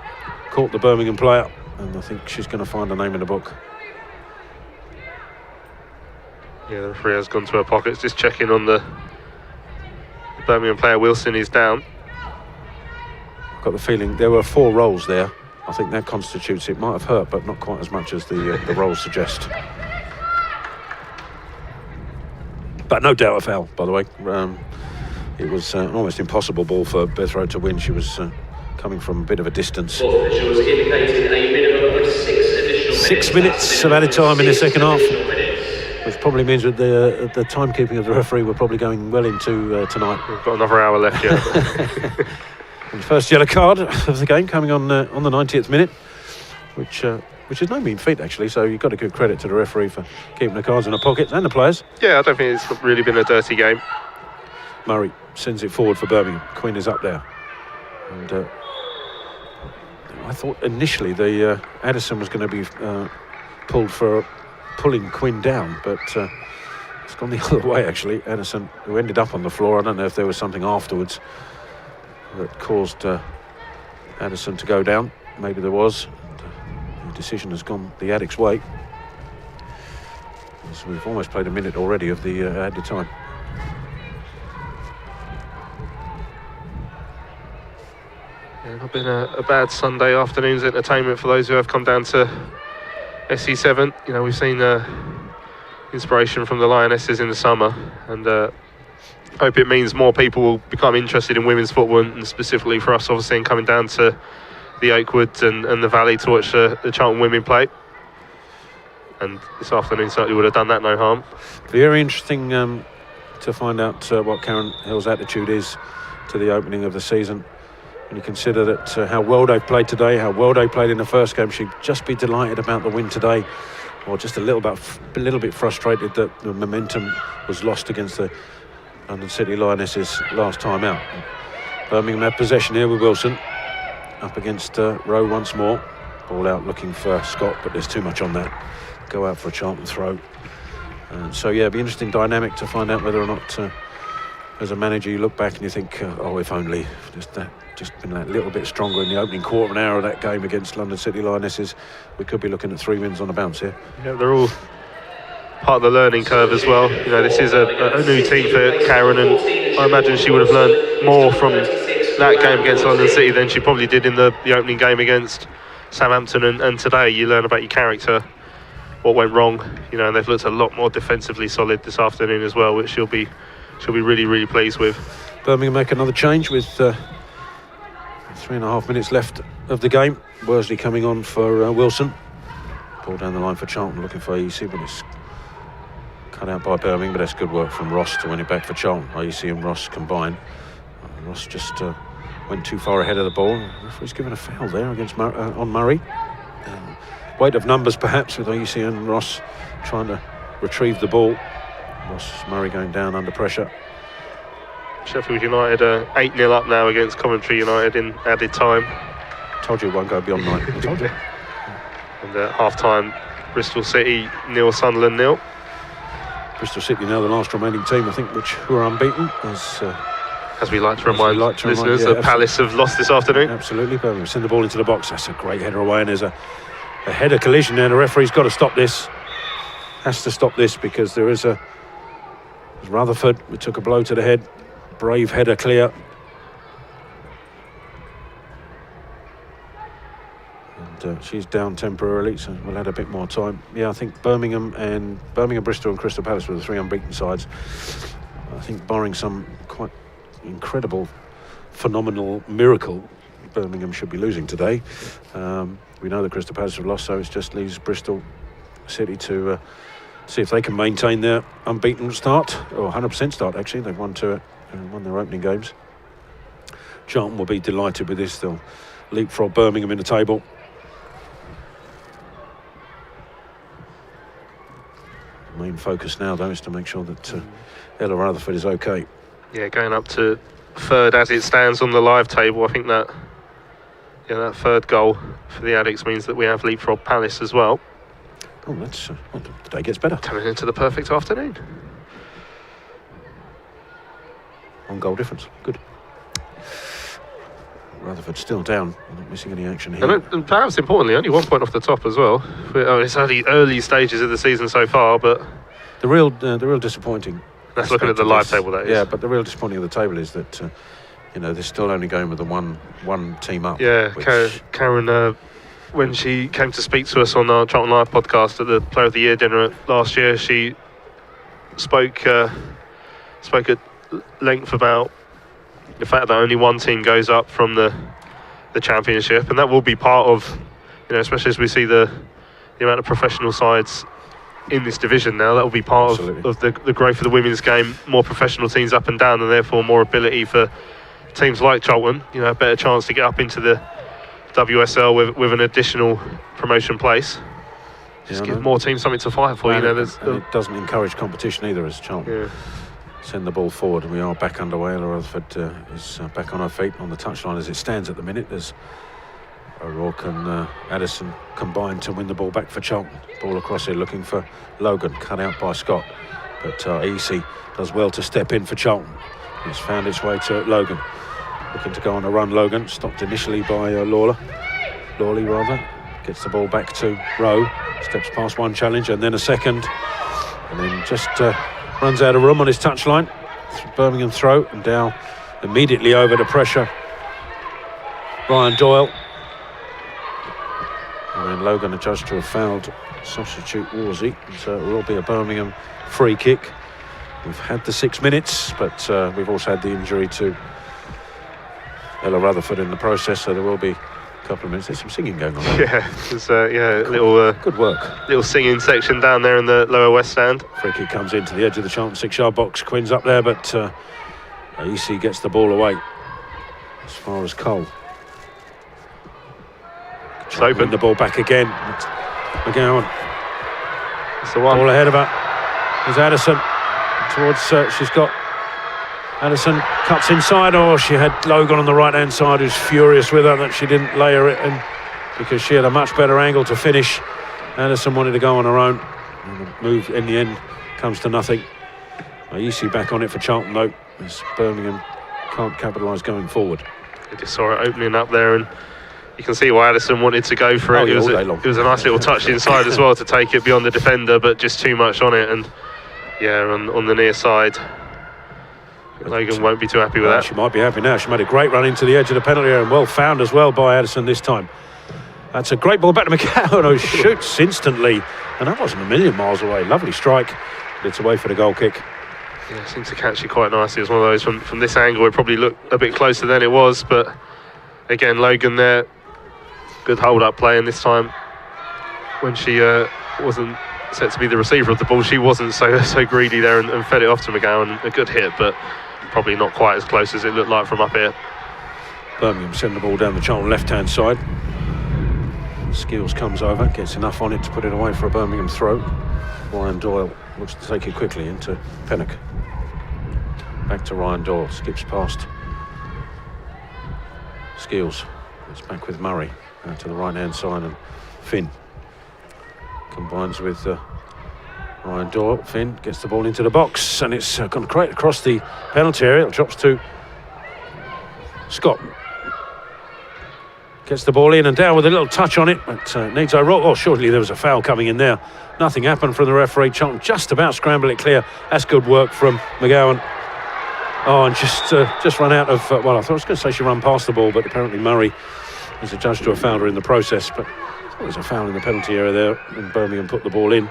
caught the Birmingham player, and I think she's going to find a name in the book. Yeah, the referee has gone to her pockets, just checking on the Birmingham player. Wilson is down. I've got the feeling there were 4 rolls there. I think that constitutes it. Might have hurt, but not quite as much as the rolls suggest. But no doubt a foul, by the way. It was an almost impossible ball for Beth Rowe to win. She was coming from a bit of a distance. Officials indicated a minimum of 6 additional 6 minutes of added time in the second half, which probably means that the timekeeping of the referee we're probably going well into tonight. We've got another hour left, yeah. And the first yellow card of the game coming on the 90th minute, which is no mean feat actually. So you've got to give credit to the referee for keeping the cards in the pockets and the players. Yeah, I don't think it's really been a dirty game. Murray sends it forward for Birmingham. Quinn is up there, and I thought initially the Addison was going to be pulled for pulling Quinn down, but it's gone the other way actually. Addison, who ended up on the floor, I don't know if there was something afterwards that caused Addison to go down. Maybe there was. And, the decision has gone the Addicts' way. So we've almost played a minute already of the added time. Yeah, not been a bad Sunday afternoon's entertainment for those who have come down to SE7. You know, we've seen inspiration from the Lionesses in the summer, and hope it means more people will become interested in women's football, and specifically for us, obviously, in coming down to the Oakwoods and the Valley to watch the Charlton women play. And this afternoon certainly would have done that no harm. Very interesting to find out what Karen Hill's attitude is to the opening of the season. When you consider that how well they've played today, how well they played in the first game, she'd just be delighted about the win today, or just a little bit frustrated that the momentum was lost against the London City Lionesses last time out. Birmingham had possession here with Wilson up against Rowe once more. Ball out looking for Scott, but there's too much on that. Go out for a Charlton throw. So yeah, it'll be an interesting dynamic to find out whether or not as a manager you look back and you think, oh, if only just been that little bit stronger in the opening quarter of an hour of that game against London City Lionesses, we could be looking at 3 wins on the bounce here. Yeah, they're all part of the learning curve as well. You know, this is a new team for Karen, and I imagine she would have learned more from that game against London City than she probably did in the opening game against Southampton. And today you learn about your character, what went wrong, you know, and they've looked a lot more defensively solid this afternoon as well, which she'll be she'll be really, really pleased with. Birmingham make another change with 3.5 minutes left of the game. Worsley coming on for Wilson. Ball down the line for Charlton, looking for AEC, but it's cut out by Birmingham. But that's good work from Ross to win it back for Charlton. AEC and Ross combine. Ross just went too far ahead of the ball. The referee's given a foul there against on Murray. Weight of numbers perhaps with AEC and Ross trying to retrieve the ball. Murray going down under pressure. Sheffield United are 8-0 up now against Coventry United in added time. Told you it won't go beyond 9. I told you. And at half-time, Bristol City 0, Sunderland 0. Bristol City now the last remaining team, I think, who are unbeaten. As we like to remind listeners, yeah, Palace have lost this afternoon. Absolutely, Birmingham send the ball into the box. That's a great header away, and there's a header collision there. The referee's got to stop this. Has to stop this because there is Rutherford who took a blow to the head. Brave header clear. And she's down temporarily, so we'll add a bit more time. Yeah, I think Birmingham, Bristol and Crystal Palace were the 3 unbeaten sides. I think barring some quite incredible, phenomenal miracle, Birmingham should be losing today. We know the Crystal Palace have lost, so it just leaves Bristol City to see if they can maintain their unbeaten start, or 100% start actually. They've won their opening games. Charlton will be delighted with this. They'll leapfrog Birmingham in the table. The main focus now, though, is to make sure that Ella Rutherford is okay. Yeah, going up to third as it stands on the live table. I think that third goal for the Addicts means that we have leapfrog Palace as well. Oh, that's the day gets better. Coming into the perfect afternoon. 1 goal difference. Good. Rutherford still down. Not missing any action here. And perhaps importantly, only 1 point off the top as well. It's only early stages of the season so far, but the real disappointing. That's looking at the live table, that is. Yeah, but the real disappointing of the table is that they're still only going with the one team up. Yeah, Karen, when she came to speak to us on our Charlton Live podcast at the Player of the Year dinner last year, she spoke at length about the fact that only one team goes up from the championship, and that will be part of, especially as we see the amount of professional sides in this division now, that will be part of the growth of the women's game. More professional teams up and down, and therefore more ability for teams like Charlton, a better chance to get up into the WSL with an additional promotion place. Just give more teams something to fight for. And it doesn't encourage competition either, as Charlton send the ball forward. We are back underway. Ella Rutherford is back on her feet on the touchline as it stands at the minute. There's O'Rourke and Addison combined to win the ball back for Charlton. Ball across here looking for Logan, cut out by Scott, but AEC does well to step in for Charlton. It's found its way to Logan, looking to go on a run. Logan stopped initially by Lawley gets the ball back to Rowe, steps past one challenge and then a second, and then just runs out of room on his touchline. Birmingham throw, and Dow immediately over the pressure. Ryan Doyle. And then Logan adjudged to have fouled substitute Worsey. So it will be a Birmingham free kick. We've had the 6 minutes, but we've also had the injury to Ella Rutherford in the process, so there will be a couple of minutes. There's some singing going on. Yeah, there's a little good work. Little singing section down there in the lower west stand. Free kick comes into the edge of the Charlton 6-yard box. Quinn's up there, but AEC gets the ball away as far as Cole. It's open. The ball back again. McGowan. It's the one. Ball ahead of her. There's Addison towards. She's got Addison cuts inside. Oh, she had Logan on the right hand side, who's furious with her that she didn't layer it in because she had a much better angle to finish. Addison wanted to go on her own. And the move in the end comes to nothing. AEC back on it for Charlton though, as Birmingham can't capitalise going forward. You just saw it opening up there, and you can see why Addison wanted to go for it. It was a nice little touch inside as well to take it beyond the defender, but just too much on it, and on the near side. Logan won't be too happy with that. She might be happy now. She made a great run into the edge of the penalty area, and well found as well by Addison this time. That's a great ball back to McGowan, who shoots instantly, and that wasn't a million miles away. Lovely strike, but it's away for the goal kick. Yeah, seems to catch you quite nicely. It was one of those from this angle, it probably looked a bit closer than it was, but again, Logan there, good hold-up play, and this time when she wasn't set to be the receiver of the ball, she wasn't so greedy there and fed it off to McGowan. A good hit, but probably not quite as close as it looked like from up here. Birmingham send the ball down the Charlton left-hand side. Skills comes over, gets enough on it to put it away for a Birmingham throw. Ryan Doyle looks to take it quickly into Pennock. Back to Ryan Doyle, skips past Skills. It's back with Murray to the right-hand side, and Finn combines with Ryan Doyle. Finn gets the ball into the box, and it's gone straight across the penalty area. It drops to Scott. Gets the ball in and down with a little touch on it, but needs O'Rourke. Oh, surely there was a foul coming in there. Nothing happened from the referee. Charlton just about scramble it clear. That's good work from McGowan. Oh, and just run out of, well, I thought I was going to say she ran past the ball, but apparently Murray is adjudged to a fouler in the process. But I thought there was a foul in the penalty area there, and Birmingham put the ball in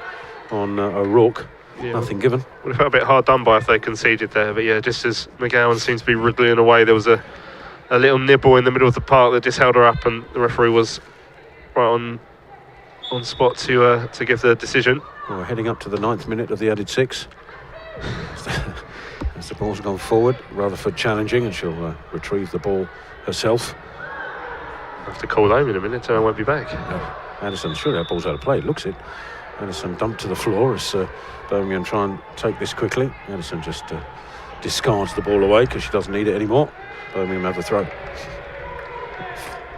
on O'Rourke. Yeah, nothing given. Would have felt a bit hard done by if they conceded there, but yeah, just as McGowan seems to be wriggling away, there was a little nibble in the middle of the park that just held her up, and the referee was right on spot to give the decision. Well, we're heading up to the 9th minute of the added 6. As the ball's gone forward, Rutherford challenging, and she'll retrieve the ball herself. I'll have to call home in a minute, I won't be back. Addison, surely that ball's out of play, looks it. Addison dumped to the floor as Birmingham try and take this quickly. Addison just discards the ball away because she doesn't need it anymore. Birmingham have the throw.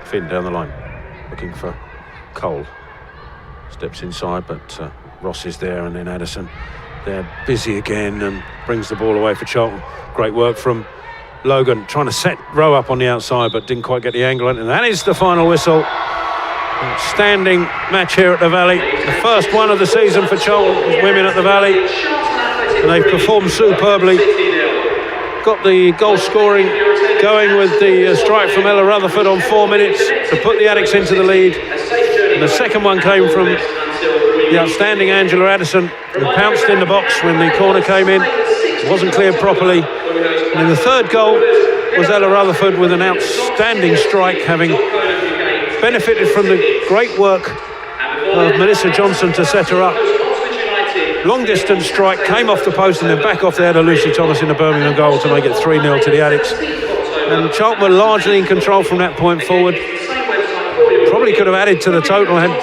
Finn down the line, looking for Cole. Steps inside, but Ross is there, and then Addison. They're busy again and brings the ball away for Charlton. Great work from Logan, trying to set Rowe up on the outside, but didn't quite get the angle. And that is the final whistle. Outstanding match here at the Valley. The first one of the season for Charlton women at the Valley. And they've performed superbly. Got the goal scoring going with the strike from Ella Rutherford on 4 minutes to put the Addicts into the lead. And the second one came from the outstanding Angela Addison, who pounced in the box when the corner came in. It wasn't cleared properly. And then the third goal was Ella Rutherford with an outstanding strike, having benefited from the great work of Melissa Johnson to set her up. Long distance strike, came off the post and then back off the head of Lucy Thomas in the Birmingham goal to make it 3-0 to the Addicts. And Charlton were largely in control from that point forward. Probably could have added to the total had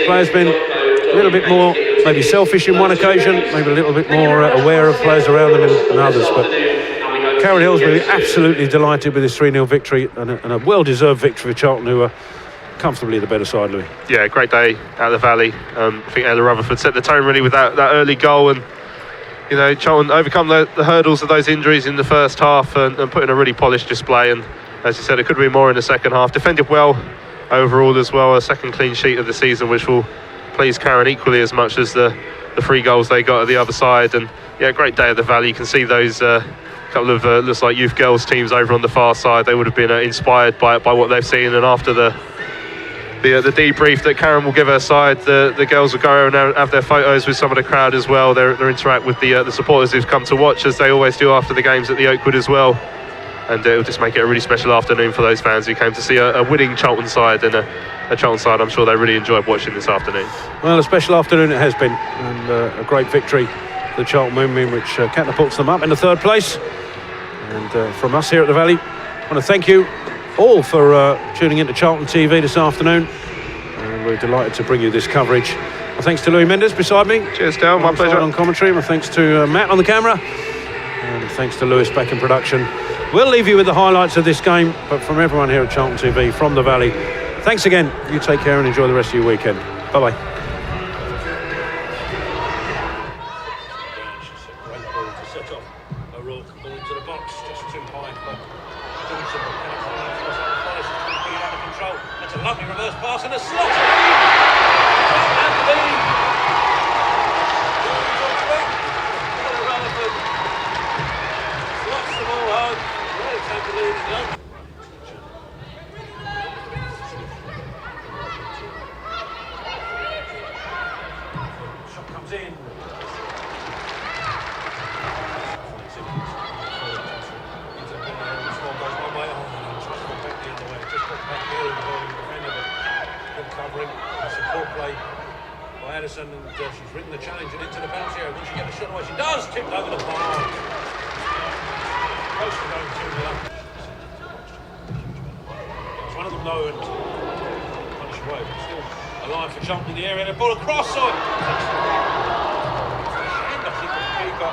players been a little bit more maybe selfish in one occasion, maybe a little bit more aware of players around them in others. But Karen Hillsbury absolutely delighted with this 3-0 victory, and a well-deserved victory for Charlton, who are comfortably the better side, Louis. Yeah, great day at the Valley. I think Ella Rutherford set the tone really with that early goal, and you know, Charlton overcome the hurdles of those injuries in the first half and put in a really polished display. And as you said, it could be more in the second half. Defended well overall as well, a second clean sheet of the season, which will please Karen equally as much as the 3 goals they got at the other side. And yeah, great day at the Valley. You can see those couple of looks like youth girls teams over on the far side. They would have been inspired by what they've seen, and after the debrief that Karen will give her side, the girls will go and have their photos with some of the crowd as well. They'll interact with the supporters who've come to watch, as they always do after the games at the Oakwood as well. And it'll just make it a really special afternoon for those fans who came to see a winning Charlton side, and a Charlton side I'm sure they really enjoyed watching this afternoon. Well, a special afternoon it has been, and a great victory for the Charlton women, which catapults them up into 3rd place. And from us here at the Valley, I want to thank you all for tuning into Charlton TV this afternoon, and we're delighted to bring you this coverage. My thanks to Louis Mendes beside me. Cheers, Dale, my pleasure. On commentary. My thanks to Matt on the camera, and thanks to Lewis back in production. We'll leave you with the highlights of this game, but from everyone here at Charlton TV, from the Valley, thanks again. You take care and enjoy the rest of your weekend. Bye-bye. Lovely reverse pass and a slot. Slots the ball home. Ready to take the lead again. Shot comes in. and she's ridden the challenge and into the bounce area. Will she get the shot away? She does! Tipped over the bar. Close to going 2-0. It's one of them though, and punish away, but still alive for Charlton in the area. The ball across on. And I think the keeper.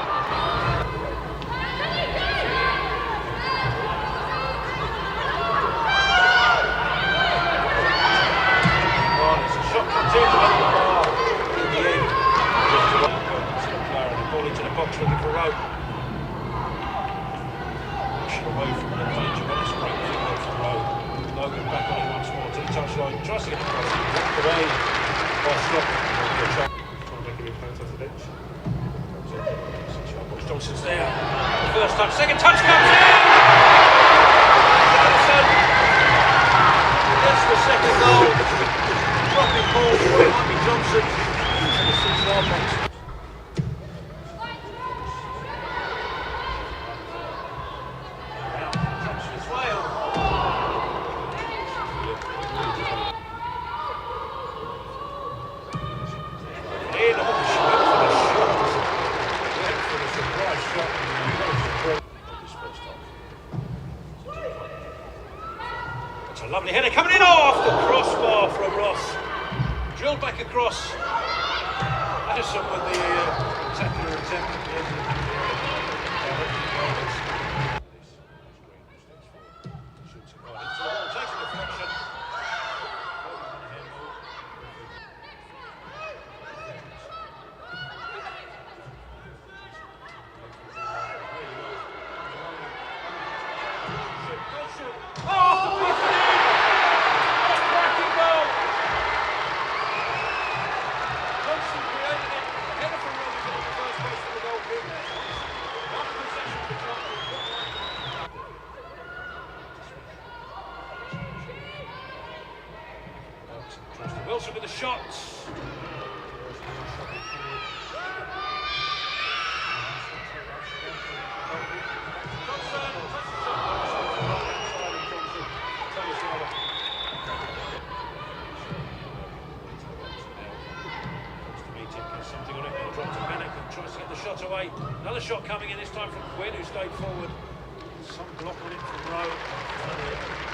Shot comes in over the bar in the end. Just to player and the ball into the box looking for Rowe. Pushing away from the danger, but it's great teamwork from Rowe. Logan back on it once more to the touchline. Tries to get the cross. Knocked away by Slot. Trying to make an impact off the bench. Johnson's there. First touch, second touch comes in! Johnson gets the second goal. Dropping ball for Miami Johnson to the 6-yard box. Johnson as well. In on the shot for the shot. Went for the surprise shot. That's a lovely header coming in off the crossbar from Ross. Drilled back across. Addison with the spectacular attempt at the end of the shoots it right into the ball, takes a deflection. Wilson with the shots. Something on it, and drops to Bennett and tries to get the shot away. Another shot coming in, this time from Quinn, who stayed forward. Some block on it from Rowe.